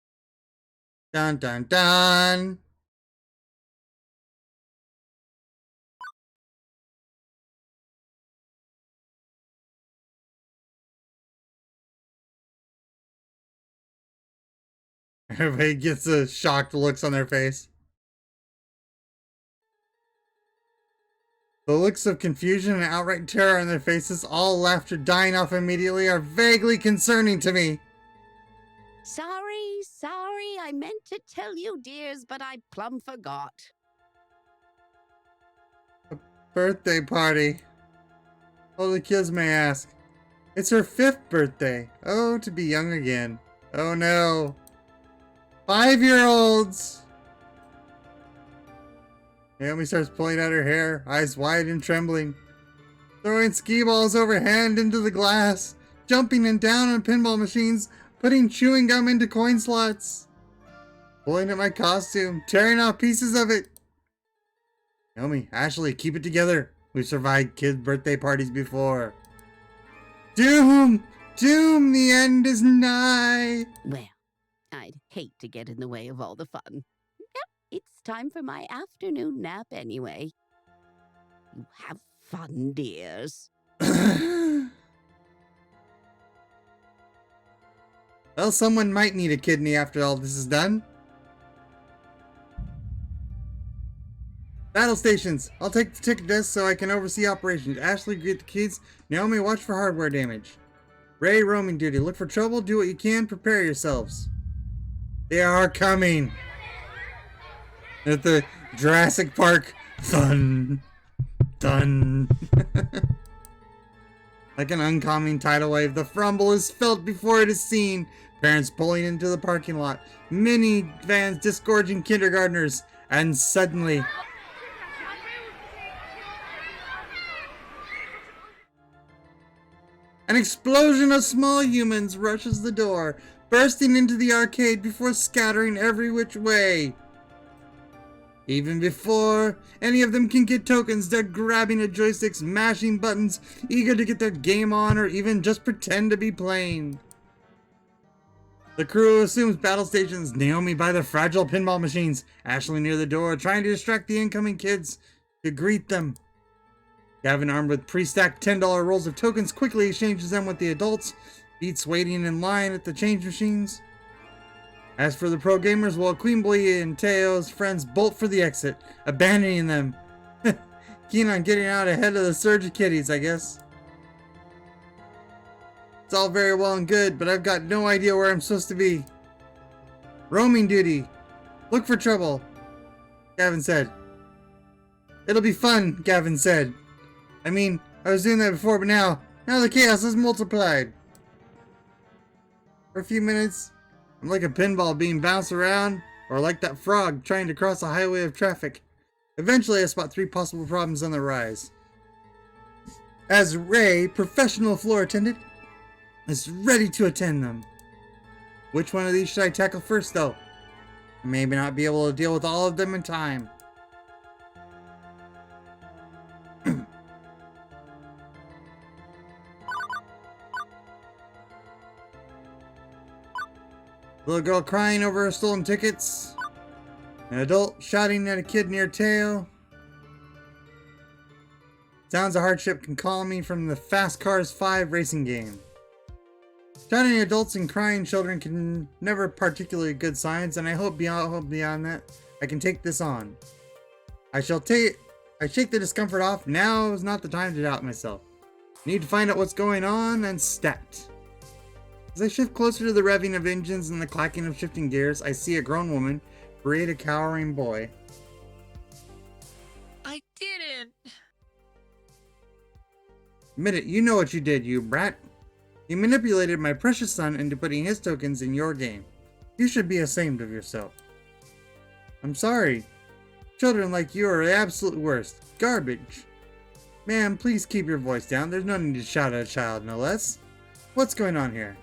Dun dun dun! Everybody gets the shocked looks on their face. The looks of confusion and outright terror on their faces, all laughter dying off immediately, are vaguely concerning to me. Sorry, I meant to tell you, dears, but I plumb forgot. A birthday party. All the kids may ask. It's her 5th birthday. Oh, to be young again. Oh no. 5-year-olds! Naomi starts pulling out her hair, eyes wide and trembling. Throwing skee balls overhand into the glass. Jumping and down on pinball machines. Putting chewing gum into coin slots. Pulling at my costume. Tearing off pieces of it. Naomi, Ashley, keep it together. We've survived kids' birthday parties before. Doom! Doom, the end is nigh! Well, I'd hate to get in the way of all the fun. Yep, it's time for my afternoon nap anyway. You have fun, dears. Well, someone might need a kidney after all this is done. Battle stations. I'll take the ticket desk so I can oversee operations. Ashley, greet the kids. Naomi, watch for hardware damage. Ray, roaming duty. Look for trouble. Do what you can. Prepare yourselves. They are coming. At the Jurassic Park. Thun. Dun. Like an oncoming tidal wave, the rumble is felt before it is seen. Parents pulling into the parking lot. Mini vans disgorging kindergartners. And suddenly... an explosion of small humans rushes the door, bursting into the arcade before scattering every which way. Even before any of them can get tokens, they're grabbing at joysticks, mashing buttons, eager to get their game on or even just pretend to be playing. The crew assumes battle stations, Naomi by the fragile pinball machines, Ashley near the door, trying to distract the incoming kids to greet them. Gavin, armed with pre-stacked $10 rolls of tokens, quickly exchanges them with the adults, Beats waiting in line at the change machines. As for the pro gamers, well, Queen Blee and Teo's friends bolt for the exit, abandoning them. Keen on getting out ahead of the surge of kiddies, I guess. It's all very well and good, but I've got no idea where I'm supposed to be. Roaming duty. Look for trouble, Gavin said. It'll be fun, Gavin said. I mean, I was doing that before, but now the chaos is multiplied. For a few minutes, I'm like a pinball being bounced around, or like that frog trying to cross a highway of traffic. Eventually, I spot 3 possible problems on the rise. As Ray, professional floor attendant, is ready to attend them. Which one of these should I tackle first, though? I may not be able to deal with all of them in time. Little girl crying over her stolen tickets. An adult shouting at a kid near Teo. Sounds of hardship can call me from the Fast Cars 5 racing game. Shouting at adults and crying children can never particularly good signs, and I hope beyond that I can take this on. I shake the discomfort off. Now is not the time to doubt myself. Need to find out what's going on and stat. As I shift closer to the revving of engines and the clacking of shifting gears, I see a grown woman berate a cowering boy. I didn't. Admit it, you know what you did, you brat. You manipulated my precious son into putting his tokens in your game. You should be ashamed of yourself. I'm sorry. Children like you are the absolute worst. Garbage. Ma'am, please keep your voice down. There's no need to shout at a child, no less. What's going on here?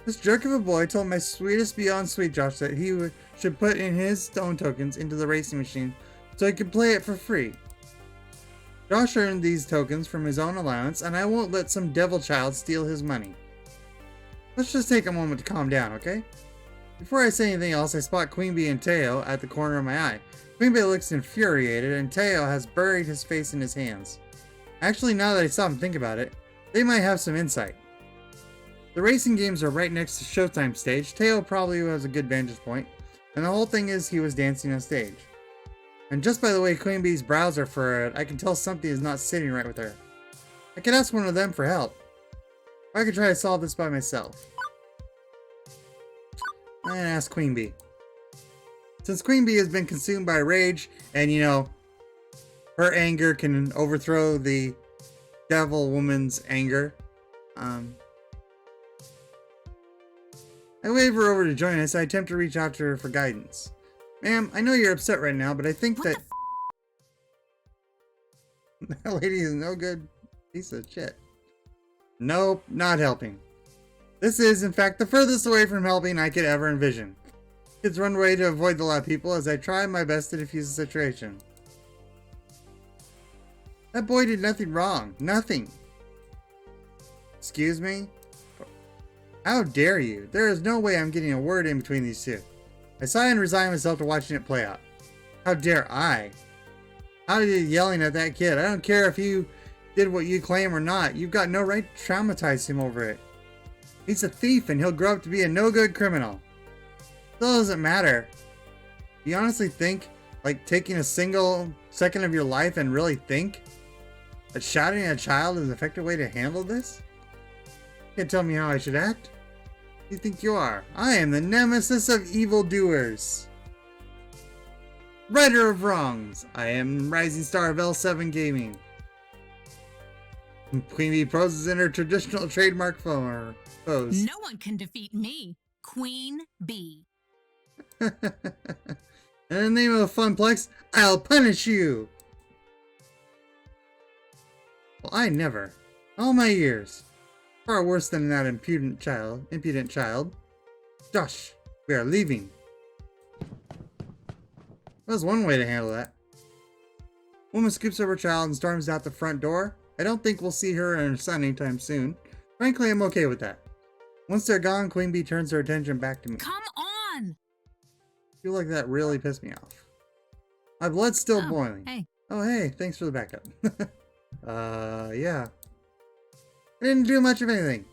This jerk of a boy told my sweetest beyond sweet Josh that he should put in his own tokens into the racing machine so he could play it for free. Josh earned these tokens from his own allowance, and I won't let some devil child steal his money. Let's just take a moment to calm down, okay? Before I say anything else, I spot Queen Bee and Teo at the corner of my eye. Queen Bee looks infuriated, and Teo has buried his face in his hands. Actually, now that I stop and think about it, they might have some insight. The racing games are right next to Showtime stage. Teo probably has a good vantage point, and the whole thing is he was dancing on stage. And just by the way Queen Bee's brows are furrowed, I can tell something is not sitting right with her. I could ask one of them for help. Or I could try to solve this by myself. I'm gonna ask Queen Bee. Since Queen Bee has been consumed by rage, and you know, her anger can overthrow the devil woman's anger, I wave her over to join us. I attempt to reach out to her for guidance. Ma'am, I know you're upset right now, but I think that that lady is no good piece of shit. Nope, not helping. This is, in fact, the furthest away from helping I could ever envision. Kids run away to avoid the loud people as I try my best to defuse the situation. That boy did nothing wrong. Nothing. Excuse me? How dare you? There is no way I'm getting a word in between these two. I sigh and resign myself to watching it play out. How dare I? How are you yelling at that kid? I don't care if you did what you claim or not. You've got no right to traumatize him over it. He's a thief and he'll grow up to be a no-good criminal. Still doesn't matter. Do you honestly think, like, taking a single second of your life and really think that shouting at a child is an effective way to handle this? You can't tell me how I should act. Who do you think you are? I am the nemesis of evildoers. Righter of wrongs. I am rising star of L7 Gaming. Queen Bee poses in her traditional trademark pose. No one can defeat me, Queen Bee. In the name of Funplex, I'll punish you! Well, I never. All my years. Far worse than that impudent child. Josh, we are leaving. That's one way to handle that. Woman scoops up her child and storms out the front door. I don't think we'll see her and her son anytime soon. Frankly, I'm okay with that. Once they're gone, Queen Bee turns her attention back to me. Come on! I feel like that really pissed me off. My blood's still boiling. Hey. Oh, hey, thanks for the backup. Yeah. I didn't do much of anything.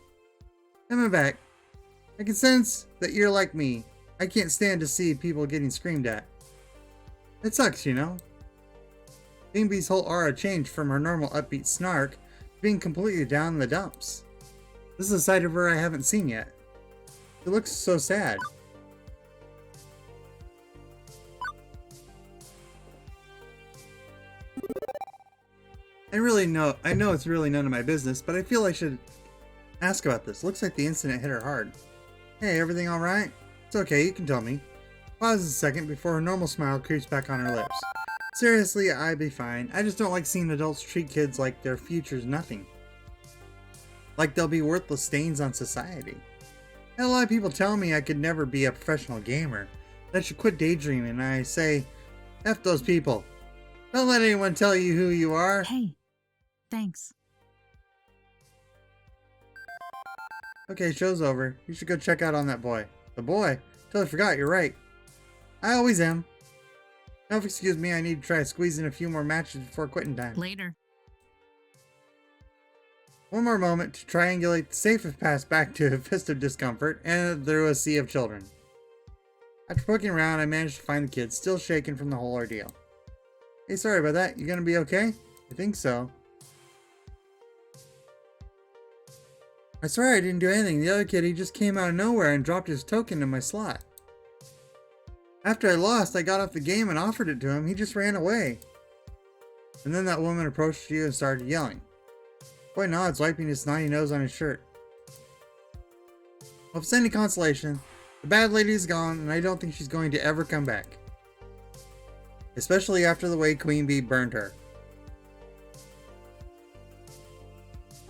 Coming back. I can sense that you're like me. I can't stand to see people getting screamed at. It sucks, you know? Queen Bee's whole aura changed from her normal upbeat snark to being completely down in the dumps. This is a side of her I haven't seen yet. She looks so sad. I know it's really none of my business, but I feel I should ask about this. Looks like the incident hit her hard. Hey, everything alright? It's okay, you can tell me. Pauses a second before her normal smile creeps back on her lips. Seriously, I'd be fine. I just don't like seeing adults treat kids like their future's nothing. Like they'll be worthless stains on society. I had a lot of people tell me I could never be a professional gamer. That I should quit daydreaming, and I say, F those people. Don't let anyone tell you who you are. Hey, thanks. Okay, show's over. You should go check out on that boy. The boy? Totally forgot, you're right. I always am. Now, if you excuse me, I need to try squeezing a few more matches before quitting time. Later. One more moment to triangulate the safest path back to a fist of discomfort and through a sea of children. After poking around, I managed to find the kid, still shaken from the whole ordeal. Hey, sorry about that. You gonna be okay? I think so. I swear I didn't do anything. The other kid, he just came out of nowhere and dropped his token in my slot. After I lost, I got off the game and offered it to him. He just ran away. And then that woman approached you and started yelling. Boy nods, wiping his snotty nose on his shirt. Well, if it's any consolation, the bad lady's gone, and I don't think she's going to ever come back. Especially after the way Queen Bee burned her.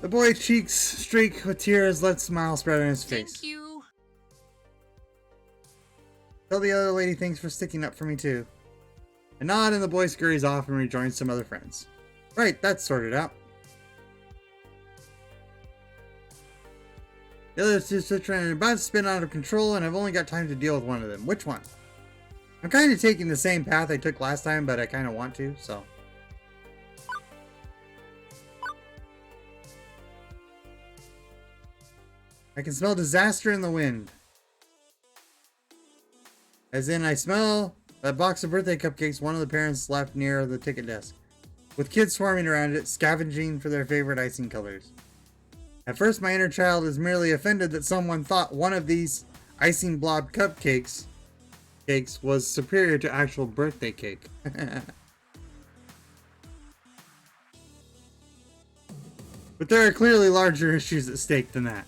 The boy's cheeks streak with tears, let a smile spread on his face. Thank you. Tell the other lady thanks for sticking up for me too. A nod and the boy scurries off and rejoins some other friends. Right, that's sorted out. The other two are about to spin out of control and I've only got time to deal with one of them. Which one? I'm kind of taking the same path I took last time, but I kind of want to, so. I can smell disaster in the wind. As in, I smell a box of birthday cupcakes one of the parents left near the ticket desk, with kids swarming around it, scavenging for their favorite icing colors. At first, my inner child is merely offended that someone thought one of these icing blob cupcakes was superior to actual birthday cake. But there are clearly larger issues at stake than that.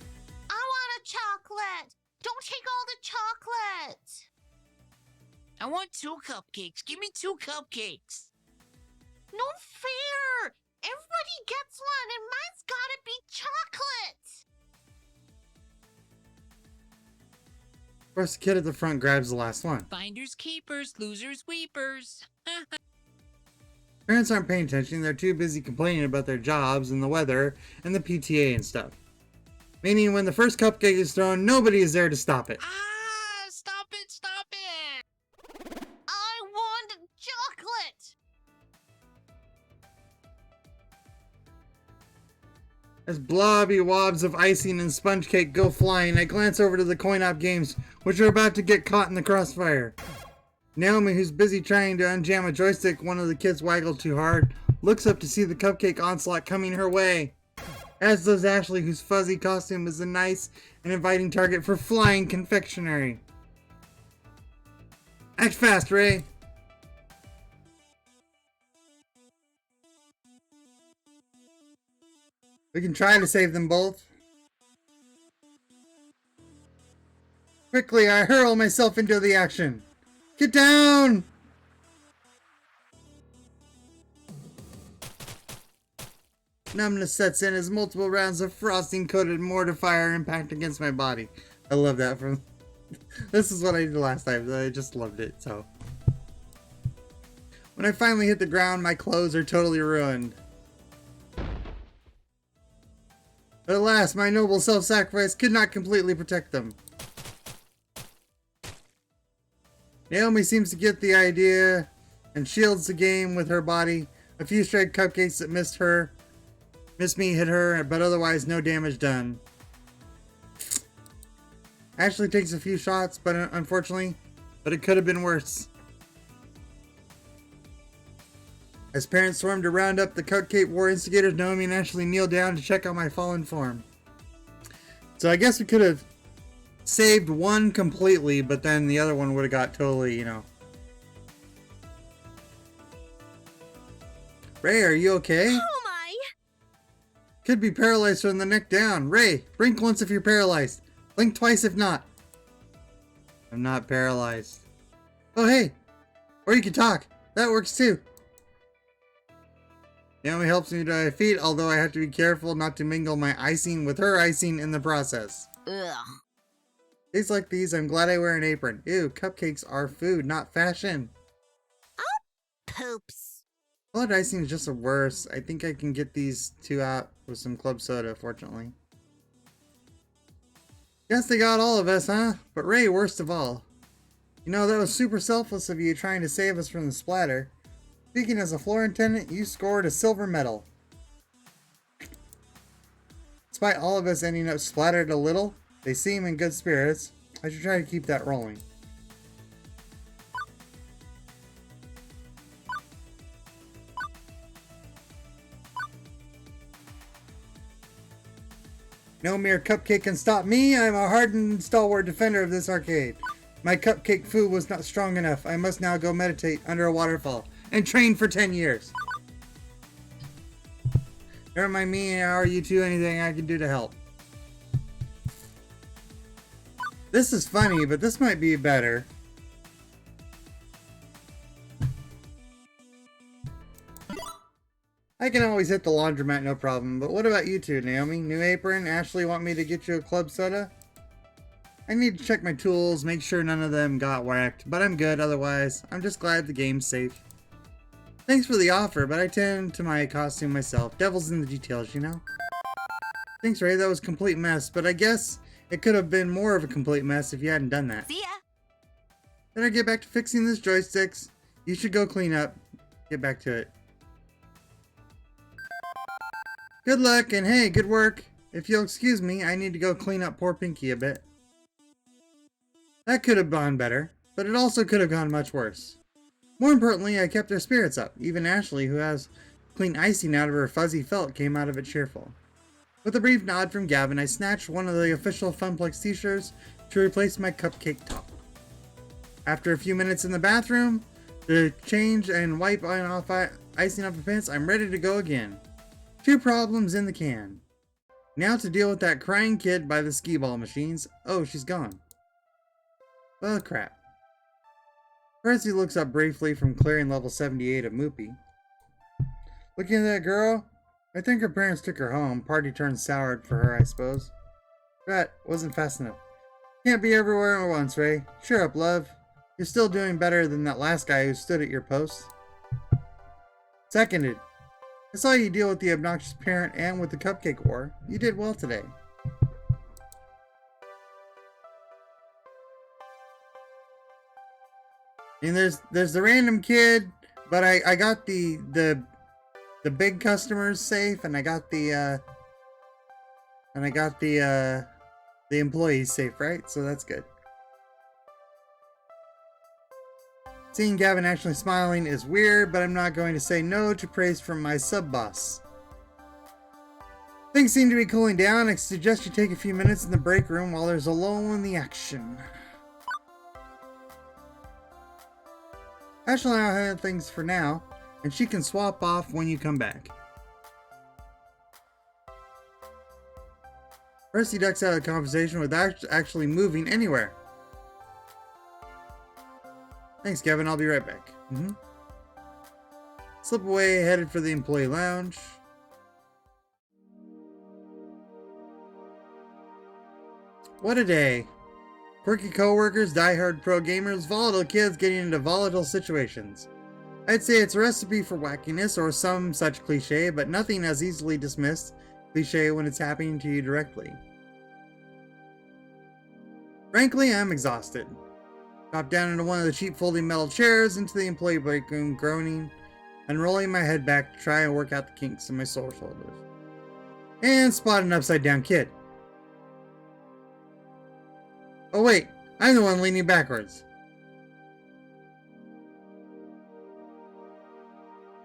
I want a chocolate. Don't take all the chocolate. I want 2 cupcakes. Give me 2 cupcakes. No fair. Everybody gets one, and mine's gotta be chocolate. Of course, the kid at the front grabs the last one. Finders keepers, losers weepers. Parents aren't paying attention. They're too busy complaining about their jobs and the weather and the PTA and stuff. Meaning when the first cupcake is thrown, nobody is there to stop it. Ah, stop it, stop it! I want chocolate! As blobby wobs of icing and sponge cake go flying, I glance over to the coin-op games, which are about to get caught in the crossfire. Naomi, who's busy trying to unjam a joystick one of the kids waggled too hard, looks up to see the cupcake onslaught coming her way. As does Ashley, whose fuzzy costume is a nice and inviting target for flying confectionery. Act fast, Ray! We can try to save them both. Quickly, I hurl myself into the action. Get down! Numbness sets in as multiple rounds of frosting-coated mortifier impact against my body. I love that from... This is what I did last time. I just loved it, so... When I finally hit the ground, my clothes are totally ruined. But alas, my noble self-sacrifice could not completely protect them. Naomi seems to get the idea and shields the game with her body. A few stray cupcakes that missed me hit her, but otherwise no damage done. Ashley takes a few shots, but unfortunately, it could have been worse. As parents swarm to round up the cupcake war instigators, Naomi and Ashley kneel down to check on my fallen form. So I guess we could have saved one completely, but then the other one would have got totally, you know. Ray, are you okay? Oh my! Could be paralyzed from the neck down. Ray, blink once if you're paralyzed. Blink twice if not. I'm not paralyzed. Oh hey! Or you can talk. That works too. Naomi helps me to my feet, although I have to be careful not to mingle my icing with her icing in the process. Ugh. Days like these, I'm glad I wear an apron. Ew, cupcakes are food, not fashion. Poops. Colored icing is just the worst. I think I can get these two out with some club soda, fortunately. Guess they got all of us, huh? But Ray, worst of all. You know, that was super selfless of you trying to save us from the splatter. Speaking as a floor attendant, you scored a silver medal. Despite all of us ending up splattered a little, they seem in good spirits. I should try to keep that rolling. No mere cupcake can stop me. I'm a hardened, stalwart defender of this arcade. My cupcake food was not strong enough. I must now go meditate under a waterfall and train for 10 years. Never mind me, or you two, anything I can do to help. This is funny, but this might be better. I can always hit the laundromat, no problem, but what about you two, Naomi? New apron? Ashley want me to get you a club soda? I need to check my tools, make sure none of them got whacked, but I'm good otherwise. I'm just glad the game's safe. Thanks for the offer, but I tend to my costume myself. Devil's in the details, you know? Thanks, Ray, that was a complete mess, but I guess it could have been more of a complete mess if you hadn't done that. See ya! Better get back to fixing these joysticks. You should go clean up. Get back to it. Good luck, and hey, good work. If you'll excuse me, I need to go clean up poor Pinky a bit. That could have gone better, but it also could have gone much worse. More importantly, I kept their spirits up. Even Ashley, who has clean icing out of her fuzzy felt, came out of it cheerful. With a brief nod from Gavin, I snatched one of the official Funplex t-shirts to replace my cupcake top. After a few minutes in the bathroom, to change and wipe off icing off the pants, I'm ready to go again. 2 problems in the can. Now to deal with that crying kid by the skee-ball machines. Oh, she's gone. Well, crap. Percy looks up briefly from clearing level 78 of Moopy. Looking at that girl? I think her parents took her home. Party turned sour for her, I suppose. That wasn't fast enough. Can't be everywhere at once, Ray. Cheer up, love. You're still doing better than that last guy who stood at your post. Seconded. I saw you deal with the obnoxious parent and with the cupcake war. You did well today. And there's the random kid, but I got the big customers safe, and I got the employees safe, right? So that's good. Seeing Gavin actually smiling is weird, but I'm not going to say no to praise from my sub-boss. Things seem to be cooling down. I suggest you take a few minutes in the break room while there's a lull in the action. Ashley and I'll handle things for now, and she can swap off when you come back. First, he ducks out of the conversation without actually moving anywhere. Thanks, Kevin. I'll be right back. Slip away, headed for the employee lounge. What a day. Quirky coworkers, die-hard pro gamers, volatile kids getting into volatile situations. I'd say it's a recipe for wackiness or some such cliche, but nothing as easily dismissed cliche when it's happening to you directly. Frankly, I'm exhausted. Drop down into one of the cheap folding metal chairs into the employee break room, groaning and rolling my head back to try and work out the kinks in my sore shoulders. And spot an upside down kid. Oh wait, I'm the one leaning backwards.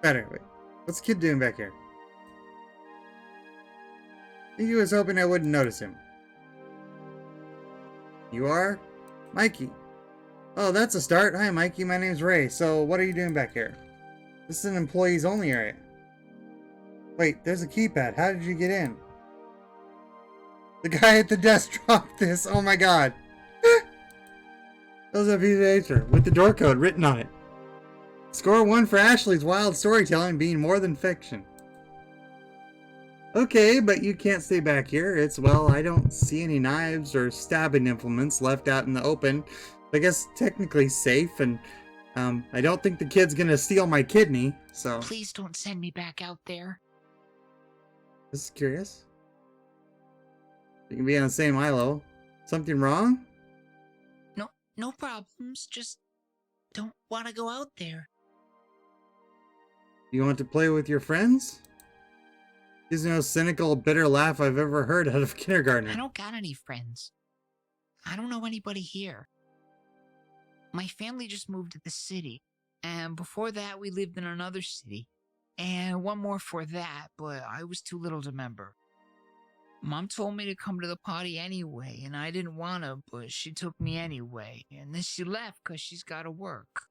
Better, wait. What's the kid doing back here? I think he was hoping I wouldn't notice him. You are? Mikey. Oh, that's a start. Hi, Mikey. My name's Ray. So, what are you doing back here? This is an employees only area. Wait, there's a keypad. How did you get in? The guy at the desk dropped this. Oh my god. That was a piece of nature with the door code written on it. Score 1 for Ashley's wild storytelling being more than fiction. Okay, but you can't stay back here. It's, well, I don't see any knives or stabbing implements left out in the open. I guess technically safe, and I don't think the kid's gonna steal my kidney, so... Please don't send me back out there. This is curious. You can be on the same eye level. Something wrong? No problems. Just don't want to go out there. You want to play with your friends? He's the most cynical, bitter laugh I've ever heard out of a kindergartner. I don't got any friends. I don't know anybody here. My family just moved to the city, and before that we lived in another city, and one more for that, but I was too little to remember. Mom told me to come to the party anyway, and I didn't want to, but she took me anyway, and then she left because she's got to work.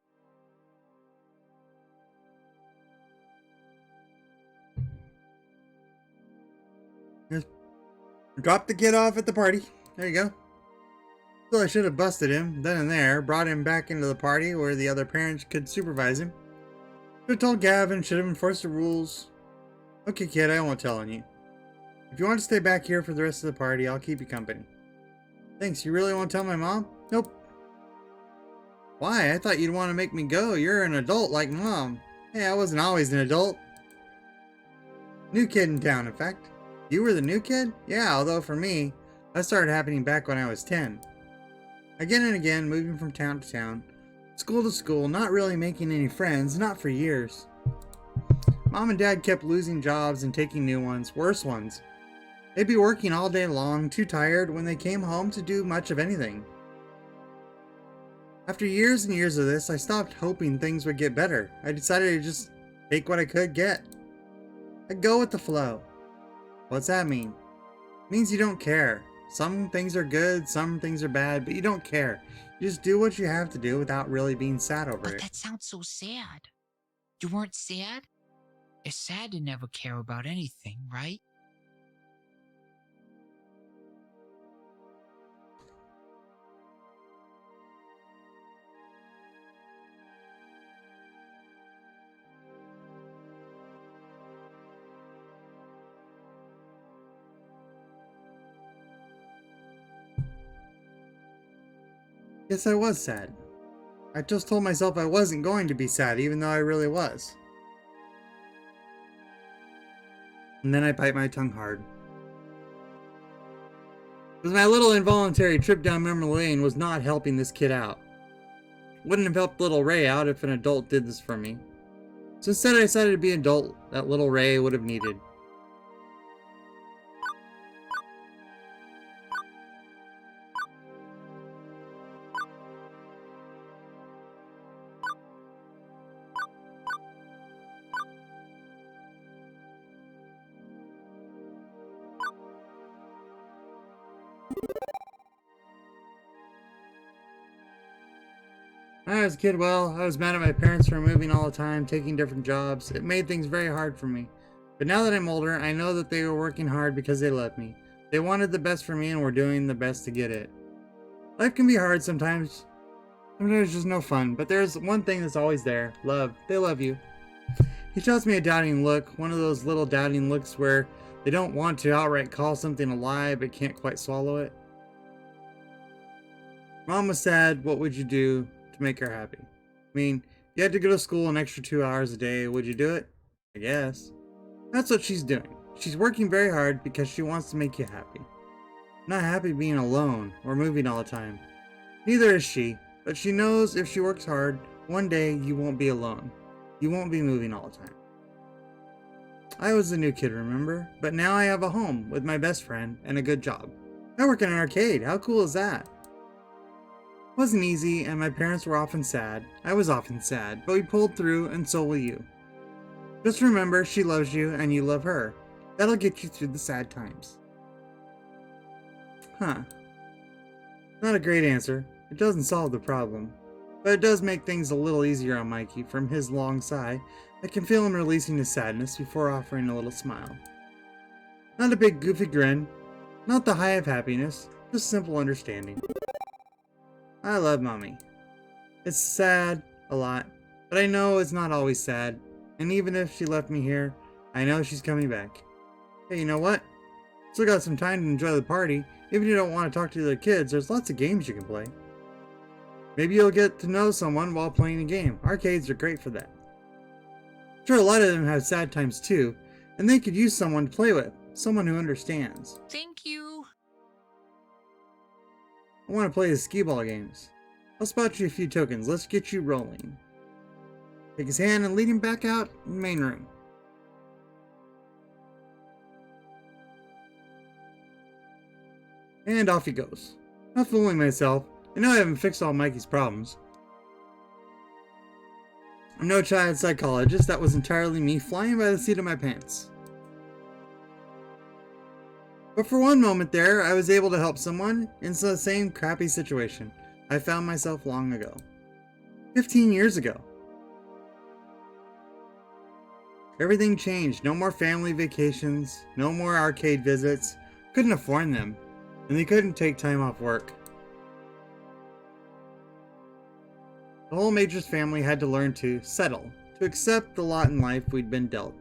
Just drop the kid off at the party. There you go. So I should have busted him then and there, brought him back into the party where the other parents could supervise him. Should have told Gavin, should have enforced the rules. Okay, kid, I won't tell on you. If you want to stay back here for the rest of the party, I'll keep you company. Thanks, you really won't tell my mom? Nope. Why? I thought you'd want to make me go. You're an adult like Mom. Hey, I wasn't always an adult. New kid in town, in fact. You were the new kid? Yeah, although for me, that started happening back when I was 10. Again and again, moving from town to town, school to school, not really making any friends, not for years. Mom and Dad kept losing jobs and taking new ones, worse ones. They'd be working all day long, too tired when they came home to do much of anything. After years and years of this, I stopped hoping things would get better. I decided to just take what I could get. I'd go with the flow. What's that mean? It means you don't care. Some things are good, some things are bad, but you don't care. You just do what you have to do without really being sad over But it. that sounds so sad. You weren't sad? It's sad to never care about anything, right? Yes, I was sad. I just told myself I wasn't going to be sad, even though I really was. And then I bite my tongue hard. Because my little involuntary trip down memory lane was not helping this kid out. Wouldn't have helped little Ray out if an adult did this for me. So instead I decided to be an adult that little Ray would have needed. When I was a kid, well, I was mad at my parents for moving all the time, taking different jobs. It made things very hard for me. But now that I'm older, I know that they were working hard because they loved me. They wanted the best for me and were doing the best to get it. Life can be hard sometimes. Sometimes it's just no fun, but there's one thing that's always there. Love. They love you. He shows me a doubting look, one of those little doubting looks where they don't want to outright call something a lie but can't quite swallow it. Mom was sad. What would you do to make her happy? I mean, you had to go to school an extra 2 hours a day. Would you do it? I guess. That's what she's doing. She's working very hard because she wants to make you happy. Not happy being alone or moving all the time. Neither is she, but she knows if she works hard, one day you won't be alone. You won't be moving all the time. I was the new kid, remember? But now I have a home with my best friend and a good job. I work in an arcade. How cool is that? It wasn't easy, and my parents were often sad. I was often sad, but we pulled through, and so will you. Just remember, she loves you, and you love her. That'll get you through the sad times. Huh. Not a great answer. It doesn't solve the problem. But it does make things a little easier on Mikey. From his long sigh, I can feel him releasing his sadness before offering a little smile. Not a big goofy grin. Not the high of happiness. Just simple understanding. I love Mommy. It's sad, a lot, but I know it's not always sad, and even if she left me here, I know she's coming back. Hey, you know what? Still got some time to enjoy the party. Even if you don't want to talk to the other kids, there's lots of games you can play. Maybe you'll get to know someone while playing a game. Arcades are great for that. Sure, a lot of them have sad times too, and they could use someone to play with, someone who understands. Thank you. I want to play the skee-ball games. I'll spot you a few tokens. Let's get you rolling. Take his hand and lead him back out in the main room. And off he goes. Not fooling myself. I know I haven't fixed all Mikey's problems. I'm no child psychologist. That was entirely me flying by the seat of my pants. But for one moment there, I was able to help someone in the same crappy situation I found myself long ago. 15 years ago. Everything changed. No more family vacations. No more arcade visits. Couldn't afford them. And they couldn't take time off work. The whole Majors family had to learn to settle, to accept the lot in life we'd been dealt.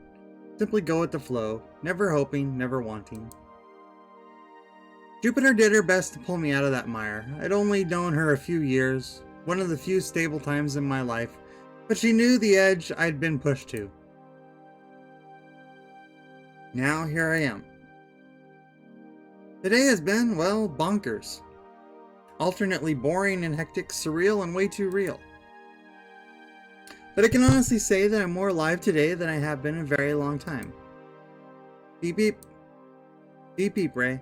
Simply go with the flow, never hoping, never wanting. Jupiter did her best to pull me out of that mire. I'd only known her a few years, one of the few stable times in my life, but she knew the edge I'd been pushed to. Now here I am. Today has been, well, bonkers. Alternately boring and hectic, surreal and way too real. But I can honestly say that I'm more alive today than I have been in a very long time. Beep beep. Beep beep, Ray.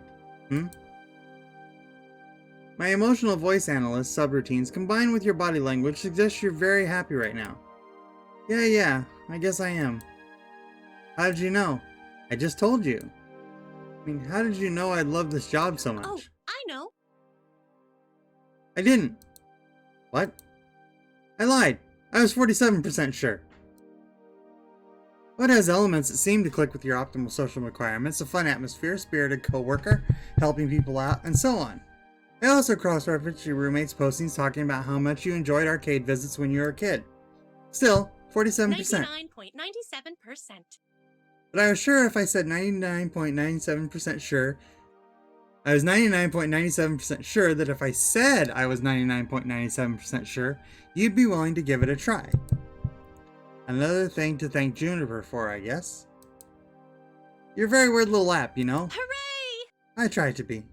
My emotional voice analyst subroutines combined with your body language suggest you're very happy right now. Yeah, I guess I am. How did you know? I just told you. I mean, how did you know I'd love this job so much? Oh, I know. I didn't. What? I lied. I was 47% sure. What has elements that seem to click with your optimal social requirements, a fun atmosphere, spirited co-worker, helping people out, and so on. I also cross-referenced your roommate's postings talking about how much you enjoyed arcade visits when you were a kid. Still, 47%. 99.97%. But I was sure if I said 99.97% sure, I was 99.97% sure that if I said I was 99.97% sure, you'd be willing to give it a try. Another thing to thank Juniper for, I guess. You're a very weird little app, you know? Hooray! I try to be.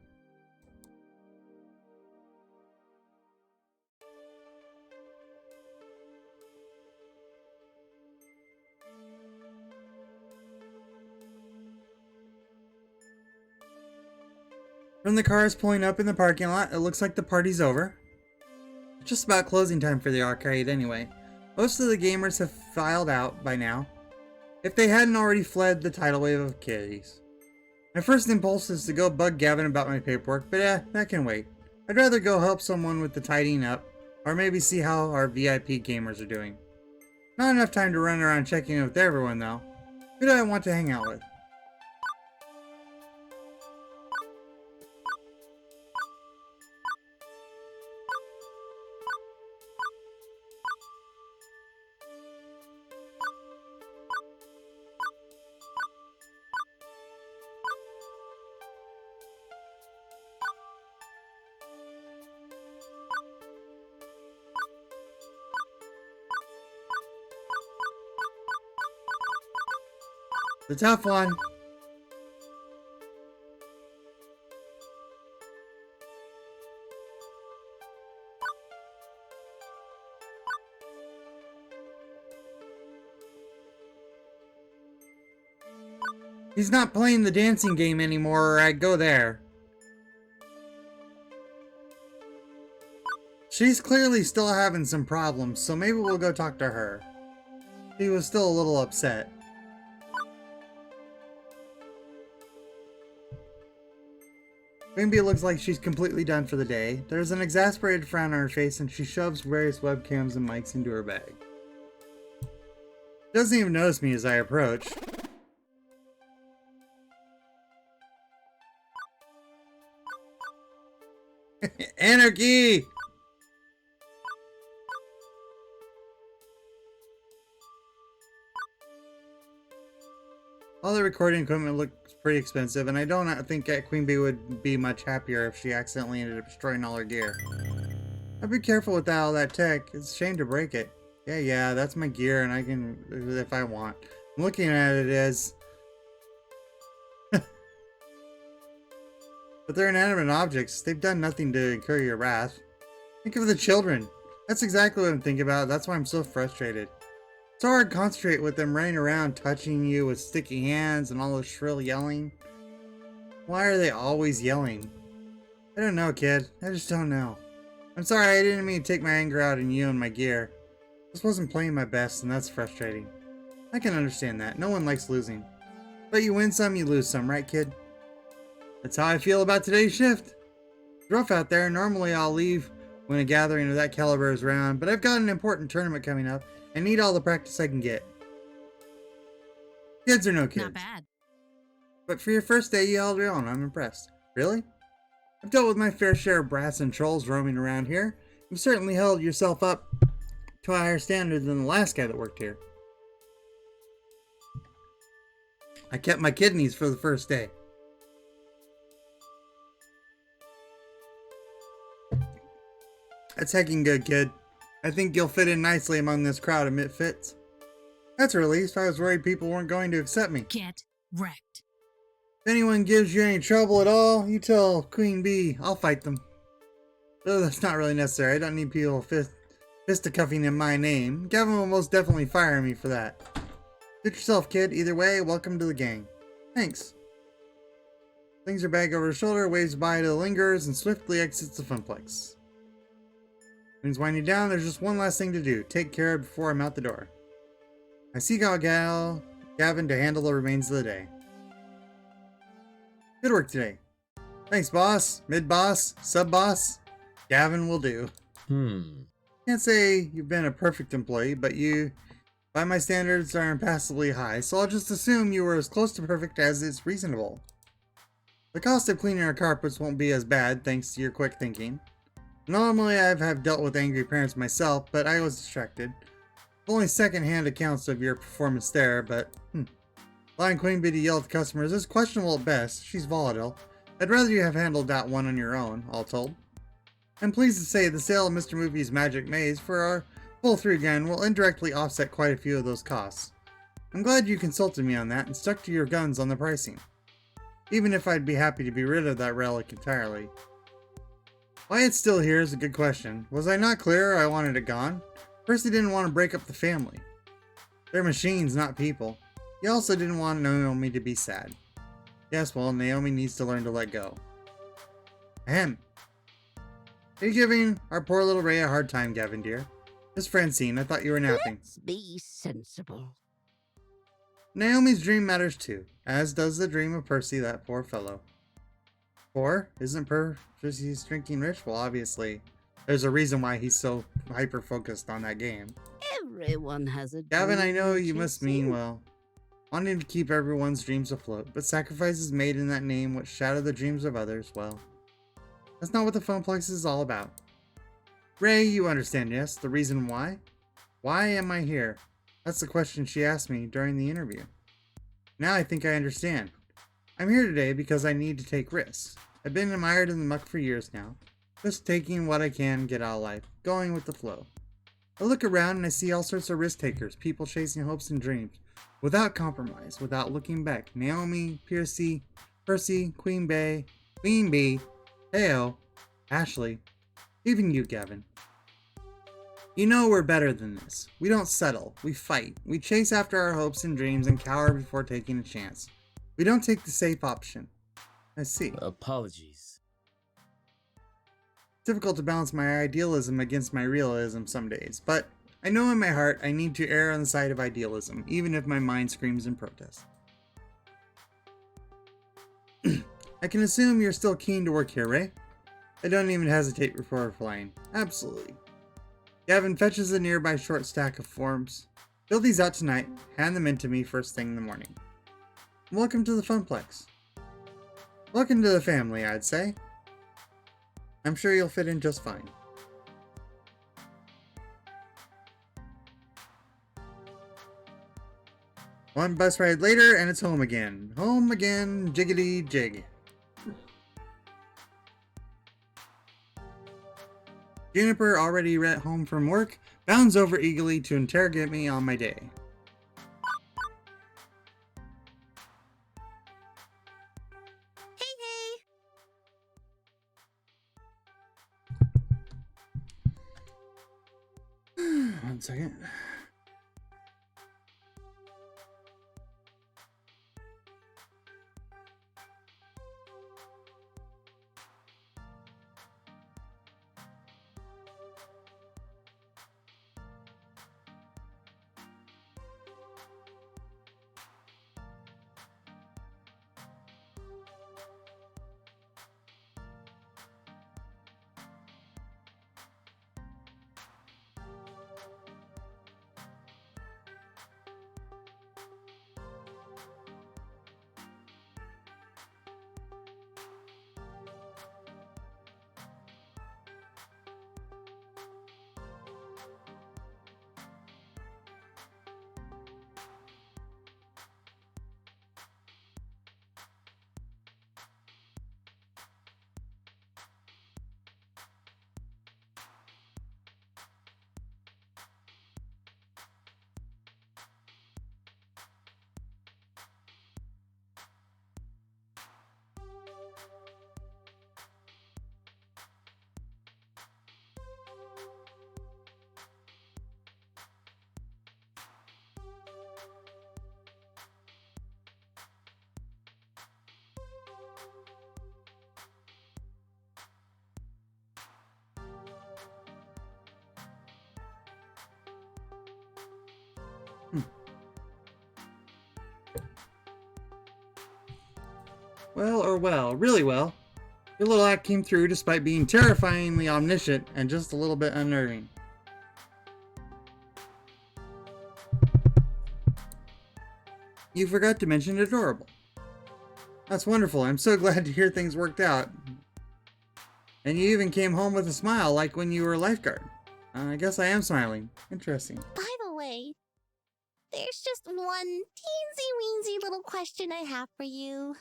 From the cars pulling up in the parking lot, it looks like the party's over. It's just about closing time for the arcade anyway. Most of the gamers have filed out by now, if they hadn't already fled the tidal wave of kitties. My first impulse is to go bug Gavin about my paperwork, but that can wait. I'd rather go help someone with the tidying up, or maybe see how our VIP gamers are doing. Not enough time to run around checking in with everyone though. Who do I want to hang out with? The tough one. He's not playing the dancing game anymore, or I'd go there. She's clearly still having some problems, so maybe we'll go talk to her. She was still a little upset. Quimby looks like she's completely done for the day. There's an exasperated frown on her face and she shoves various webcams and mics into her bag. Doesn't even notice me as I approach. Anarchy! All the recording equipment looks pretty expensive, and I don't think Queen Bee would be much happier if she accidentally ended up destroying all her gear. I'd be careful with all that tech. It's a shame to break it. Yeah, that's my gear, and I can, if I want. I'm looking at it as... But they're inanimate objects. They've done nothing to incur your wrath. Think of the children. That's exactly what I'm thinking about. That's why I'm so frustrated. It's hard to concentrate with them running around touching you with sticky hands and all this shrill yelling. Why are they always yelling? I don't know, kid. I just don't know. I'm sorry, I didn't mean to take my anger out on you and my gear. This wasn't playing my best, and that's frustrating. I can understand that. No one likes losing. But you win some, you lose some, right, kid? That's how I feel about today's shift. It's rough out there. Normally I'll leave when a gathering of that caliber is around, but I've got an important tournament coming up and need all the practice I can get. Kids or no kids? Not bad. But for your first day, you held your own. I'm impressed. Really? I've dealt with my fair share of brats and trolls roaming around here. You've certainly held yourself up to a higher standard than the last guy that worked here. I kept my kidneys for the first day. That's hecking good, kid. I think you'll fit in nicely among this crowd if it fits. That's a relief. I was worried people weren't going to accept me. Get wrecked. If anyone gives you any trouble at all, you tell Queen Bee. I'll fight them. Though that's not really necessary. I don't need people fisticuffing in my name. Gavin will most definitely fire me for that. Suit yourself, kid. Either way, welcome to the gang. Thanks. Flings her bag over her shoulder, waves bye to the lingerers, and swiftly exits the funplex. Things winding down, there's just one last thing to do. Take care of before I'm out the door. I seek out Gavin to handle the remains of the day. Good work today. Thanks, boss, mid-boss, sub-boss. Gavin will do. Can't say you've been a perfect employee, but you, by my standards, are impassably high, so I'll just assume you were as close to perfect as is reasonable. The cost of cleaning our carpets won't be as bad, thanks to your quick thinking. Normally, I have dealt with angry parents myself, but I was distracted. Only second-hand accounts of your performance there, but allowing Queen Bee to yell at customers is questionable at best. She's volatile. I'd rather you have handled that one on your own, all told. I'm pleased to say the sale of Mr. Movie's Magic Maze for our full $3 grand will indirectly offset quite a few of those costs. I'm glad you consulted me on that and stuck to your guns on the pricing. Even if I'd be happy to be rid of that relic entirely. Why it's still here is a good question. Was I not clear I wanted it gone? Percy didn't want to break up the family. They're machines, not people. He also didn't want Naomi to be sad. Yes, well, Naomi needs to learn to let go. Ahem. Are you giving our poor little Ray a hard time, Gavin, dear? Miss Francine, I thought you were napping. Let's be sensible. Naomi's dream matters too, as does the dream of Percy, that poor fellow. Poor? Isn't Percy's drinking rich? Well, obviously, there's a reason why he's so hyper-focused on that game. Everyone has a Gavin, I dream know to you must chase mean in. well. Wanting to keep everyone's dreams afloat, but sacrifices made in that name which shadow the dreams of others, well, that's not what the Funplex is all about. Ray, you understand, yes? The reason why? Why am I here? That's the question she asked me during the interview. Now I think I understand. I'm here today because I need to take risks. I've been mired in the muck for years now. Just taking what I can get out of life, going with the flow. I look around and I see all sorts of risk takers, people chasing hopes and dreams, without compromise, without looking back. Naomi, Percy, Queen Bee, Hale, Ashley, even you, Gavin. You know we're better than this. We don't settle. We fight. We chase after our hopes and dreams and cower before taking a chance. We don't take the safe option. I see. Apologies. Difficult to balance my idealism against my realism some days, but I know in my heart I need to err on the side of idealism, even if my mind screams in protest. I can assume you're still keen to work here, Ray? I don't even hesitate before replying. Absolutely. Gavin fetches a nearby short stack of forms. Fill these out tonight, hand them in to me first thing in the morning. Welcome to the Funplex. Welcome to the family, I'd say. I'm sure you'll fit in just fine. One bus ride later, and it's home again. Home again, jiggity jig. Juniper, already at home from work, bounds over eagerly to interrogate me on my day. Hey! 1 second. Well, or well, really well. Your little act came through despite being terrifyingly omniscient and just a little bit unnerving. You forgot to mention adorable. That's wonderful. I'm so glad to hear things worked out. And you even came home with a smile like when you were a lifeguard. I guess I am smiling. Interesting. By the way, there's just one teensy-weensy little question I have for you.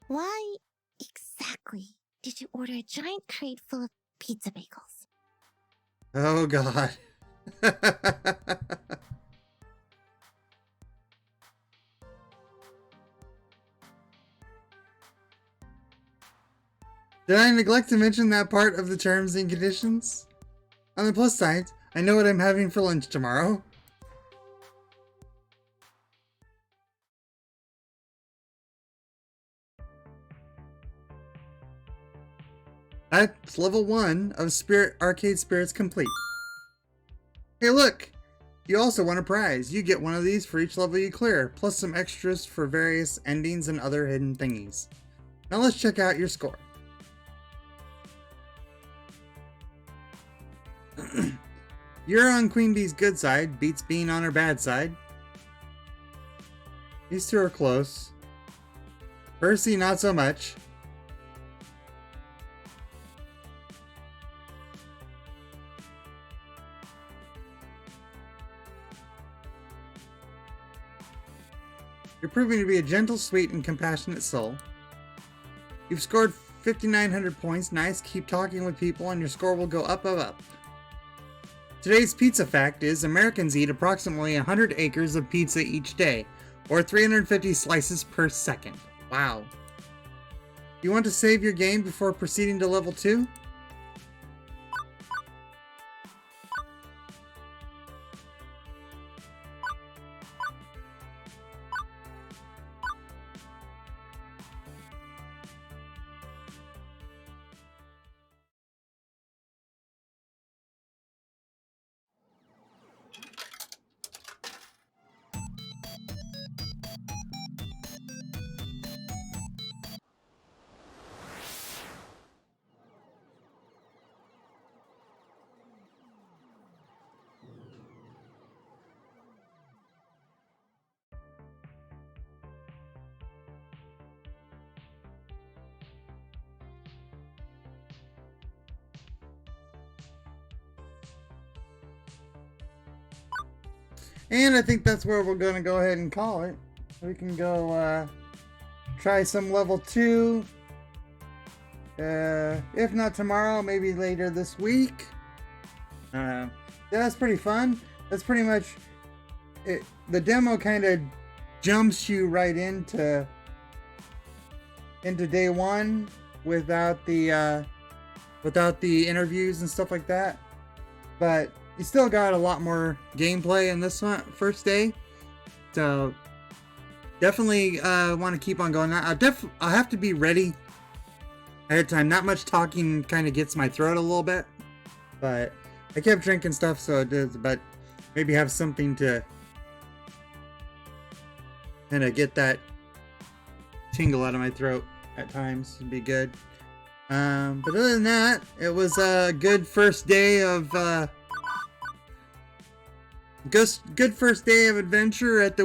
Why exactly did you order a giant crate full of pizza bagels? Oh, God. Did I neglect to mention that part of the terms and conditions? On the plus side, I know what I'm having for lunch tomorrow. That's level 1 of Spirit Arcade Spirits complete. Hey look! You also won a prize. You get one of these for each level you clear, plus some extras for various endings and other hidden thingies. Now let's check out your score. You're on Queen Bee's good side, beats Bean on her bad side. These two are close. Percy, not so much. You're proving to be a gentle, sweet, and compassionate soul. You've scored 5,900 points. Nice. Keep talking with people and your score will go up, up, up. Today's pizza fact is Americans eat approximately 100 acres of pizza each day, or 350 slices per second. Wow. You want to save your game before proceeding to level 2? And I think that's where we're going to go ahead and call it. We can go try some level 2. If not tomorrow, maybe later this week. Yeah, that's pretty fun. That's pretty much it. The demo kind of jumps you right into day 1 without the interviews and stuff like that. But you still got a lot more gameplay in this one first day, so definitely want to keep on going. I'll have to be ready ahead of time. Not much talking kind of gets my throat a little bit, but I kept drinking stuff, so it does. But maybe have something to kind of get that tingle out of my throat at times would be good. But other than that, it was a good first day of good first day of adventure at the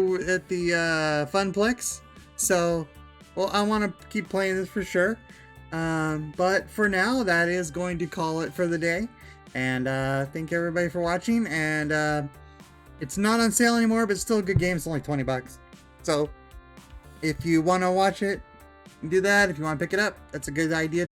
Funplex. So, well, I want to keep playing this for sure. But for now, that is going to call it for the day. And thank everybody for watching. And it's not on sale anymore, but still a good game. It's only $20. So if you want to watch it, do that. If you want to pick it up, that's a good idea.